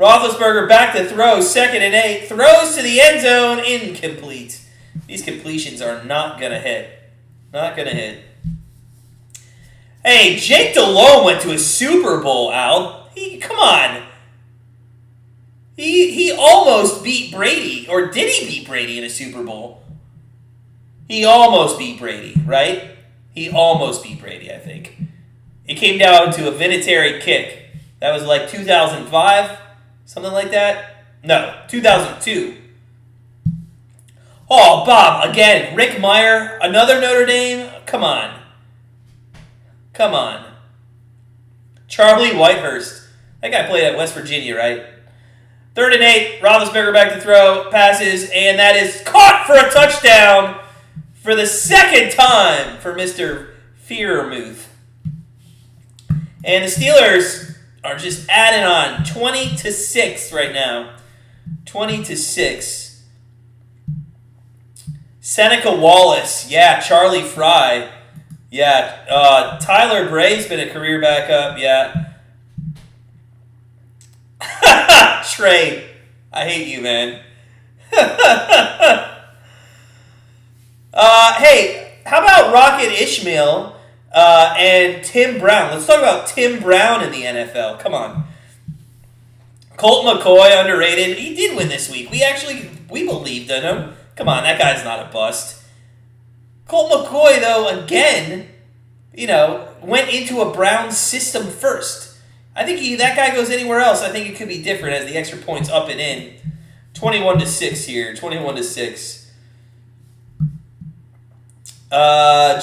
Roethlisberger back to throw, 2nd and 8. Throws to the end zone, incomplete. These completions are not going to hit. Hey, Jake Delhomme went to a Super Bowl, Al. Come on. He almost beat Brady. Or did he beat Brady in a Super Bowl? He almost beat Brady, right? He almost beat Brady, I think. It came down to a Vinatieri kick. That was like 2005, something like that. No, 2002. Oh, Bob, again, Rick Meyer, another Notre Dame. Come on. Charlie Whitehurst. That guy played at West Virginia, right? 3rd and 8, Roethlisberger back to throw, passes, and that is caught for a touchdown. for the second time for Mr. Fearmouth. And the Steelers are just adding on 20-6 right now. 20-6. Seneca Wallace. Yeah, Charlie Fry. Yeah, Tyler Bray's been a career backup. Yeah. Trey, I hate you, man. Hey, how about Rocket Ishmael and Tim Brown? Let's talk about Tim Brown in the NFL. Come on. Colt McCoy, underrated. He did win this week. We believed in him. Come on, that guy's not a bust. Colt McCoy, though, again, went into a Browns system first. I think that guy goes anywhere else. I think it could be different as the extra points up and in. 21-6 here. 21-6.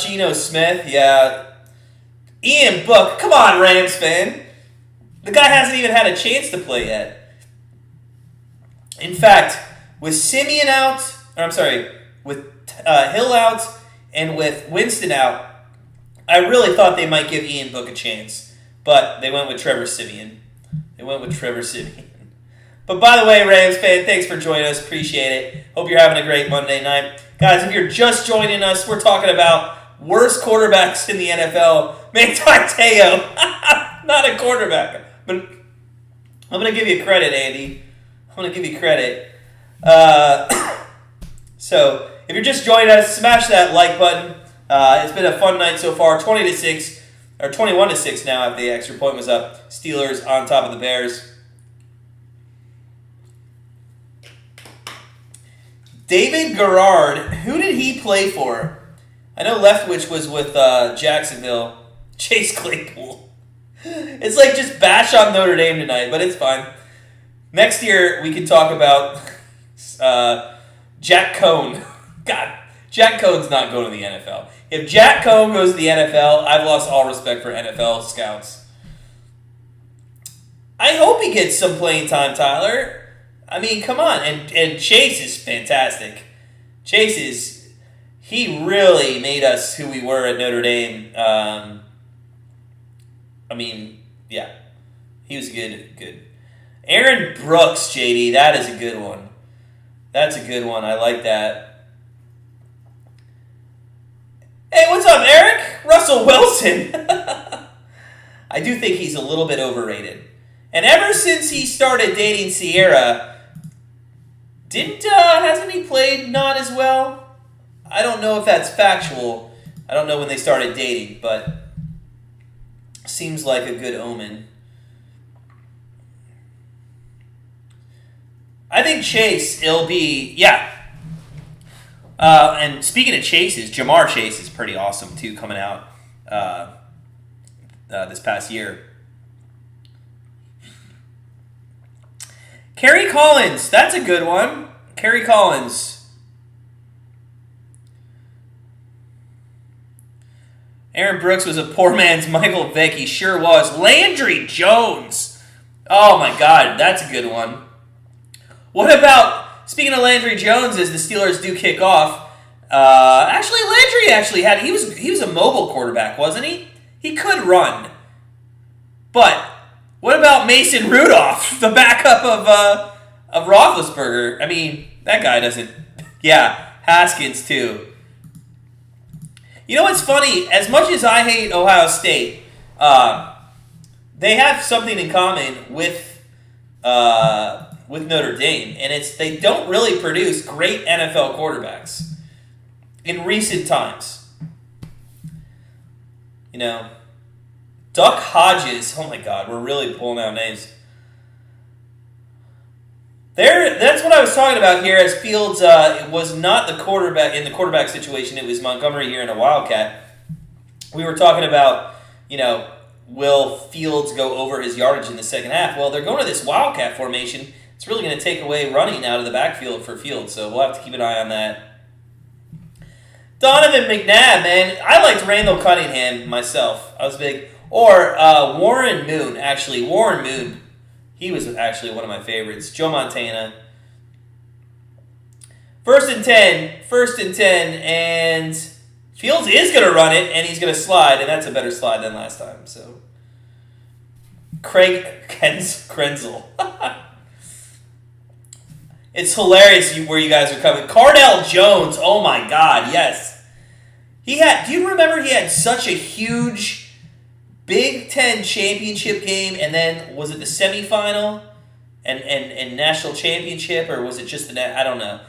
Geno Smith, yeah. Ian Book. Come on, Rams fan. The guy hasn't even had a chance to play yet. In fact, with Simeon out, with Hill out and with Winston out, I really thought they might give Ian Book a chance. But they went with Trevor Siemian. But by the way, Rams fan, thanks for joining us. Appreciate it. Hope you're having a great Monday night. Guys, if you're just joining us, we're talking about worst quarterbacks in the NFL. Manti Te'o, not a quarterback. But I'm going to give you credit, Andy. I'm going to give you credit. So, if you're just joining us, smash that like button. It's been a fun night so far. 20-6. Or 21-6 now after the extra point was up. Steelers on top of the Bears. David Garrard, who did he play for? I know Leftwich was with Jacksonville. Chase Claypool. It's like just bash on Notre Dame tonight, but it's fine. Next year, we can talk about Jack Cohn. God, Jack Cohn's not going to the NFL. If Jack Cohn goes to the NFL, I've lost all respect for NFL scouts. I hope he gets some playing time, Tyler. I mean, come on. And Chase is fantastic. He really made us who we were at Notre Dame. Yeah. He was good. Aaron Brooks, JD, that is a good one. That's a good one. I like that. Hey, what's up, Eric? Russell Wilson. I do think he's a little bit overrated. And ever since he started dating Sierra, hasn't he played not as well? I don't know if that's factual. I don't know when they started dating, but seems like a good omen. I think Chase, it'll be, yeah. And speaking of Chases, Jamar Chase is pretty awesome too, coming out this past year. Kerry Collins, that's a good one. Kerry Collins. Aaron Brooks was a poor man's Michael Vick. He sure was. Landry Jones. Oh my God, that's a good one. What about... Speaking of Landry Jones, as the Steelers do kick off, Landry had he was a mobile quarterback, wasn't he? He could run. But what about Mason Rudolph, the backup of Roethlisberger? I mean, that guy doesn't. Yeah, Haskins too. You know what's funny? As much as I hate Ohio State, they have something in common with Notre Dame, and it's they don't really produce great NFL quarterbacks in recent times. Duck Hodges. Oh my God, we're really pulling out names. That's what I was talking about here. As Fields was not the quarterback in the quarterback situation. It was Montgomery here in a Wildcat. We were talking about will Fields go over his yardage in the second half? Well, they're going to this Wildcat formation. It's really going to take away running out of the backfield for Fields, so we'll have to keep an eye on that. Donovan McNabb, man. I liked Randall Cunningham myself. I was big. Or Warren Moon, actually. Warren Moon. He was actually one of my favorites. Joe Montana. First and 10. First and 10. And Fields is going to run it, and he's going to slide, and that's a better slide than last time. So, Craig Krenzel. It's hilarious where you guys are coming. Cardell Jones. Oh, my God. Yes. Do you remember he had such a huge Big Ten championship game, and then was it the semifinal and national championship, or was it just I don't know.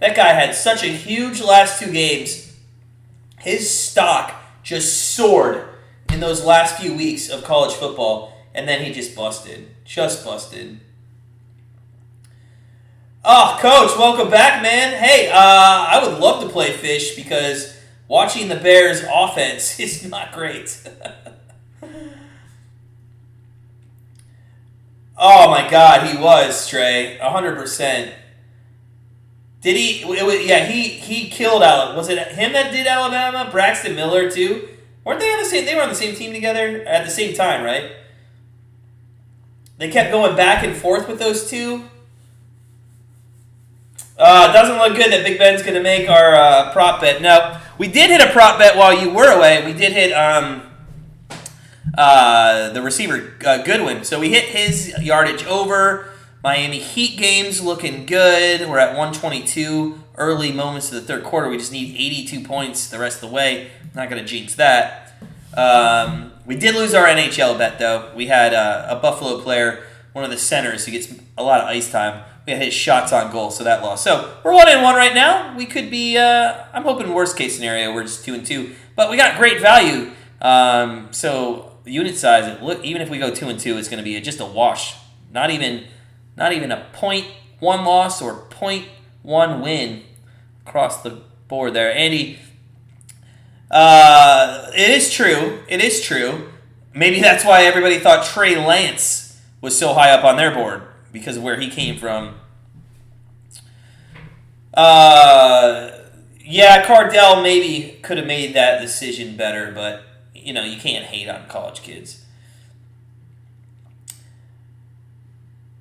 That guy had such a huge last two games. His stock just soared in those last few weeks of college football, and then he just busted. Just busted. Oh, Coach, welcome back, man. Hey, I would love to play fish because watching the Bears' offense is not great. Oh, my God, he was, Trey. 100%. Did he? He killed Alabama. Was it him that did Alabama? Braxton Miller, too? Weren't they on the same? They were on the same team together at the same time, right? They kept going back and forth with those two. It doesn't look good that Big Ben's going to make our prop bet. No, we did hit a prop bet while you were away. We did hit the receiver, Goodwin. So we hit his yardage over. Miami Heat game's looking good. We're at 122 early moments of the third quarter. We just need 82 points the rest of the way. Not going to jinx that. We did lose our NHL bet, though. We had a Buffalo player, one of the centers, who gets a lot of ice time. We had his shots on goal, so that lost. So we're 1-1 right now. We could be, I'm hoping worst case scenario, we're just 2-2. But we got great value. So the unit size, even if we go 2-2, it's going to be just a wash. Not even a 0.1 loss or 0.1 win across the board there. Andy, it is true. It is true. Maybe that's why everybody thought Trey Lance was so high up on their board, because of where he came from. Yeah, Cardell maybe could have made that decision better, but, you can't hate on college kids.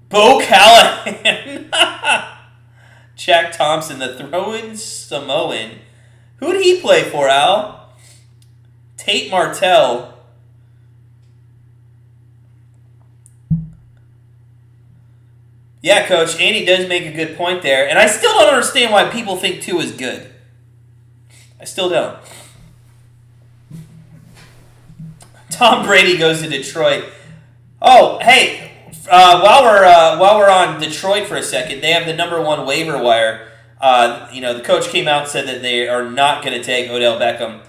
Bo Callahan. Jack Thompson, the throw-in Samoan. Who did he play for, Al? Tate Martell. Yeah, Coach, Andy does make a good point there. And I still don't understand why people think 2 is good. I still don't. Tom Brady goes to Detroit. Oh, hey, while we're on Detroit for a second, they have the number 1 waiver wire. The coach came out and said that they are not going to take Odell Beckham.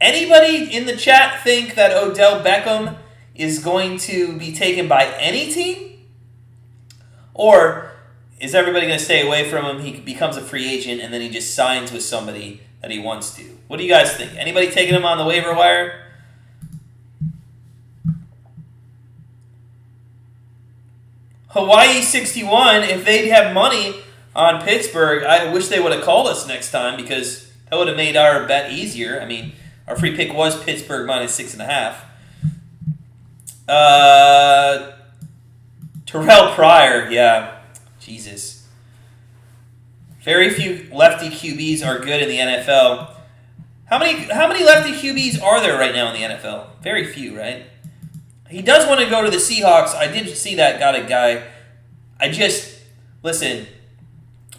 Anybody in the chat think that Odell Beckham is going to be taken by any team? Or is everybody going to stay away from him? He becomes a free agent and then he just signs with somebody that he wants to. What do you guys think? Anybody taking him on the waiver wire? Hawaii 61, if they'd have money on Pittsburgh, I wish they would have called us next time, because that would have made our bet easier. I mean, our free pick was Pittsburgh -6.5. Terrell Pryor, yeah. Jesus. Very few lefty QBs are good in the NFL. How many lefty QBs are there right now in the NFL? Very few, right? He does want to go to the Seahawks. I did see that got a guy. Listen,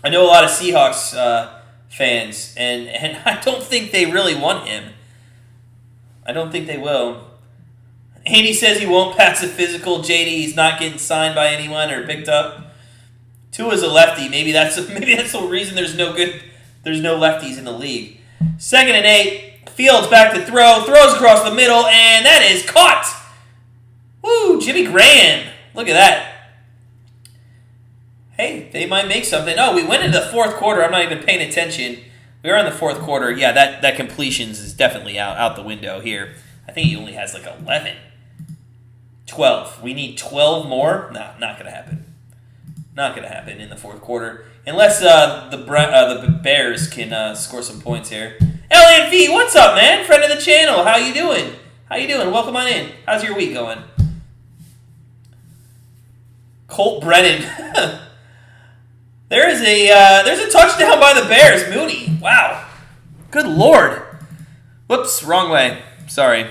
I know a lot of Seahawks fans, and I don't think they really want him. I don't think they will. Andy says he won't pass a physical. JD, he's not getting signed by anyone or picked up. Tua's a lefty. Maybe that's the reason there's no lefties in the league. 2nd and 8. Fields back to throw. Throws across the middle, and that is caught. Woo, Jimmy Graham. Look at that. Hey, they might make something. Oh, we went into the fourth quarter. I'm not even paying attention. We are in the fourth quarter. Yeah, that completions is definitely out the window here. I think he only has like 11. 12. We need 12 more? No, not going to happen. Not going to happen in the fourth quarter. Unless the Bears can score some points here. LNV, what's up, man? Friend of the channel. How you doing? Welcome on in. How's your week going? Colt Brennan. There's a touchdown by the Bears. Mooney. Wow. Good Lord. Whoops, wrong way. Sorry.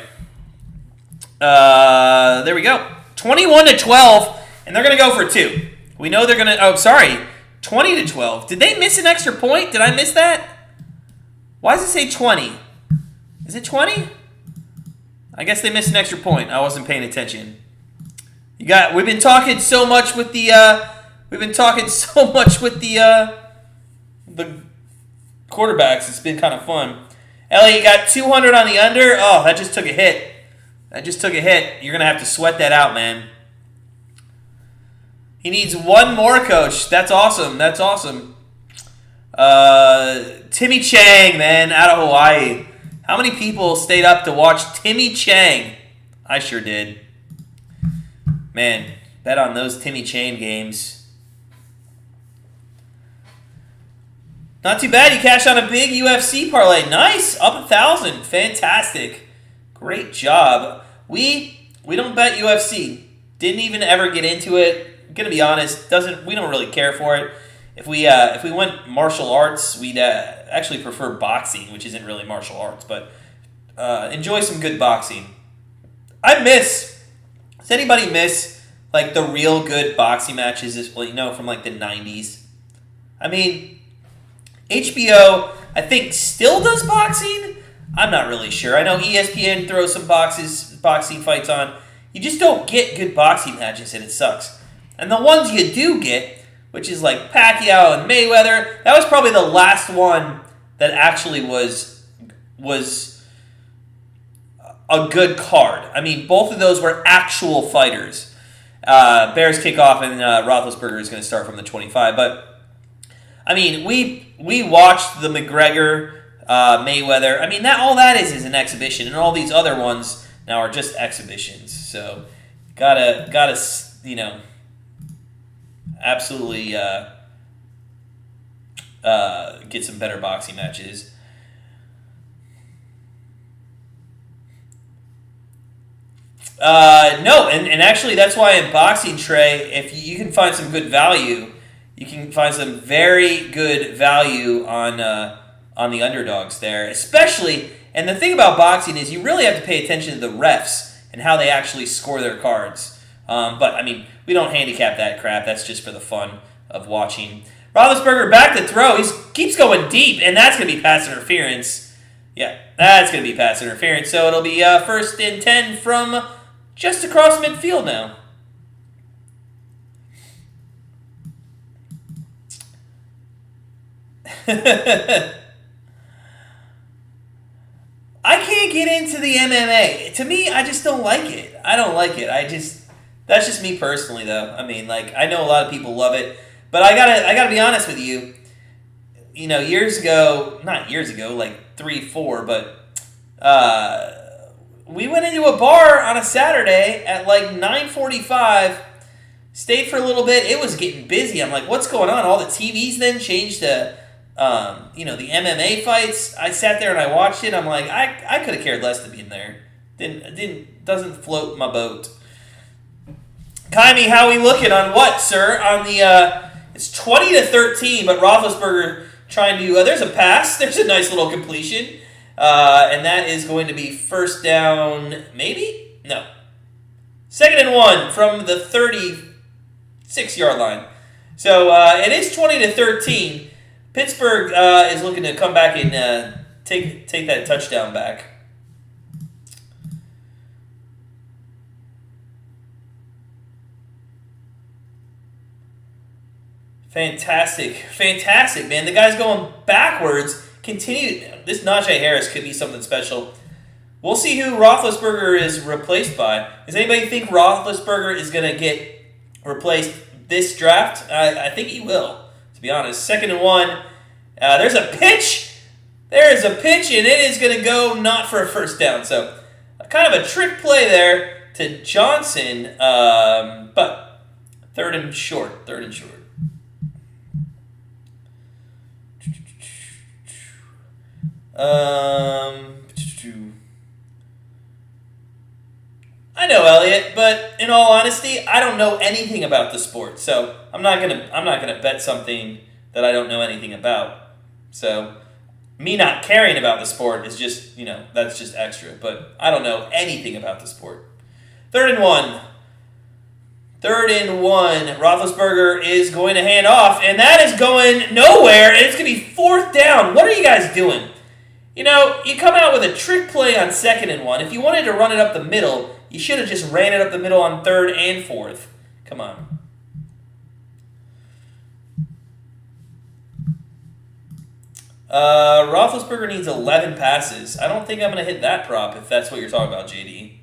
There we go. 21-12, and they're going to go for 2. We know they're going to... Oh, sorry. 20-12. Did they miss an extra point? Did I miss that? Why does it say 20? Is it 20? I guess they missed an extra point. I wasn't paying attention. We've been talking so much with the quarterbacks. It's been kind of fun. Elliott got 200 on the under. Oh, that just took a hit. You're going to have to sweat that out, man. He needs one more, coach. That's awesome. Timmy Chang, man, out of Hawaii. How many people stayed up to watch Timmy Chang? I sure did. Man, bet on those Timmy Chang games. Not too bad. You cashed on a big UFC parlay. Nice. Up 1,000. Fantastic. Great job. We don't bet UFC. Didn't even ever get into it. Gonna be honest, we don't really care for it. If we went martial arts, we'd actually prefer boxing, which isn't really martial arts, but enjoy some good boxing. Does anybody miss like the real good boxing matches? From like the 90s. I mean, HBO I think still does boxing. I'm not really sure. I know ESPN throws some boxing fights on. You just don't get good boxing matches, and it sucks. And the ones you do get, which is like Pacquiao and Mayweather, that was probably the last one that actually was a good card. I mean, both of those were actual fighters. Bears kick off, and Roethlisberger is going to start from the 25. But, I mean, we watched the McGregor, Mayweather. I mean, all that is an exhibition, and all these other ones now are just exhibitions. So, gotta absolutely get some better boxing matches. No, and actually that's why in boxing, Trey, if you can find some good value, you can find some very good value on the underdogs there, especially. And the thing about boxing is you really have to pay attention to the refs and how they actually score their cards. But I mean, we don't handicap that crap. That's just for the fun of watching. Roethlisberger back to throw. He keeps going deep, and that's going to be pass interference. Yeah, that's going to be pass interference. So it'll be 1st and 10 from just across midfield now. I can't get into the MMA. To me, I just don't like it. I don't like it. That's just me personally, though. I mean, like, I know a lot of people love it, but I gotta be honest with you. You know, not years ago, like 3, 4, but we went into a bar on a Saturday at like 9:45. Stayed for a little bit. It was getting busy. I'm like, what's going on? All the TVs then changed to, the MMA fights. I sat there and I watched it. I'm like, I could have cared less to be in there. Doesn't float my boat. Kaimi, how we looking on what, sir? On the it's 20-13, but Roethlisberger trying to. There's a pass. There's a nice little completion, and that is going to be 1st down. Maybe no. 2nd and 1 from the 36-yard line. So it is 20-13. Pittsburgh is looking to come back and take that touchdown back. Fantastic, man. The guy's going backwards. This Najee Harris could be something special. We'll see who Roethlisberger is replaced by. Does anybody think Roethlisberger is going to get replaced this draft? I think he will, to be honest. 2nd and 1. There's a pitch. There is a pitch, and it is going to go not for a 1st down. So, kind of a trick play there to Johnson, but 3rd and short. I know Elliot, but in all honesty, I don't know anything about the sport, so I'm not gonna bet something that I don't know anything about. So me not caring about the sport is just, that's just extra. But I don't know anything about the sport. 3rd and 1. 3rd and 1. Roethlisberger is going to hand off, and that is going nowhere, and it's going to be 4th down. What are you guys doing? You come out with a trick play on 2nd and 1. If you wanted to run it up the middle, you should have just ran it up the middle on 3rd and 4th. Come on. Roethlisberger needs 11 passes. I don't think I'm going to hit that prop if that's what you're talking about, JD.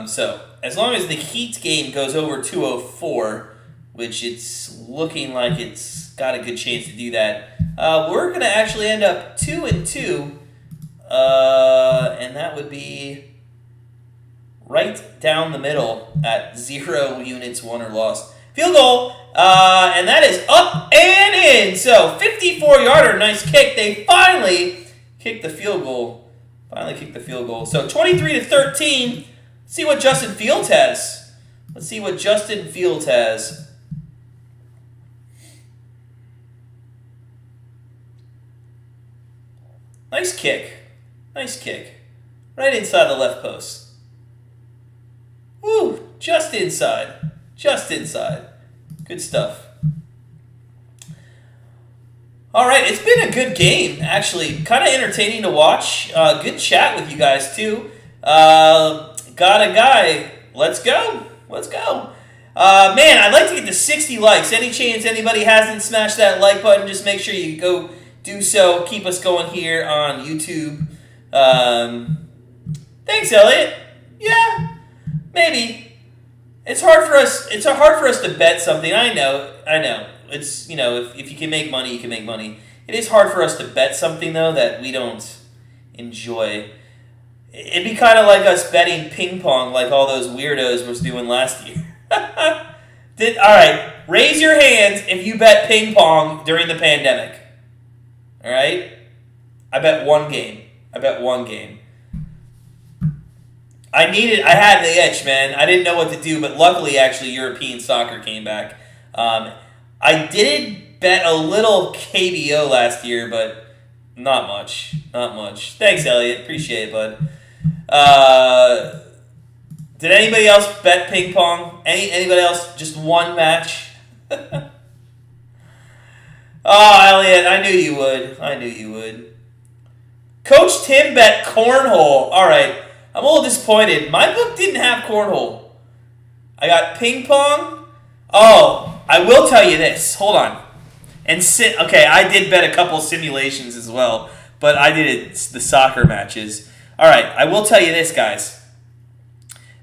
So, as long as the Heat game goes over 204, which it's looking like it's got a good chance to do that, we're going to actually end up 2-2, and that would be right down the middle at 0 units won or lost. Field goal, and that is up and in. So, 54-yarder, nice kick. They finally kicked the field goal. So, 23-13. Let's see what Justin Fields has. Nice kick. Right inside the left post. Woo! Just inside. Good stuff. All right, it's been a good game, actually. Kind of entertaining to watch. Good chat with you guys, too. Got a guy. Let's go. Man, I'd like to get to 60 likes. Any chance anybody hasn't smashed that like button, just make sure you go do so. Keep us going here on YouTube. Thanks, Elliot. Yeah, maybe. It's hard for us to bet something. I know. It's, if you can make money, you can make money. It is hard for us to bet something, though, that we don't enjoy. It'd be kind of like us betting ping pong like all those weirdos was doing last year. All right, raise your hands if you bet ping pong during the pandemic. All right? I bet one game. I had the itch, man. I didn't know what to do, but luckily, actually, European soccer came back. I did bet a little KBO last year, but not much. Thanks, Elliot. Appreciate it, bud. Did anybody else bet ping pong? Anybody else? Just one match? Oh, Elliot, I knew you would. Coach Tim bet cornhole. All right, I'm a little disappointed. My book didn't have cornhole. I got ping pong. Oh, I will tell you this. Hold on. Okay, I did bet a couple simulations as well, but I did the soccer matches. All right, I will tell you this, guys.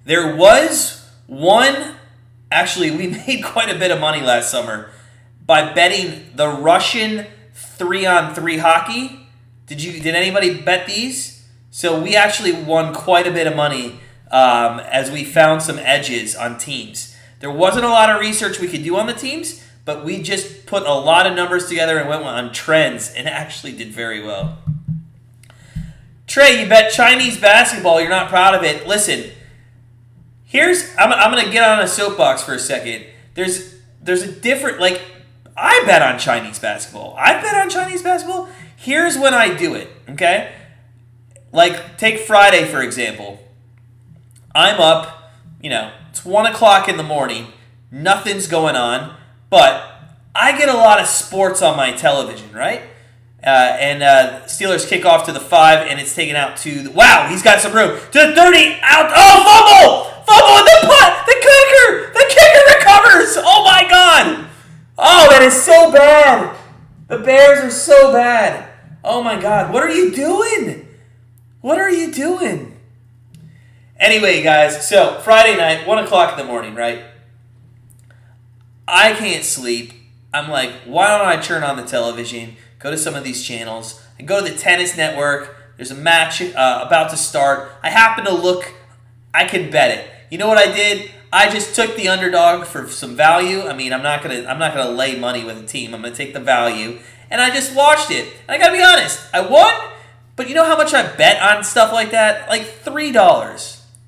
There was one. Actually, we made quite a bit of money last summer by betting the Russian 3-on-3 hockey. Did anybody bet these? So we actually won quite a bit of money as we found some edges on teams. There wasn't a lot of research we could do on the teams, but we just put a lot of numbers together and went on trends and actually did very well. Trey, you bet Chinese basketball. You're not proud of it. Listen, I'm going to get on a soapbox for a second. There's a different, I bet on Chinese basketball. Here's when I do it, okay? Take Friday, for example. I'm up, it's 1 o'clock in the morning. Nothing's going on, but I get a lot of sports on my television, right? And Steelers kick off to the 5, and it's taken out to wow, he's got some room. To the 30, out. Oh, fumble in the punt. The kicker recovers. Oh, my God. Oh, that is so bad. The Bears are so bad. Oh, my God. What are you doing? Anyway, guys, so Friday night, 1 o'clock in the morning, right? I can't sleep. I'm like, why don't I turn on the television, go to some of these channels, and go to the tennis network. There's a match about to start. I happen to look. I can bet it. You know what I did? I just took the underdog for some value. I mean, I'm not gonna lay money with a team. I'm gonna take the value, and I just watched it. And I gotta be honest, I won. But you know how much I bet on stuff like that? Like $3.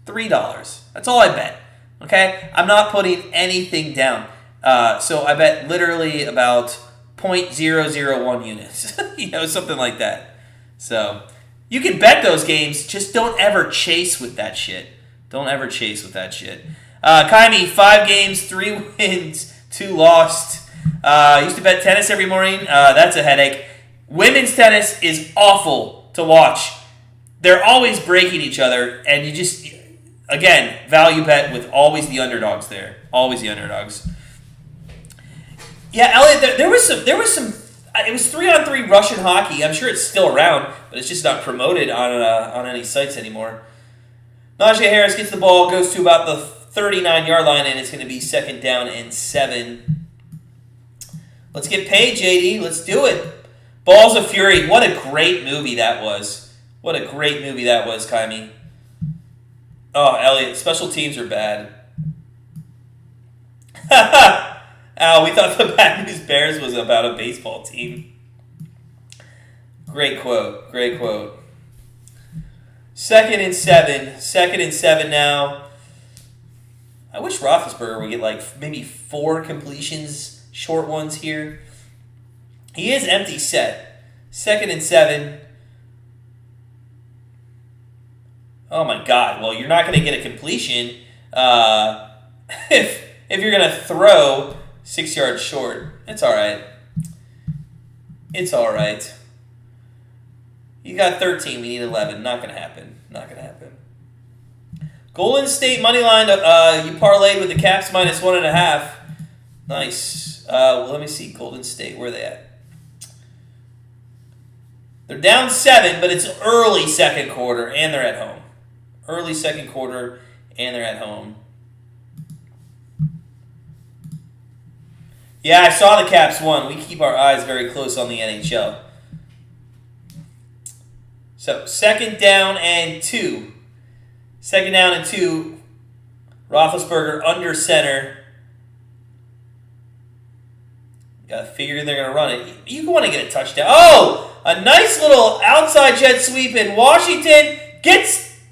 $3. That's all I bet. Okay? I'm not putting anything down. So I bet literally about 0.001 units. Something like that. So you can bet those games. Just don't ever chase with that shit. Don't ever chase with that shit. Kaimi, 5 games, 3 wins, 2 lost. Used to bet tennis every morning. That's a headache. Women's tennis is awful to watch. They're always breaking each other, and you just, again, value bet with always the underdogs there. Always the underdogs. Yeah, Elliot, there was some. It was 3-on-3 Russian hockey. I'm sure it's still around, but it's just not promoted on any sites anymore. Najee Harris gets the ball, goes to about the 39-yard line, and it's going to be 2nd down and 7. Let's get paid, JD. Let's do it. Balls of Fury. What a great movie that was. What a great movie that was, Kaimi. Oh, Elliot, special teams are bad. Al, we thought the Bad News Bears was about a baseball team. Great quote. Great quote. 2nd and 7. 2nd and 7 now. I wish Roethlisberger would get maybe 4 completions, short ones here. He is empty set. 2nd and 7. Oh my God! Well, you're not going to get a completion if you're going to throw 6 yards short. It's all right. It's all right. You got 13. We need 11. Not going to happen. Not going to happen. Golden State money line. You parlayed with the Caps -1.5. Nice. Let me see. Golden State. Where are they at? They're down 7, but it's early second quarter, and they're at home. Early second quarter, and they're at home. Yeah, I saw the Caps won. We keep our eyes very close on the NHL. So, 2nd down and 2. 2nd down and 2. Roethlisberger under center. Got to figure they're going to run it. You want to get a touchdown. Oh! A nice little outside jet sweep in Washington.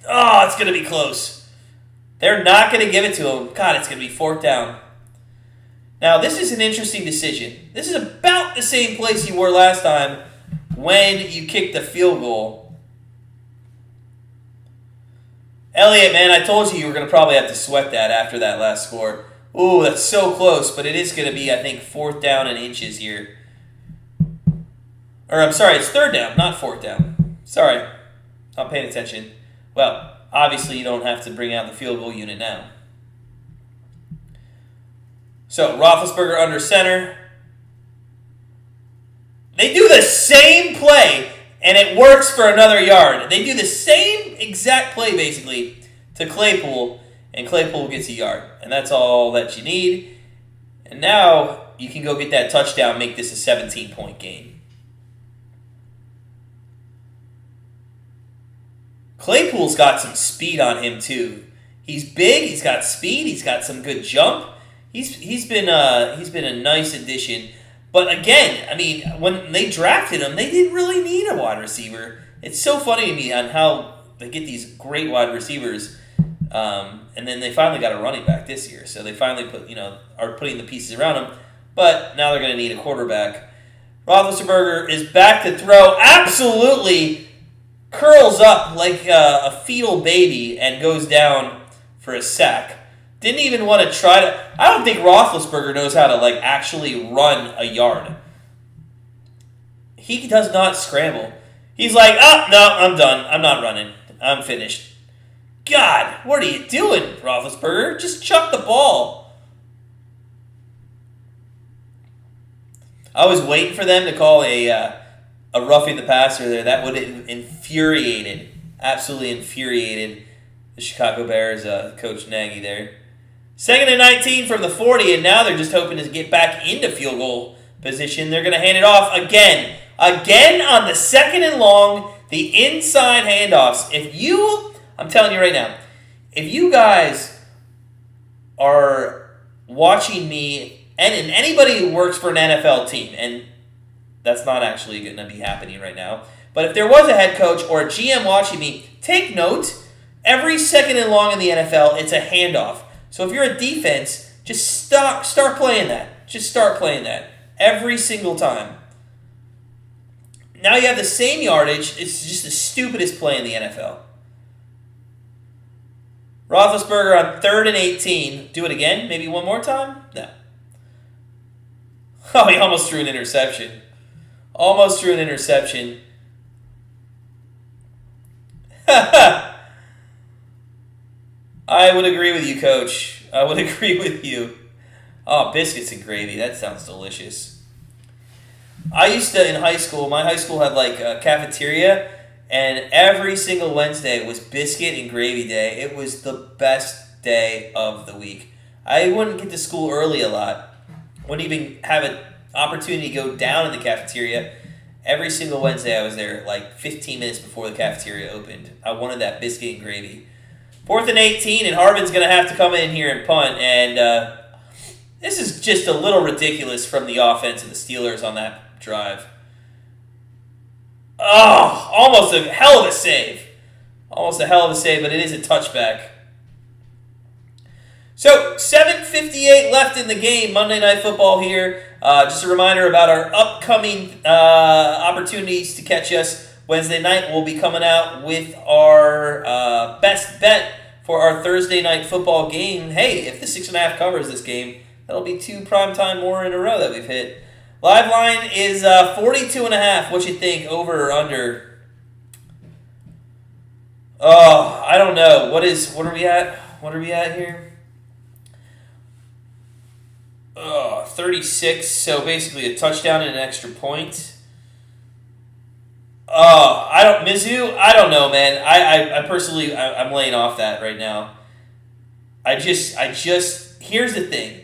Oh, it's going to be close. They're not going to give it to him. God, it's going to be 4th down. Now, this is an interesting decision. This is about the same place you were last time when you kicked the field goal. Elliot, man, I told you were going to probably have to sweat that after that last score. Ooh, that's so close, but it is going to be, I think, 4th down and inches here. Or, I'm sorry, it's 3rd down, not 4th down. Sorry, not paying attention. Well, obviously you don't have to bring out the field goal unit now. So, Roethlisberger under center. They do the same play, and it works for another yard. They do the same exact play, basically, to Claypool, and Claypool gets a yard. And that's all that you need. And now you can go get that touchdown, make this a 17-point game. Claypool's got some speed on him too. He's big. He's got speed. He's got some good jump. He's been a nice addition. But again, I mean, when they drafted him, they didn't really need a wide receiver. It's so funny to me on how they get these great wide receivers, and then they finally got a running back this year. So they finally are putting the pieces around him. But now they're going to need a quarterback. Roethlisberger is back to throw. Absolutely. Curls up like a fetal baby and goes down for a sack. Didn't even want to try to... I don't think Roethlisberger knows how to actually run a yard. He does not scramble. He's like, no, I'm done. I'm not running. I'm finished. God, what are you doing, Roethlisberger? Just chuck the ball. I was waiting for them to call a roughing the passer there. That would have absolutely infuriated the Chicago Bears coach Nagy there. 2nd and 19 from the 40, and now they're just hoping to get back into field goal position. They're going to hand it off again. Again on the 2nd and long, the inside handoffs. I'm telling you right now, if you guys are watching me, and anybody who works for an NFL team, and that's not actually going to be happening right now, but if there was a head coach or a GM watching me, take note, every 2nd and long in the NFL, it's a handoff. So if you're a defense, Just start playing that. Just start playing that every single time. Now you have the same yardage. It's just the stupidest play in the NFL. Roethlisberger on 3rd and 18. Do it again? Maybe one more time? No. Oh, he almost threw an interception. Almost threw an interception. I would agree with you, Coach. I would agree with you. Oh, biscuits and gravy. That sounds delicious. I used to, in high school, my high school had like a cafeteria, and every single Wednesday was biscuit and gravy day. It was the best day of the week. I wouldn't get to school early a lot. Wouldn't even have an opportunity to go down in the cafeteria. Every single Wednesday I was there like 15 minutes before the cafeteria opened. I wanted that biscuit and gravy. 4th and 18, and Harvin's going to have to come in here and punt. And this is just a little ridiculous from the offense of the Steelers on that drive. Oh, almost a hell of a save. Almost a hell of a save, but it is a touchback. So, 7:58 left in the game, Monday Night Football here. Just a reminder about our upcoming opportunities to catch us. Wednesday night, we'll be coming out with our best bet for our Thursday Night Football game. Hey, if the 6.5 covers this game, that'll be 2 primetime more in a row that we've hit. Live line is 42.5. What you think, over or under? Oh, I don't know. What are we at? What are we at here? 36, so basically a touchdown and an extra point. Mizzou, I don't know, man. I personally, I'm laying off that right now. Here's the thing.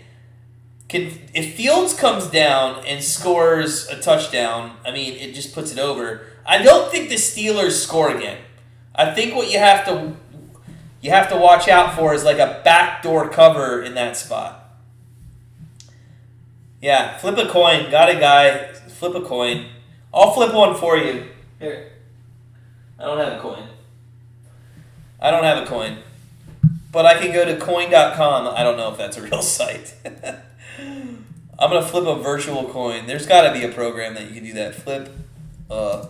If Fields comes down and scores a touchdown, I mean, it just puts it over. I don't think the Steelers score again. I think what you have to watch out for is like a backdoor cover in that spot. Yeah, flip a coin. Got a guy. Flip a coin. I'll flip one for you. Here. I don't have a coin. But I can go to coin.com. I don't know if that's a real site. I'm going to flip a virtual coin. There's got to be a program that you can do that. Flip a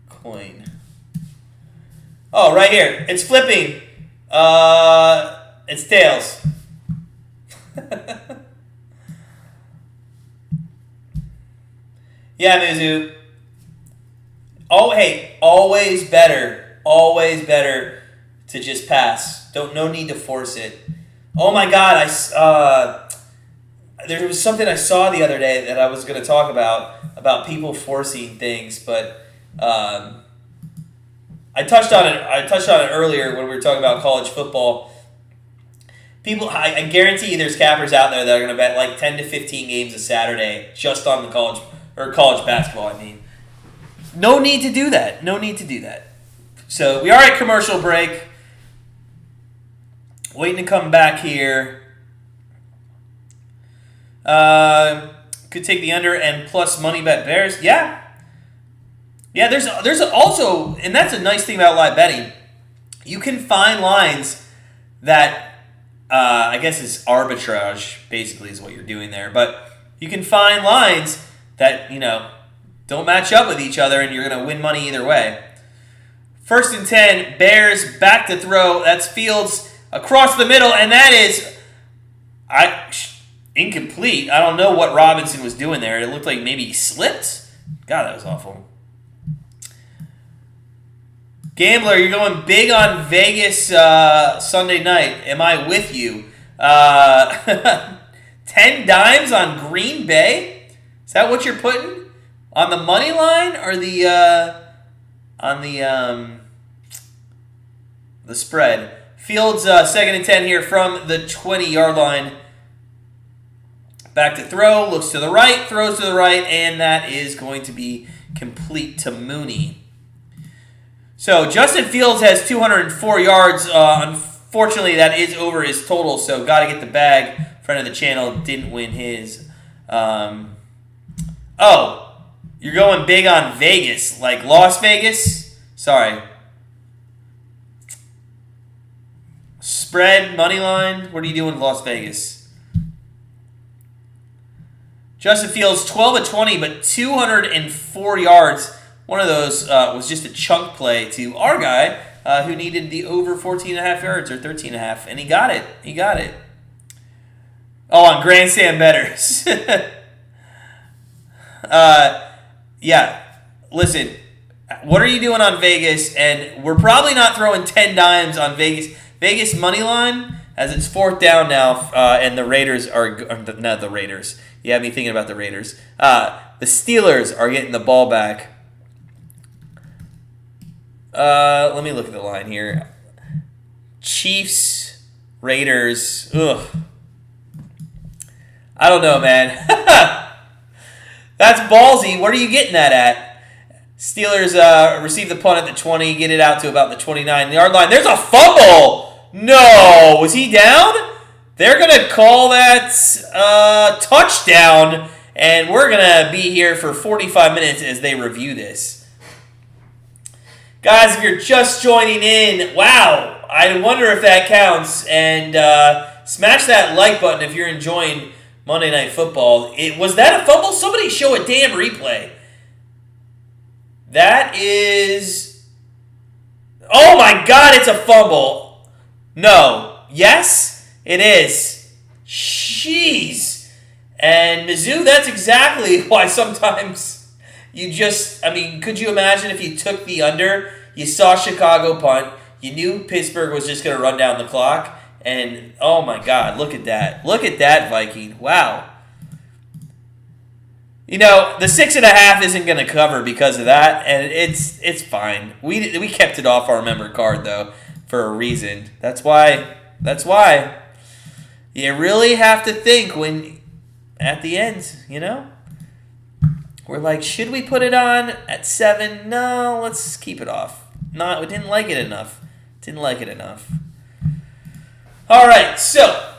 coin. Oh, right here. It's flipping. It's tails. Yeah, Mizzou. Oh, hey, always better to just pass. No need to force it. Oh my God, there was something I saw the other day that I was going to talk about people forcing things, but I touched on it earlier when we were talking about college football. People, I guarantee you, there's cappers out there that are going to bet like 10 to 15 games a Saturday just on the college basketball. I mean, no need to do that. So we are at commercial break. Waiting to come back here. Could take the under and plus money bet Bears. Yeah. There's also, and that's a nice thing about live betting. You can find lines that I guess is arbitrage. Basically, is what you're doing there. But you can find lines that don't match up with each other, and you're going to win money either way. 1st and 10, Bears back to throw. That's Fields across the middle, and that is incomplete. I don't know what Robinson was doing there. It looked like maybe he slipped. God, that was awful. Gambler, you're going big on Vegas Sunday night. Am I with you? 10 dimes on Green Bay? Is that what you're putting? On the money line or the spread? Fields 2nd and 10 here from the 20-yard line. Back to throw, looks to the right, throws to the right, and that is going to be complete to Mooney. So Justin Fields has 204 yards. Unfortunately, that is over his total, so got to get the bag. Friend of the channel didn't win his. Oh, you're going big on Vegas, like Las Vegas? Sorry. Spread, money line, what are you doing in Las Vegas? Justin Fields, 12 of 20, but 204 yards. One of those was just a chunk play to our guy who needed the over 14.5 yards or 13.5, and he got it. He got it. Oh, on Grandstand Bettors. Yeah, listen, what are you doing on Vegas? And we're probably not throwing 10 dimes on Vegas. Vegas money line, as it's 4th down now, and the Raiders are not the Raiders. You have me thinking about the Raiders. The Steelers are getting the ball back. Let me look at the line here. Chiefs, Raiders. Ugh. I don't know, man. That's ballsy. What are you getting that at? Steelers receive the punt at the 20, get it out to about the 29-yard line. There's a fumble! No! Was he down? They're going to call that touchdown, and we're going to be here for 45 minutes as they review this. Guys, if you're just joining in, wow, I wonder if that counts. And smash that like button if you're enjoying Monday Night Football. Was that a fumble? Somebody show a damn replay. That is... Oh my God, it's a fumble. No. Yes, it is. Jeez. And Mizzou, that's exactly why sometimes you just... I mean, could you imagine if you took the under, you saw Chicago punt, you knew Pittsburgh was just going to run down the clock, and oh my God, look at that. Look at that, Viking. Wow. You know, the 6.5 isn't going to cover because of that, and it's fine. We kept it off our member card, though, for a reason. That's why you really have to think when, at the end, you know? We're like, should we put it on at 7? No, let's keep it off. We didn't like it enough. Didn't like it enough. All right, so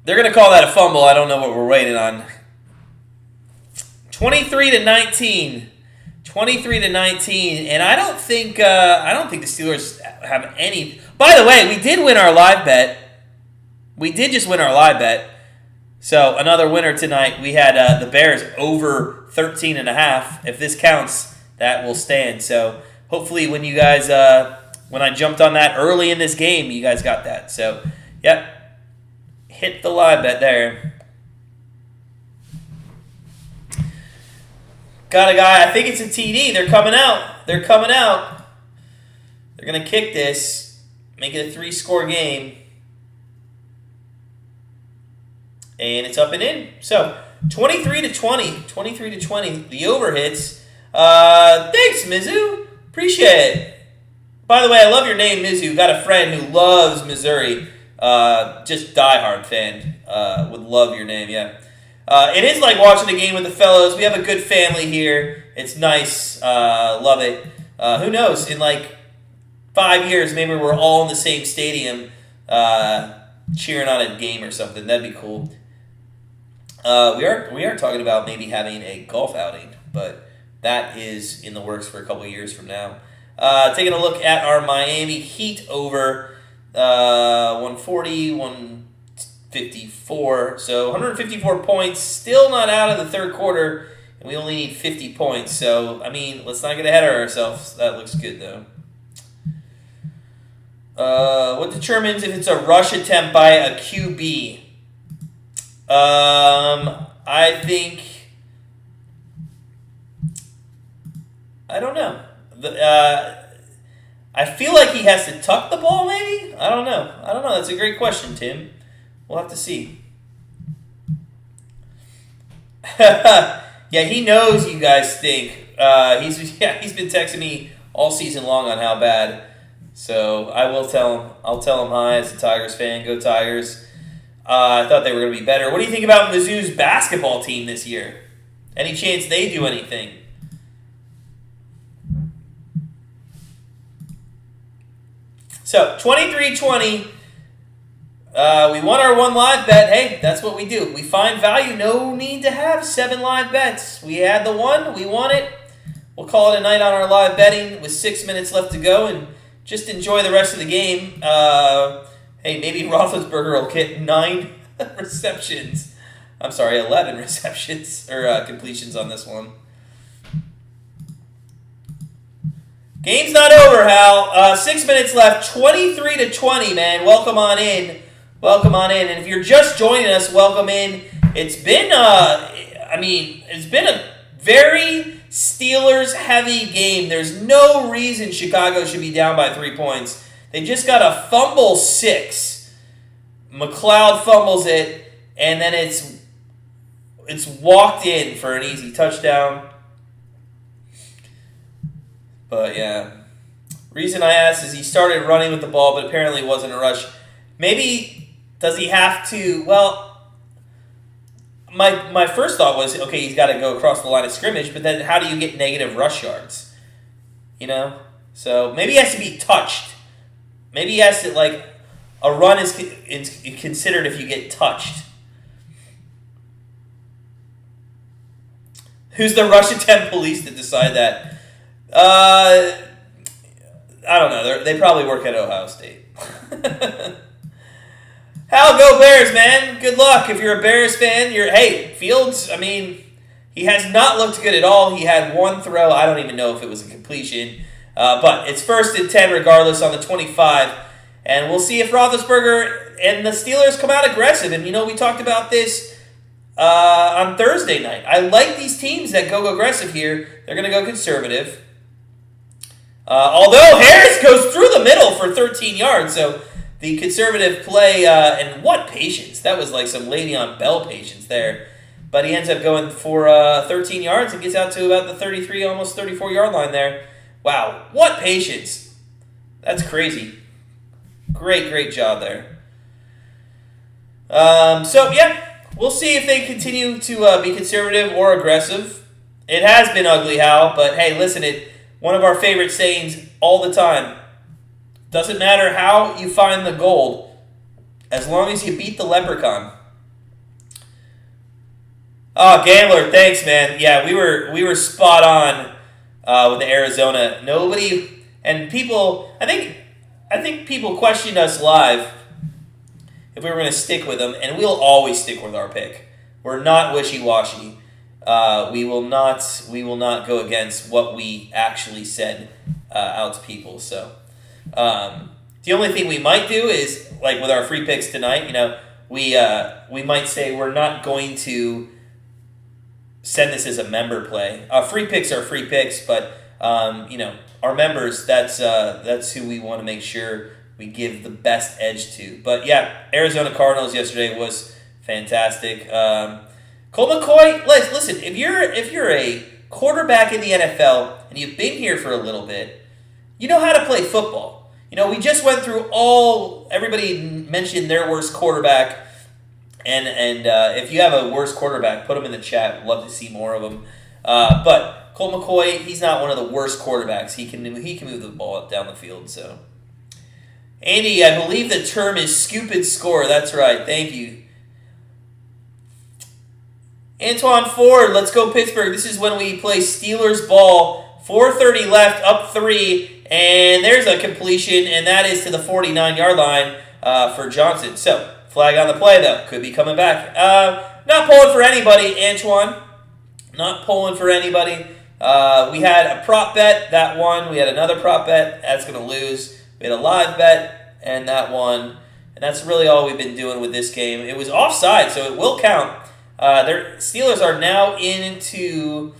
they're going to call that a fumble. I don't know what we're waiting on. 23-19. 23-19, and I don't think the Steelers have any. By the way, we did win our live bet. We did just win our live bet. So another winner tonight. We had the Bears over 13.5. If this counts, that will stand. So hopefully, when you guys, when I jumped on that early in this game, you guys got that. So, yep, hit the live bet there. Got a guy. I think it's a TD. They're coming out. They're coming out. They're gonna kick this, make it a 3-score game. And it's up and in. So 23-20. 23-20. The over hits. Thanks, Mizzou. Appreciate it. By the way, I love your name, Mizzou. Got a friend who loves Missouri. Just diehard fan. Would love your name, yeah. It is like watching a game with the fellows. We have a good family here. It's nice. Love it. Who knows? In like 5 years, maybe we're all in the same stadium cheering on a game or something. That'd be cool. We are talking about maybe having a golf outing, but that is in the works for a couple of years from now. Taking a look at our Miami Heat over 140, 154. So 154 points, still not out of the third quarter, and we only need 50 points. So, I mean, let's not get ahead of ourselves. That looks good, though. What determines if it's a rush attempt by a QB? I think... I don't know. I feel like he has to tuck the ball, maybe? I don't know. That's a great question, Tim. We'll have to see. Yeah, he knows you guys stink. He's been texting me all season long on how bad. So I will tell him. I'll tell him hi as a Tigers fan. Go Tigers. I thought they were going to be better. What do you think about Mizzou's basketball team this year? Any chance they do anything? So 23-20. We won our one live bet. Hey, that's what we do. We find value. No need to have 7 live bets. We had the one. We won it. We'll call it a night on our live betting with 6 minutes left to go and just enjoy the rest of the game. Hey, maybe Roethlisberger will get 9 receptions. I'm sorry, 11 receptions or completions on this one. Game's not over, Hal. 6 minutes left. 23-20, man. Welcome on in. Welcome on in. And if you're just joining us, welcome in. It's been it's been a very Steelers-heavy game. There's no reason Chicago should be down by 3 points. They just got a fumble 6. McLeod fumbles it, and then it's walked in for an easy touchdown. But yeah, reason I asked is he started running with the ball, but apparently it wasn't a rush. Maybe does he have to? Well, my first thought was, okay, he's got to go across the line of scrimmage, but then how do you get negative rush yards? You know, so maybe he has to be touched. Maybe he has to, like, a run is considered if you get touched. Who's the rush attempt police to decide that? I don't know. They probably work at Ohio State. Hal, go Bears, man. Good luck. If you're a Bears fan, hey, Fields, I mean, he has not looked good at all. He had one throw. I don't even know if it was a completion. But it's 1st and 10 regardless on the 25. And we'll see if Roethlisberger and the Steelers come out aggressive. And, we talked about this on Thursday night. I like these teams that go aggressive here. They're going to go conservative. Although Harris goes through the middle for 13 yards. So the conservative play, and what patience. That was like some Le'Veon Bell patience there. But he ends up going for 13 yards and gets out to about the 33, almost 34-yard line there. Wow, what patience. That's crazy. Great job there. So, yeah, we'll see if they continue to be conservative or aggressive. It has been ugly, Hal, but hey, listen, one of our favorite sayings all the time. Doesn't matter how you find the gold, as long as you beat the leprechaun. Oh, Gambler, thanks, man. Yeah, we were spot on with the Arizona. Nobody and people. I think people questioned us live if we were going to stick with them, and we'll always stick with our pick. We're not wishy-washy. We will not go against what we actually said out to people. So the only thing we might do is, like with our free picks tonight, we might say we're not going to send this as a member play. Free picks are free picks, but our members, that's who we want to make sure we give the best edge to. But yeah, Arizona Cardinals yesterday was fantastic. Colt McCoy, listen, if you're a quarterback in the NFL and you've been here for a little bit, you know how to play football. We just went through everybody mentioned their worst quarterback. And if you have a worse quarterback, put them in the chat. We'd love to see more of them. But Colt McCoy, he's not one of the worst quarterbacks. He can move the ball down the field. So, Andy, I believe the term is scoop and score. That's right. Thank you. Antoine Ford, let's go Pittsburgh. This is when we play Steelers ball. 4:30 left, up 3, and there's a completion, and that is to the 49-yard line for Johnson. So. Flag on the play, though. Could be coming back. Not pulling for anybody, Antoine. Not pulling for anybody. We had a prop bet. That won. We had another prop bet. That's going to lose. We had a live bet, and that won. And that's really all we've been doing with this game. It was offside, so it will count. Their Steelers are now into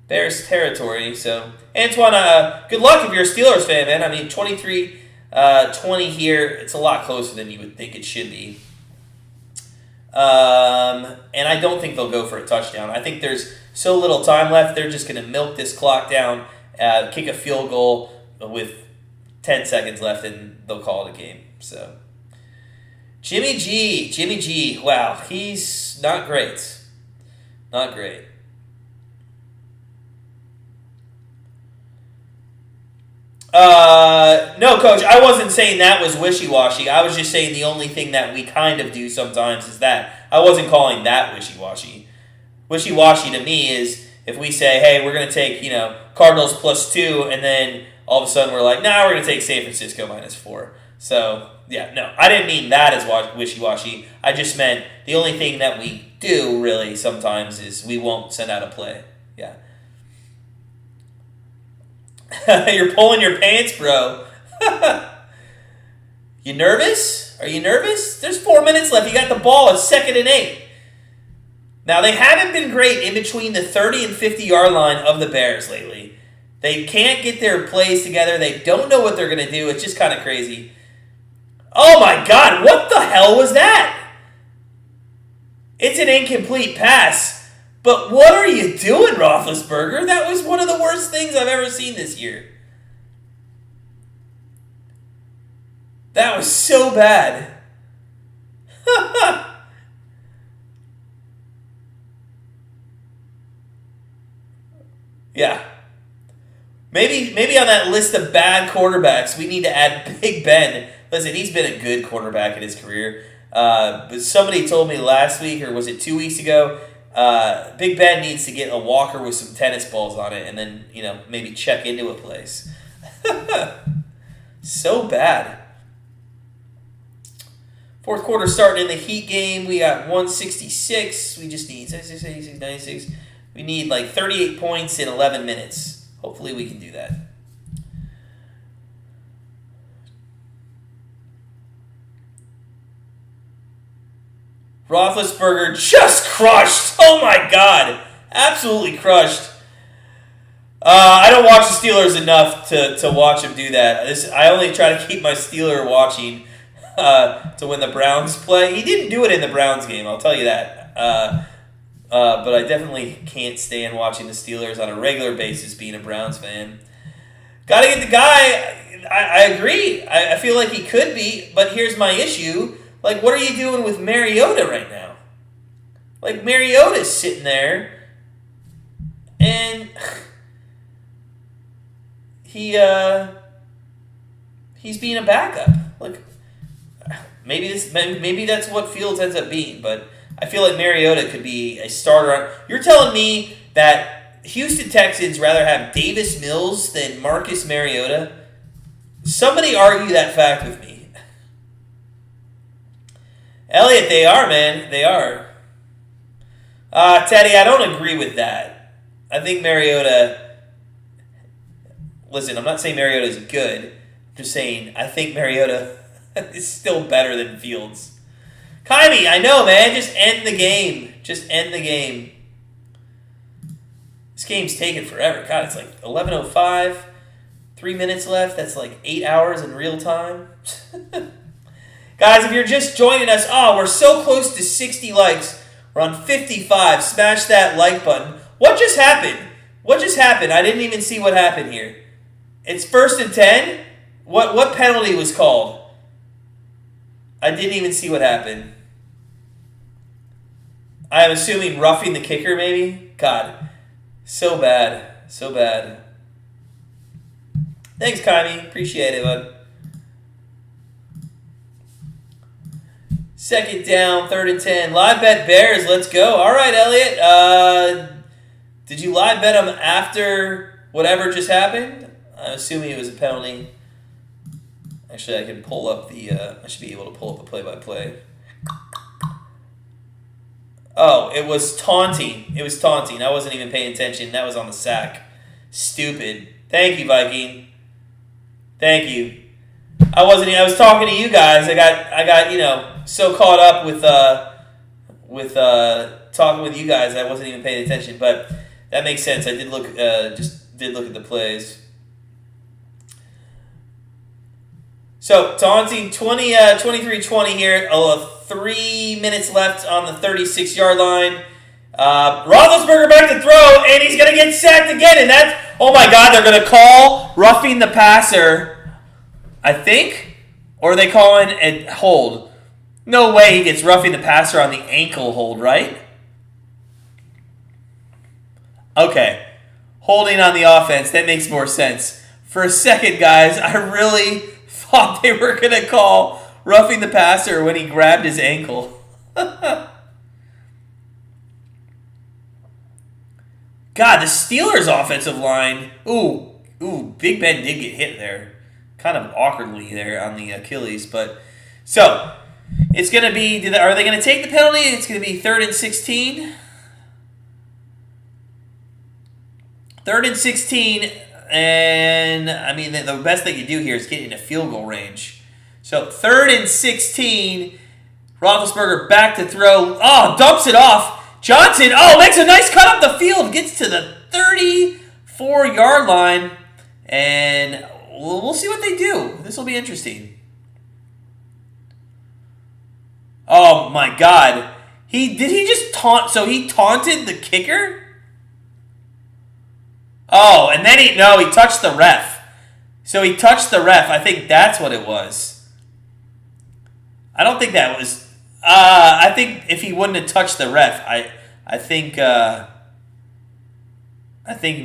Bears territory. So, Antoine, good luck if you're a Steelers fan, man. I mean, 23-20 here. It's a lot closer than you would think it should be. And I don't think they'll go for a touchdown. I think there's so little time left. They're just going to milk this clock down, kick a field goal with 10 seconds left, and they'll call it a game. So, Jimmy G. Wow, he's not great. Not great. No, Coach, I wasn't saying that was wishy-washy. I was just saying the only thing that we kind of do sometimes is that. I wasn't calling that wishy-washy. Wishy-washy to me is if we say, hey, we're going to take, Cardinals +2, and then all of a sudden we're like, nah, we're going to take San Francisco -4. So Yeah, no, I didn't mean that as wishy-washy. I just meant the only thing that we do really sometimes is we won't send out a play. Yeah. You're pulling your pants, bro. You nervous? Are you nervous? There's 4 minutes left. You got the ball. It's 2nd and 8. Now, they haven't been great in between the 30 and 50-yard line of the Bears lately. They can't get their plays together. They don't know what they're going to do. It's just kind of crazy. Oh, my God. What the hell was that? It's an incomplete pass. But what are you doing, Roethlisberger? That was one of the worst things I've ever seen this year. That was so bad. Yeah. Maybe on that list of bad quarterbacks, we need to add Big Ben. Listen, he's been a good quarterback in his career. But somebody told me last week, or was it 2 weeks ago, Big Ben needs to get a walker with some tennis balls on it and then, maybe check into a place. So bad. Fourth quarter starting in the Heat game. We got 166. We just need 66, 86, 96. We need like 38 points in 11 minutes. Hopefully we can do that. Roethlisberger just crushed. Oh my God. Absolutely crushed. I don't watch the Steelers enough to watch him do that. I only try to keep my Steeler watching to when the Browns play. He didn't do it in the Browns game, I'll tell you that. But I definitely can't stand watching the Steelers on a regular basis being a Browns fan. Got to get the guy. I agree. I feel like he could be, but here's my issue. Like, what are you doing with Mariota right now? Like, Mariota's sitting there, and he's being a backup. Like, maybe that's what Fields ends up being, but I feel like Mariota could be a starter. You're telling me that Houston Texans rather have Davis Mills than Marcus Mariota? Somebody argue that fact with me. Elliot, they are, man. They are. Teddy, I don't agree with that. I think Mariota... Listen, I'm not saying Mariota is good. I'm just saying I think Mariota is still better than Fields. Kyrie, I know, man. Just end the game. Just end the game. This game's taking forever. God, it's like 11:05. 3 minutes left. That's like 8 hours in real time. Guys, if you're just joining us, we're so close to 60 likes. We're on 55. Smash that like button. What just happened? What just happened? I didn't even see what happened here. It's 1st and 10? What penalty was called? I didn't even see what happened. I'm assuming roughing the kicker, maybe? God, so bad. So bad. Thanks, Kyrie. Appreciate it, bud. 2nd down, 3rd and 10. Live bet Bears. Let's go. All right, Elliot. Did you live bet them after whatever just happened? I'm assuming it was a penalty. Actually, I can pull up the... I should be able to pull up the play-by-play. Oh, it was taunting. It was taunting. I wasn't even paying attention. That was on the sack. Stupid. Thank you, Viking. Thank you. I was talking to you guys. I got so caught up with talking with you guys, I wasn't even paying attention. But that makes sense. I did look at the plays. So taunting 23-20 here. 3 minutes left on the 36-yard line. Roethlisberger back to throw, and he's going to get sacked again. And that's, oh my God, they're going to call roughing the passer, I think? Or are they calling a hold? No way he gets roughing the passer on the ankle hold, right? Okay. Holding on the offense, that makes more sense. For a second, guys, I really thought they were going to call roughing the passer when he grabbed his ankle. God, the Steelers' offensive line. Ooh, Big Ben did get hit there. Kind of awkwardly there on the Achilles, but So, it's going to be, are they going to take the penalty? It's going to be 3rd and 16. 3rd and 16, and I mean, the best they can do here is get into field goal range. So, 3rd and 16, Roethlisberger back to throw. Oh, dumps it off. Johnson, makes a nice cut up the field. Gets to the 34-yard line, and we'll see what they do. This will be interesting. Oh, my God. Did he just taunt? So, he taunted the kicker? Oh, and then he touched the ref. So he touched the ref. I think that's what it was. I don't think that was. I think if he wouldn't have touched the ref, I think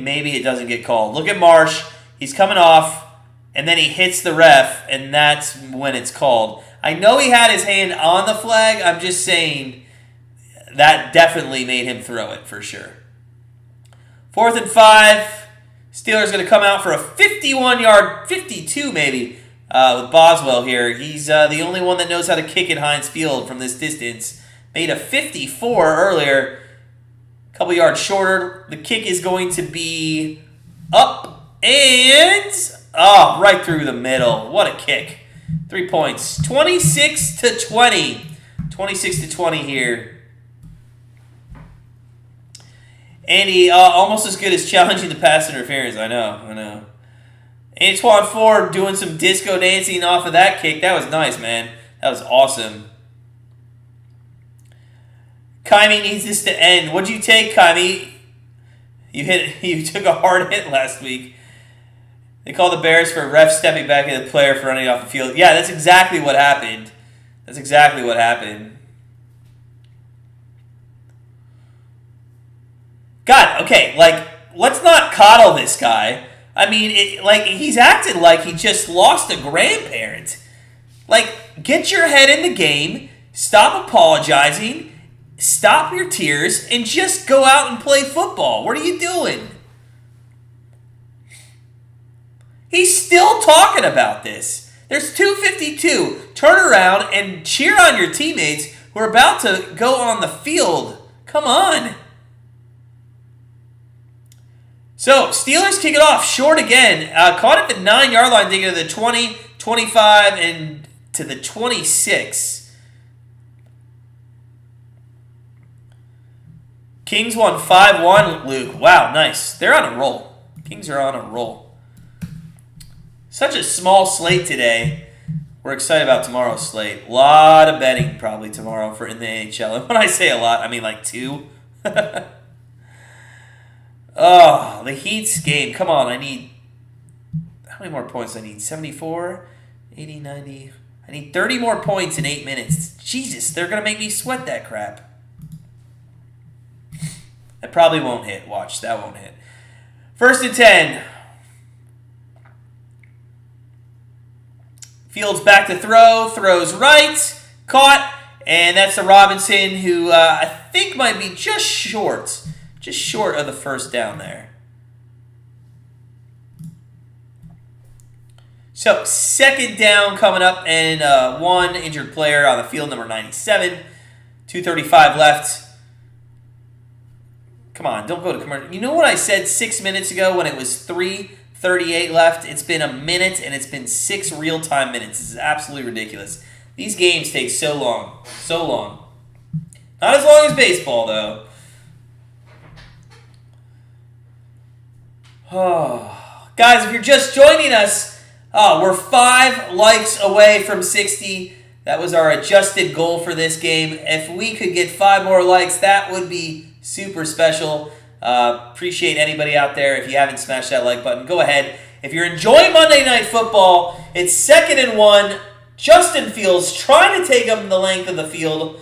maybe it doesn't get called. Look at Marsh. He's coming off, and then he hits the ref, and that's when it's called. I know he had his hand on the flag. I'm just saying that definitely made him throw it for sure. 4th and 5. Steelers going to come out for a 51-yard, 52 maybe, with Boswell here. He's the only one that knows how to kick at Heinz Field from this distance. Made a 54 earlier, a couple yards shorter. The kick is going to be up and right through the middle. What a kick. 3 points. 26-20. 26-20 here. Andy, almost as good as challenging the pass interference. I know. Antoine Ford doing some disco dancing off of that kick. That was nice, man. That was awesome. Kaimi needs this to end. What'd you take, Kaimi? You took a hard hit last week. They called the Bears for a ref stepping back at the player for running off the field. Yeah, that's exactly what happened. God, okay, let's not coddle this guy. I mean, he's acting like he just lost a grandparent. Get your head in the game, stop apologizing, stop your tears, and just go out and play football. What are you doing? He's still talking about this. There's 2:52. Turn around and cheer on your teammates who are about to go on the field. Come on. So, Steelers kick it off short again. Caught at the 9-yard line, taking to the 20, 25, and to the 26. Kings won 5-1, Luke. Wow, nice. They're on a roll. Kings are on a roll. Such a small slate today. We're excited about tomorrow's slate. A lot of betting probably tomorrow for in the NHL. And when I say a lot, I mean like 2. Oh, the Heat's game. Come on, I need... How many more points I need? 74, 80, 90... I need 30 more points in 8 minutes. Jesus, they're going to make me sweat that crap. That probably won't hit. Watch, that won't hit. 1st and 10. Fields back to throw. Throws right. Caught. And that's the Robinson who I think might be just short. Just short of the first down there. So, 2nd down coming up, and one injured player on the field, number 97. 2:35 left. Come on, don't go to commercial. You know what I said 6 minutes ago when it was 3:38 left? It's been a minute, and it's been 6 real-time minutes. This is absolutely ridiculous. These games take so long. So long. Not as long as baseball, though. Oh, guys, if you're just joining us, we're 5 likes away from 60. That was our adjusted goal for this game. If we could get 5 more likes, that would be super special. Appreciate anybody out there. If you haven't smashed that like button, go ahead. If you're enjoying Monday Night Football, it's 2nd and 1. Justin Fields trying to take him the length of the field,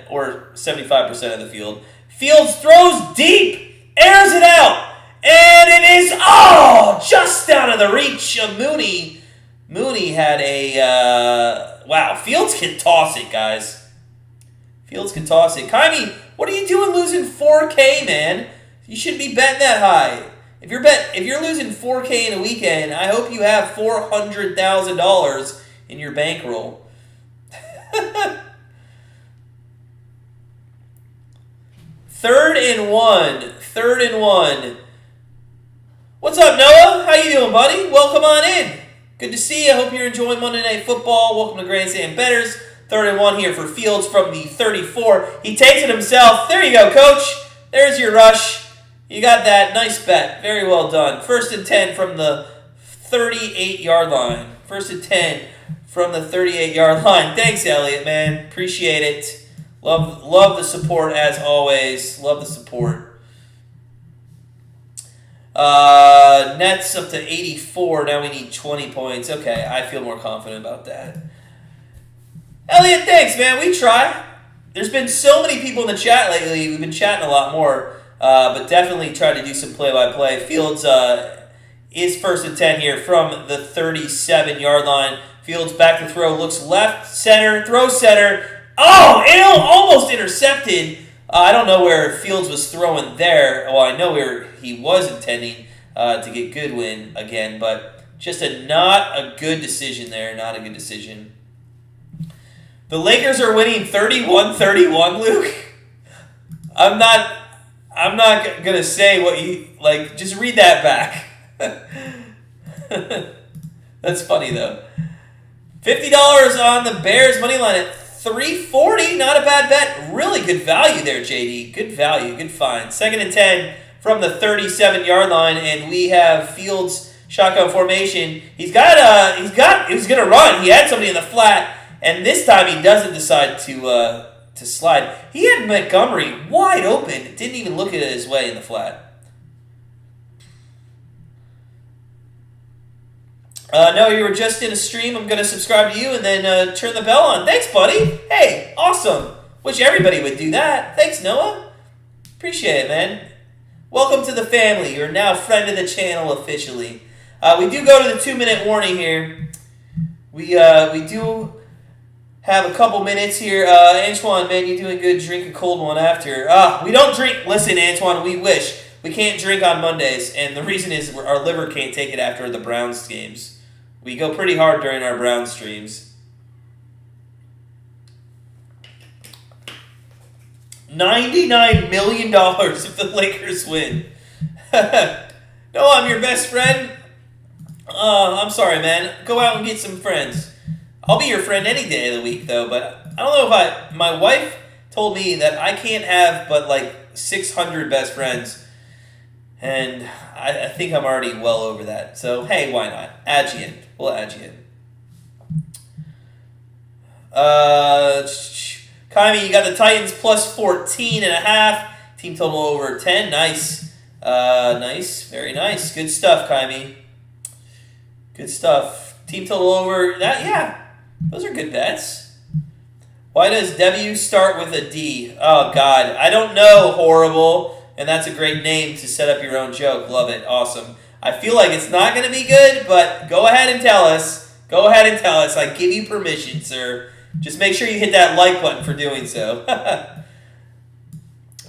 or 75% of the field. Fields throws deep, airs it out. And it is, just out of the reach of Mooney. Mooney had a, wow, Fields can toss it, guys. Fields can toss it. Kaimi, what are you doing losing $4K, man? You shouldn't be betting that high. If you're losing $4K in a weekend, I hope you have $400,000 in your bankroll. 3rd and 1. 3rd and 1. What's up, Noah? How you doing, buddy? Welcome on in. Good to see you. I hope you're enjoying Monday Night Football. Welcome to Grandstand Bettors. 3rd and 1 here for Fields from the 34. He takes it himself. There you go, Coach. There's your rush. You got that. Nice bet. Very well done. 1st and 10 from the 38-yard line. 1st and 10 from the 38-yard line. Thanks, Elliot, man. Appreciate it. Love the support as always. Love the support. Nets up to 84. Now we need 20 points. Okay, I feel more confident about that. Elliot, thanks, man. We try. There's been so many people in the chat lately. We've been chatting a lot more, but definitely try to do some play-by-play. Fields is 1st and 10 here from the 37-yard line. Fields back to throw. Looks left, center, throws center. Oh, almost intercepted. I don't know where Fields was throwing there. Well, I know where he was intending to get Goodwin again, but just not a good decision there. Not a good decision. The Lakers are winning 31-31, Luke. I'm not gonna say what you like. Just read that back. That's funny though. $50 on the Bears money line at $3.40. Not a bad bet. Really good value there, JD. Good value. Good find. 2nd and 10 from the 37-yard line, and we have Fields shotgun formation. He was gonna run. He had somebody in the flat, and this time he doesn't decide to slide. He had Montgomery wide open. Didn't even look at it his way in the flat. No, you were just in a stream. I'm going to subscribe to you and then turn the bell on. Thanks, buddy. Hey, awesome. Wish everybody would do that. Thanks, Noah. Appreciate it, man. Welcome to the family. You're now a friend of the channel officially. We do go to the 2-minute warning here. We do have a couple minutes here. Antoine, man, you're doing good. Drink a cold one after. We don't drink. Listen, Antoine, we wish. We can't drink on Mondays, and the reason is our liver can't take it after the Browns games. We go pretty hard during our Browns streams. $99 million if the Lakers win. No, I'm your best friend. I'm sorry, man. Go out and get some friends. I'll be your friend any day of the week, though, but I don't know if my wife told me that I can't have but like 600 best friends. And I think I'm already well over that. So, hey, why not? Add you in. We'll add you in. Kaimi, you got the Titans plus 14.5. Team total over 10. Nice. Nice. Very nice. Good stuff, Kaimi. Good stuff. Team total over that. Yeah. Those are good bets. Why does W start with a D? Oh, God. I don't know. Horrible. And that's a great name to set up your own joke. Love it. Awesome. I feel like it's not going to be good, but go ahead and tell us. Go ahead and tell us. I give you permission, sir. Just make sure you hit that like button for doing so.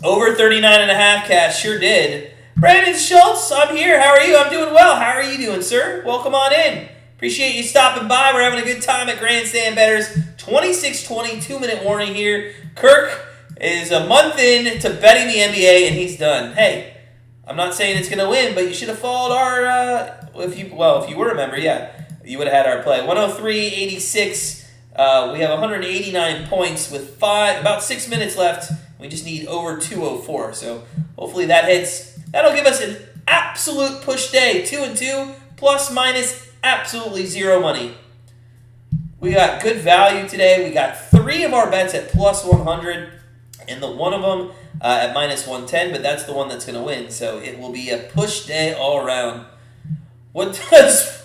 Over 39.5 cash. Sure did. Brandon Schultz, I'm here. How are you? I'm doing well. How are you doing, sir? Welcome on in. Appreciate you stopping by. We're having a good time at Grandstand Bettors. 26-20, 2-minute warning here. Kirk is a month in to betting the NBA, and he's done. Hey, I'm not saying it's going to win, but you should have followed our, if you were a member, yeah, you would have had our play. 103.86. We have 189 points with about 6 minutes left. We just need over 204, so hopefully that hits. That'll give us an absolute push day. 2-2, plus minus absolutely zero money. We got good value today. We got 3 of our bets at plus 100. And the one of them at minus 110, but that's the one that's going to win. So it will be a push day all around. What does...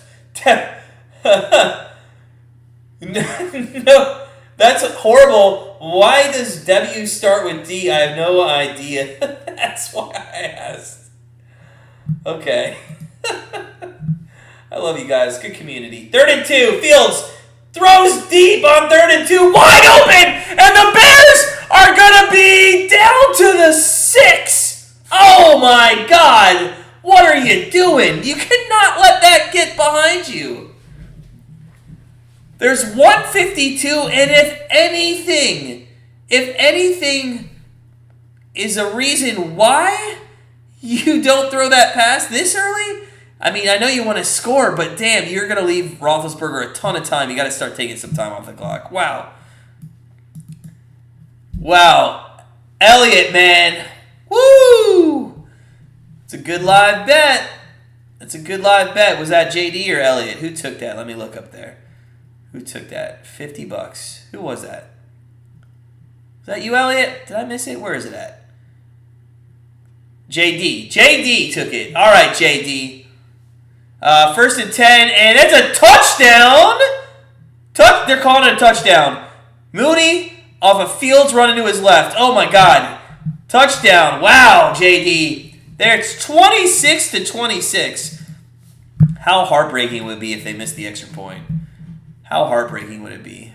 No, that's horrible. Why does W start with D? I have no idea. That's why I asked. Okay. I love you guys. Good community. 3rd and 2. Fields throws deep on 3rd and 2. Wide open! And the Bears are going to be down to the 6. Oh, my God. What are you doing? You cannot let that get behind you. There's 152, and if anything is a reason why you don't throw that pass this early? I mean, I know you want to score, but damn, you're going to leave Roethlisberger a ton of time. You got to start taking some time off the clock. Wow. Wow. Elliott, man. Woo! It's a good live bet. That's a good live bet. Was that JD or Elliott? Who took that? Let me look up there. Who took that? $50. Who was that? Was that you, Elliott? Did I miss it? Where is it at? JD. JD took it. All right, JD. First and 10, and it's a touchdown. They're calling it a touchdown. Mooney off of Fields running to his left. Oh, my God. Touchdown. Wow, JD. There, it's 26-26. How heartbreaking would it be if they missed the extra point? How heartbreaking would it be?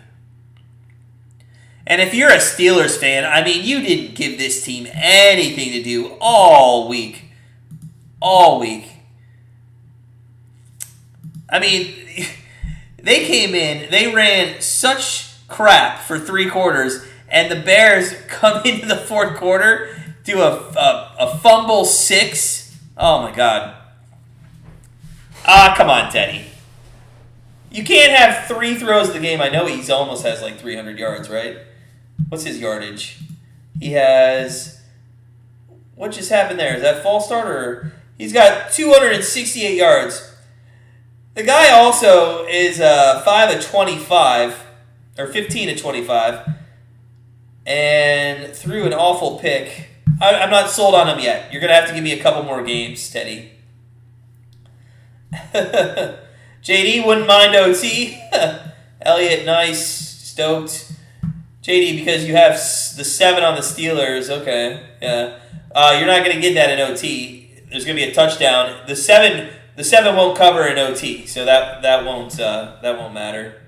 And if you're a Steelers fan, I mean, you didn't give this team anything to do all week. All week. I mean, they came in, they ran such crap for 3 quarters, and the Bears come into the 4th quarter, do a fumble 6. Oh, my God. Come on, Teddy. You can't have 3 throws of the game. I know he almost has like 300 yards, right? What's his yardage? He has... What just happened there? Is that false start or... He's got 268 yards. The guy also is 5 of 25, or 15 of 25, and threw an awful pick. I'm not sold on him yet. You're going to have to give me a couple more games, Teddy. JD wouldn't mind OT. Elliott, nice. Stoked. JD, because you have the 7 on the Steelers. Okay, yeah. You're not going to get that in OT. There's going to be a touchdown. The 7 won't cover in OT, so that won't matter.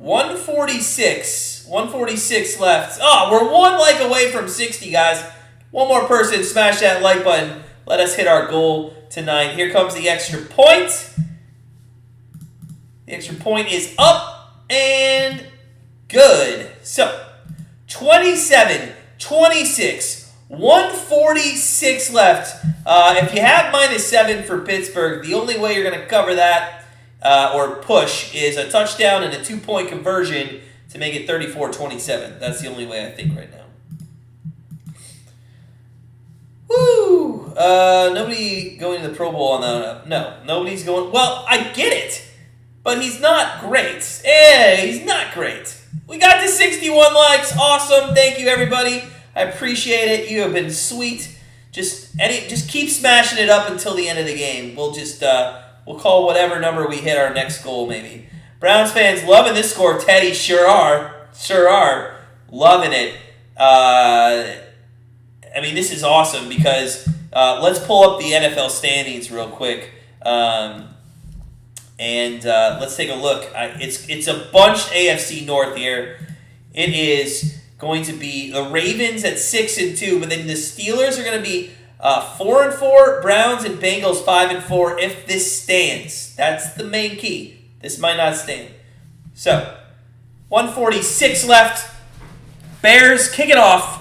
$146 left. Oh, we're 1 like away from 60, guys. One more person, smash that like button. Let us hit our goal tonight. Here comes the extra point. The extra point is up and good. So, 27-26, 146 left. If you have -7 for Pittsburgh, the only way you're going to cover that or push is a touchdown and a 2-point conversion to make it 34-27. That's the only way I think right now. Woo! Nobody going to the Pro Bowl on that. No, nobody's going. Well, I get it, but he's not great. He's not great. We got to 61 likes. Awesome. Thank you, everybody. I appreciate it. You have been sweet. Just keep smashing it up until the end of the game. We'll just we'll call whatever number we hit our next goal, maybe. Browns fans loving this score. Teddy, sure are. Loving it. I mean, this is awesome because let's pull up the NFL standings real quick. And let's take a look. It's a bunched AFC North here. It is going to be the Ravens at 6-2, but then the Steelers are going to be 4-4. Browns and Bengals 5-4. If this stands, that's the main key. This might not stand. So 146 left. Bears kick it off.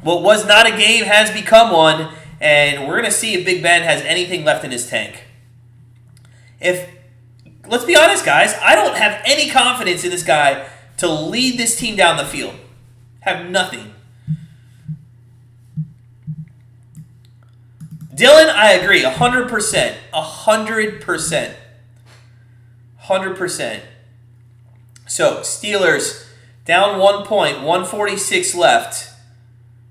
What was not a game has become one, and we're going to see if Big Ben has anything left in his tank. Let's be honest, guys, I don't have any confidence in this guy to lead this team down the field. Have nothing. Dylan, I agree, 100%. 100%. 100%. So, Steelers down 1 point, 146 left.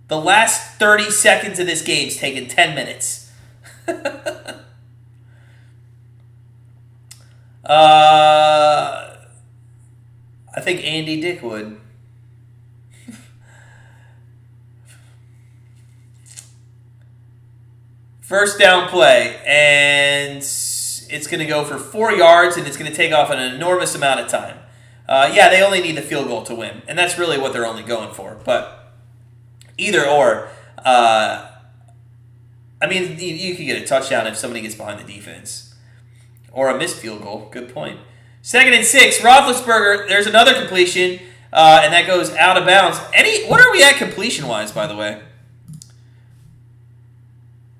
The last 30 seconds of this game's taken 10 minutes. I think Andy Dick would. First down play, and it's going to go for 4 yards, and it's going to take off an enormous amount of time. Yeah, they only need the field goal to win, and that's really what they're only going for. But either or, I mean, you could get a touchdown if somebody gets behind the defense. Or a missed field goal. Good point. 2nd and 6. Roethlisberger, there's another completion, and that goes out of bounds. What are we at completion-wise, by the way?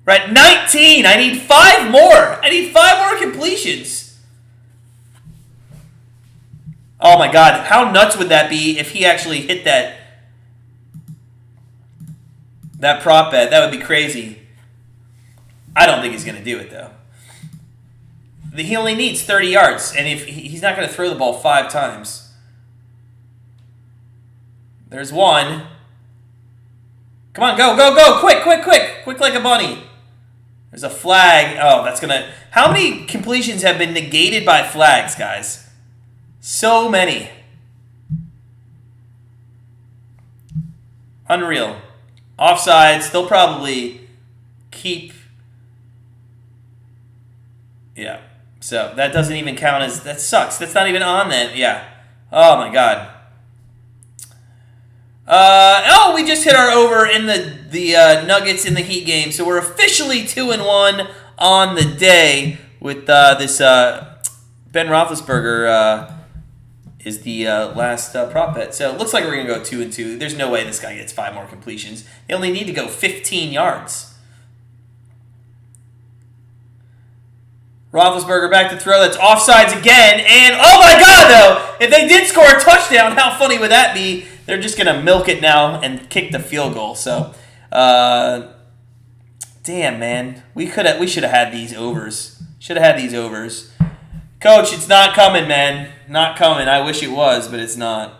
We're at 19. I need 5 more. I need 5 more completions. Oh, my God. How nuts would that be if he actually hit that prop bet? That would be crazy. I don't think he's going to do it, though. He only needs 30 yards, and if he's not going to throw the ball 5 times. There's one. Come on, go, go, go. Quick, quick, quick. Quick like a bunny. There's a flag. Oh, that's going to... How many completions have been negated by flags, guys? So many. Unreal. Offsides. They'll probably keep... Yeah. So that doesn't even count as... That sucks. That's not even on them. Yeah. Oh, my God. We just hit our over in the Nuggets in the Heat game. So we're officially 2-1 on the day with this Ben Roethlisberger is the last prop bet. So it looks like we're going to go 2-2. There's no way this guy gets 5 more completions. They only need to go 15 yards. Roethlisberger back to throw. That's offsides again. And, oh my God, though, if they did score a touchdown, how funny would that be? They're just going to milk it now and kick the field goal. So, damn, man. We should have had these overs. Should have had these overs. Coach, it's not coming, man. Not coming. I wish it was, but it's not.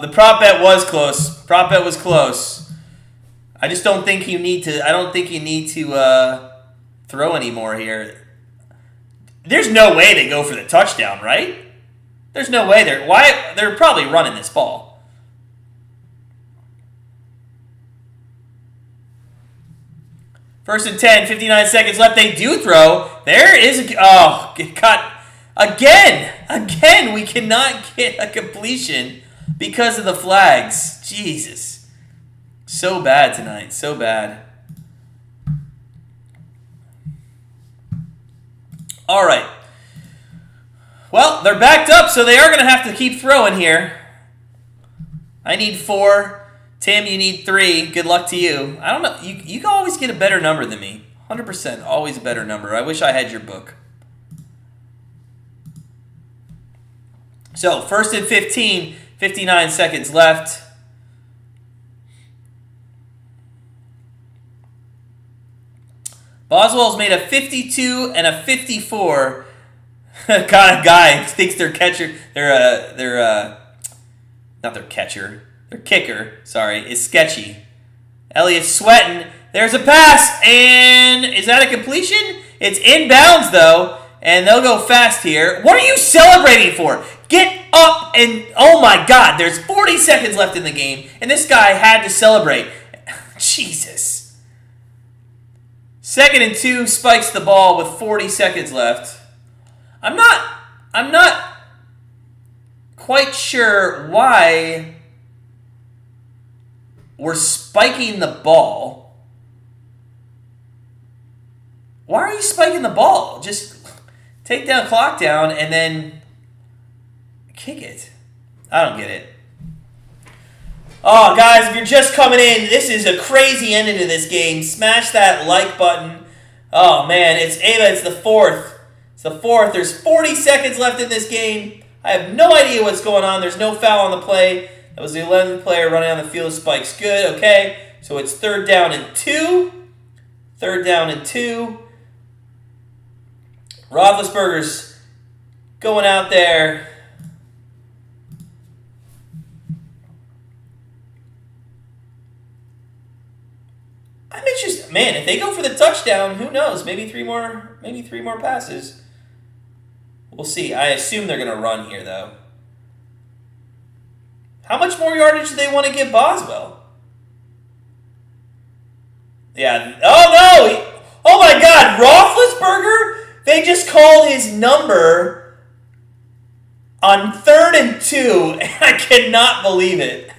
The prop bet was close. Prop bet was close. I just don't think you need to. I don't think you need to throw anymore here. There's no way they go for the touchdown, right? There's no way they're probably running this ball. First and 10, 59 seconds left. They do throw. There is get cut again. Again, we cannot get a completion because of the flags. Jesus. So bad tonight. So bad. All right. Well, they're backed up, so they are going to have to keep throwing here. I need 4. Tim, you need 3. Good luck to you. I don't know. You can always get a better number than me. 100%. Always a better number. I wish I had your book. So, 1st and 15. 59 seconds left. Boswell's made a 52 and a 54. Kind of guy thinks their catcher, not their catcher, their kicker, sorry, is sketchy. Elliott's sweating. There's a pass, and is that a completion? It's inbounds, though, and they'll go fast here. What are you celebrating for? Get up and, oh my God, there's 40 seconds left in the game, and this guy had to celebrate. Jesus. 2nd and 2, spikes the ball with 40 seconds left. I'm not quite sure why we're spiking the ball. Why are you spiking the ball? Just take down, clock down, and then kick it. I don't get it. Oh, guys, if you're just coming in, this is a crazy ending to this game. Smash that like button. Oh, man, it's Ava. It's the 4th. It's the 4th. There's 40 seconds left in this game. I have no idea what's going on. There's no foul on the play. That was the 11th player running on the field. Spike's good. Okay, so it's 3rd down and 2. 3rd down and 2. Roethlisberger's going out there. I'm interested. Man, if they go for the touchdown, who knows? Maybe three more passes. We'll see. I assume they're going to run here, though. How much more yardage do they want to give Boswell? Yeah. Oh, no. Oh, my God. Roethlisberger They just called his number on 3rd and 2, and I cannot believe it.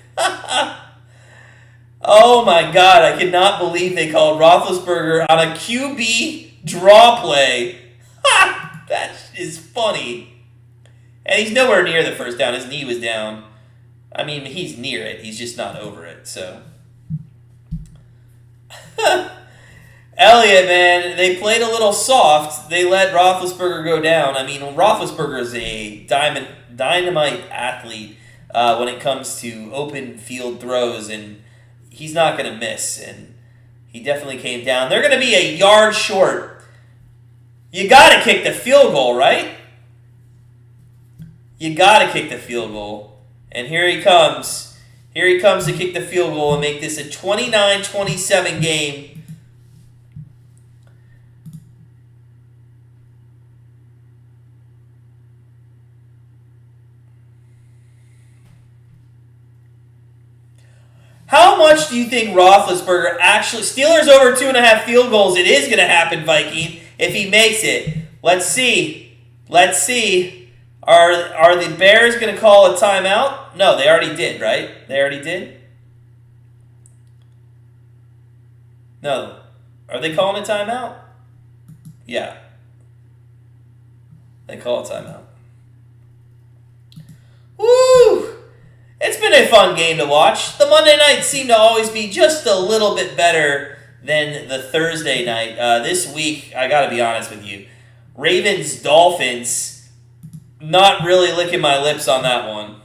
Oh my God, I cannot believe they called Roethlisberger on a QB draw play. That is funny. And he's nowhere near the first down. His knee was down. I mean, he's near it. He's just not over it, so. Elliott, man, they played a little soft. They let Roethlisberger go down. I mean, Roethlisberger is a dynamite athlete when it comes to open field throws, and he's not going to miss. And he definitely came down. They're going to be a yard short. You got to kick the field goal, right? You got to kick the field goal. And here he comes. Here he comes to kick the field goal and make this a 29-27 game. How much do you think Roethlisberger actually... Steelers over 2.5 field goals. It is going to happen, Viking, if he makes it. Let's see. Let's see. Are the Bears going to call a timeout? No, they already did, right? They already did? No. Are they calling a timeout? Yeah. They call a timeout. Woo! It's been a fun game to watch. The Monday nights seem to always be just a little bit better than the Thursday night. This week, I got to be honest with you, Ravens-Dolphins, not really licking my lips on that one.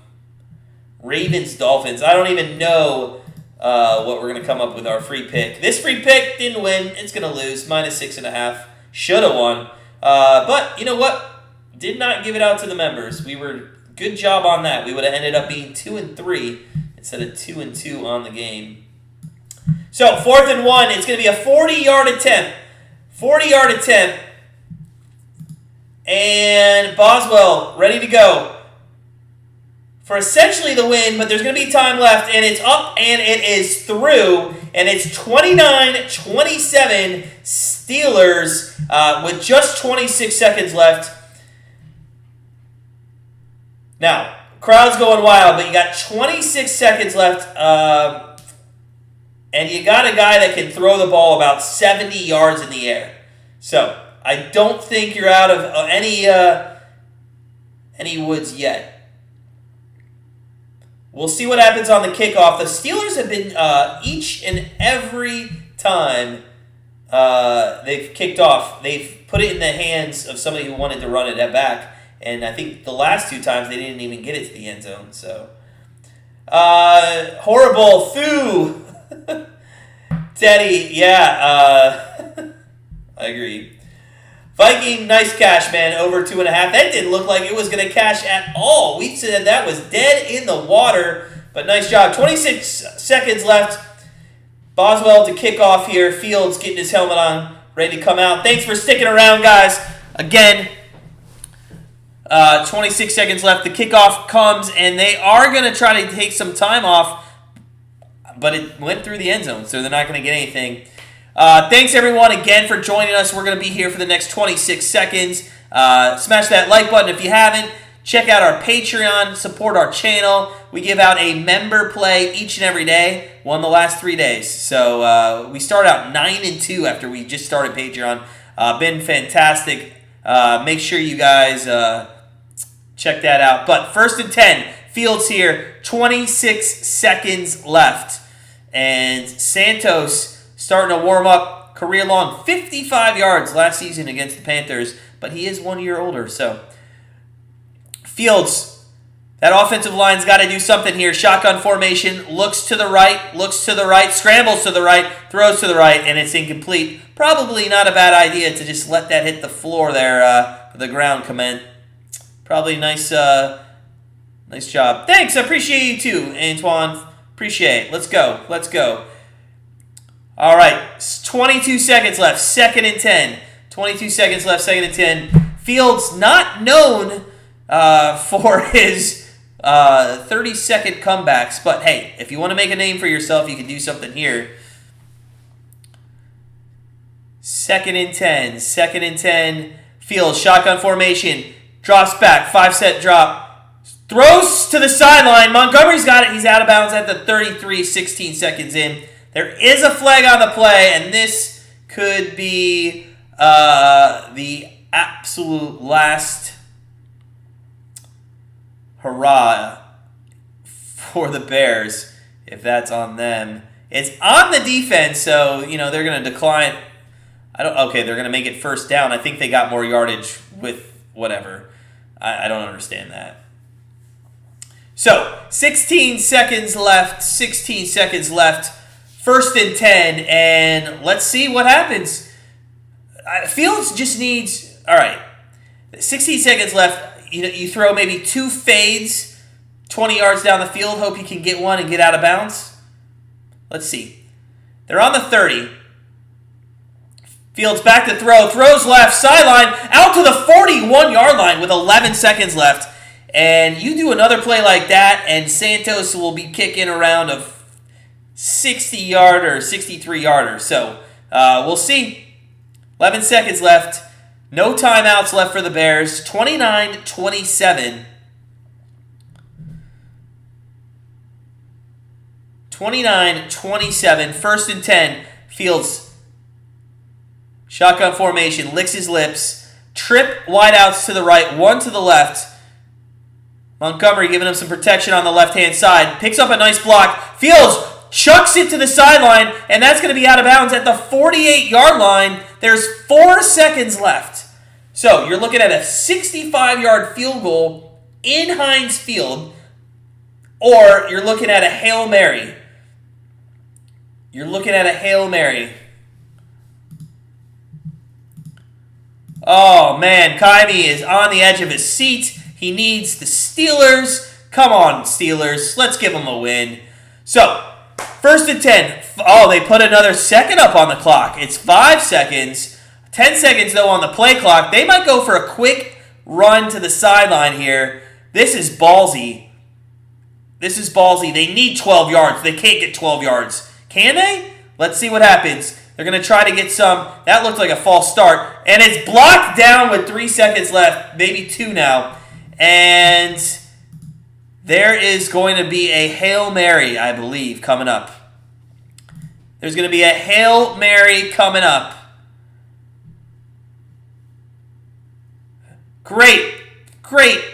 Ravens-Dolphins, I don't even know what we're going to come up with our free pick. This free pick didn't win. It's going to lose. -6.5. Should have won. But you know what? Did not give it out to the members. We were... Good job on that. We would have ended up being 2-3 instead of 2-2 on the game. So 4th and 1. It's going to be a 40-yard attempt. 40-yard attempt. And Boswell ready to go for essentially the win, but there's going to be time left, and it's up, and it is through, and it's 29-27 Steelers with just 26 seconds left. Now, crowd's going wild, but you got 26 seconds left, and you got a guy that can throw the ball about 70 yards in the air. So, I don't think you're out of any woods yet. We'll see what happens on the kickoff. The Steelers have been, each and every time they've kicked off, they've put it in the hands of somebody who wanted to run it back. And I think the last 2 times they didn't even get it to the end zone. So, horrible. Foo. Teddy, yeah. I agree. Viking, nice cash, man. Over 2.5. That didn't look like it was going to cash at all. We said that was dead in the water. But nice job. 26 seconds left. Boswell to kick off here. Fields getting his helmet on. Ready to come out. Thanks for sticking around, guys. Again... 26 seconds left. The kickoff comes, and they are going to try to take some time off, but it went through the end zone, so they're not going to get anything. Thanks, everyone, again for joining us. We're going to be here for the next 26 seconds. Smash that like button if you haven't. Check out our Patreon. Support our channel. We give out a member play each and every day. One the last 3 days. So we start out 9-2 after we just started Patreon. Been fantastic. Make sure you guys... check that out. But 1st and 10. Fields here. 26 seconds left. And Santos starting to warm up. Career long 55 yards last season against the Panthers. But he is 1 year older. So Fields, that offensive line's got to do something here. Shotgun formation. Looks to the right. Looks to the right. Scrambles to the right. Throws to the right. And it's incomplete. Probably not a bad idea to just let that hit the floor there for the ground comment. Probably nice job. Thanks, I appreciate you too, Antoine. Appreciate it. Let's go. Let's go. All right, 22 seconds left. 2nd and 10. 22 seconds left. 2nd and 10. Fields not known for his 30-second comebacks, but hey, if you want to make a name for yourself, you can do something here. 2nd and 10. 2nd and 10. Fields, shotgun formation, drops back, 5-set drop, throws to the sideline. Montgomery's got it. He's out of bounds at the 33, 16 seconds in. There is a flag on the play, and this could be the absolute last hurrah for the Bears, if that's on them. It's on the defense, so, they're going to decline. They're going to make it first down. I think they got more yardage with whatever. I don't understand that. So, 16 seconds left. 16 seconds left. First and 10, and let's see what happens. Fields just needs... All right. 16 seconds left. You throw maybe 2 fades, 20 yards down the field. Hope you can get one and get out of bounds. Let's see. They're on the 30. Fields back to throw. Throws left. Sideline. Out to the 41-yard line with 11 seconds left. And you do another play like that, and Santos will be kicking around a 60-yarder, 63-yarder. So, we'll see. 11 seconds left. No timeouts left for the Bears. 29-27. 29-27. First and 10. Fields. Shotgun formation. Licks his lips. Trip wideouts to the right. One to the left. Montgomery giving him some protection on the left-hand side. Picks up a nice block. Fields chucks it to the sideline, and that's going to be out of bounds at the 48-yard line. There's 4 seconds left. So you're looking at a 65-yard field goal in Heinz Field, or you're looking at a Hail Mary. You're looking at a Hail Mary. Oh, man, Kaimi is on the edge of his seat. He needs the Steelers. Come on, Steelers. Let's give them a win. So, first and 10. Oh, they put another second up on the clock. It's 5 seconds. 10 seconds, though, on the play clock. They might go for a quick run to the sideline here. This is ballsy. This is ballsy. They need 12 yards. They can't get 12 yards. Can they? Let's see what happens. They're going to try to get some. That looked like a false start. And it's blocked down with 3 seconds left. Maybe 2 now. And there is going to be a Hail Mary, I believe, coming up. There's going to be a Hail Mary coming up. Great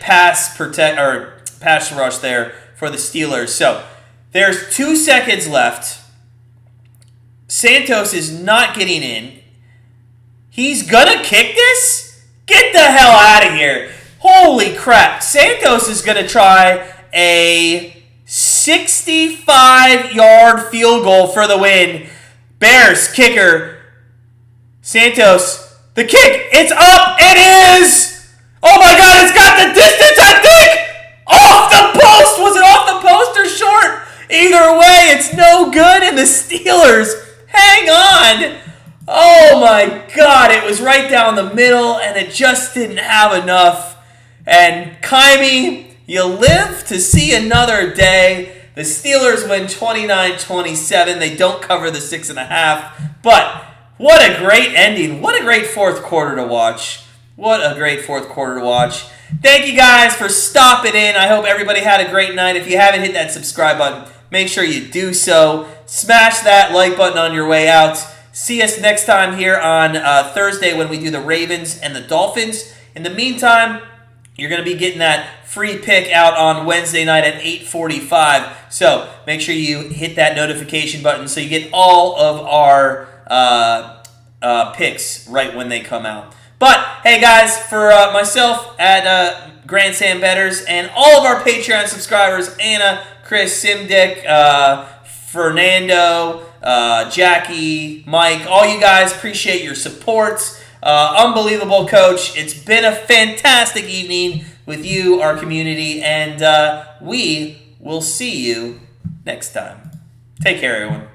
pass rush there for the Steelers. So there's 2 seconds left. Santos is not getting in. He's going to kick this? Get the hell out of here. Holy crap. Santos is going to try a 65-yard field goal for the win. Bears kicker. Santos. The kick. It's up. It is. Oh my God. It's got the distance, I think. Off the post. Was it off the post or short? Either way, it's no good. And the Steelers hang on. Oh my God. It was right down the middle, and it just didn't have enough. And Kaimi, you live to see another day. The Steelers win 29-27. They don't cover the 6.5. But what a great ending. What a great fourth quarter to watch. What a great fourth quarter to watch. Thank you guys for stopping in. I hope everybody had a great night. If you haven't hit that subscribe button, make sure you do so. Smash that like button on your way out. See us next time here on Thursday when we do the Ravens and the Dolphins. In the meantime, you're going to be getting that free pick out on Wednesday night at 8:45. So make sure you hit that notification button so you get all of our picks right when they come out. But, hey guys, for myself at Grandstand Bettors and all of our Patreon subscribers, Anna, Chris, Simdick, Fernando, Jackie, Mike, all you guys, appreciate your support. Unbelievable, Coach. It's been a fantastic evening with you, our community, and we will see you next time. Take care, everyone.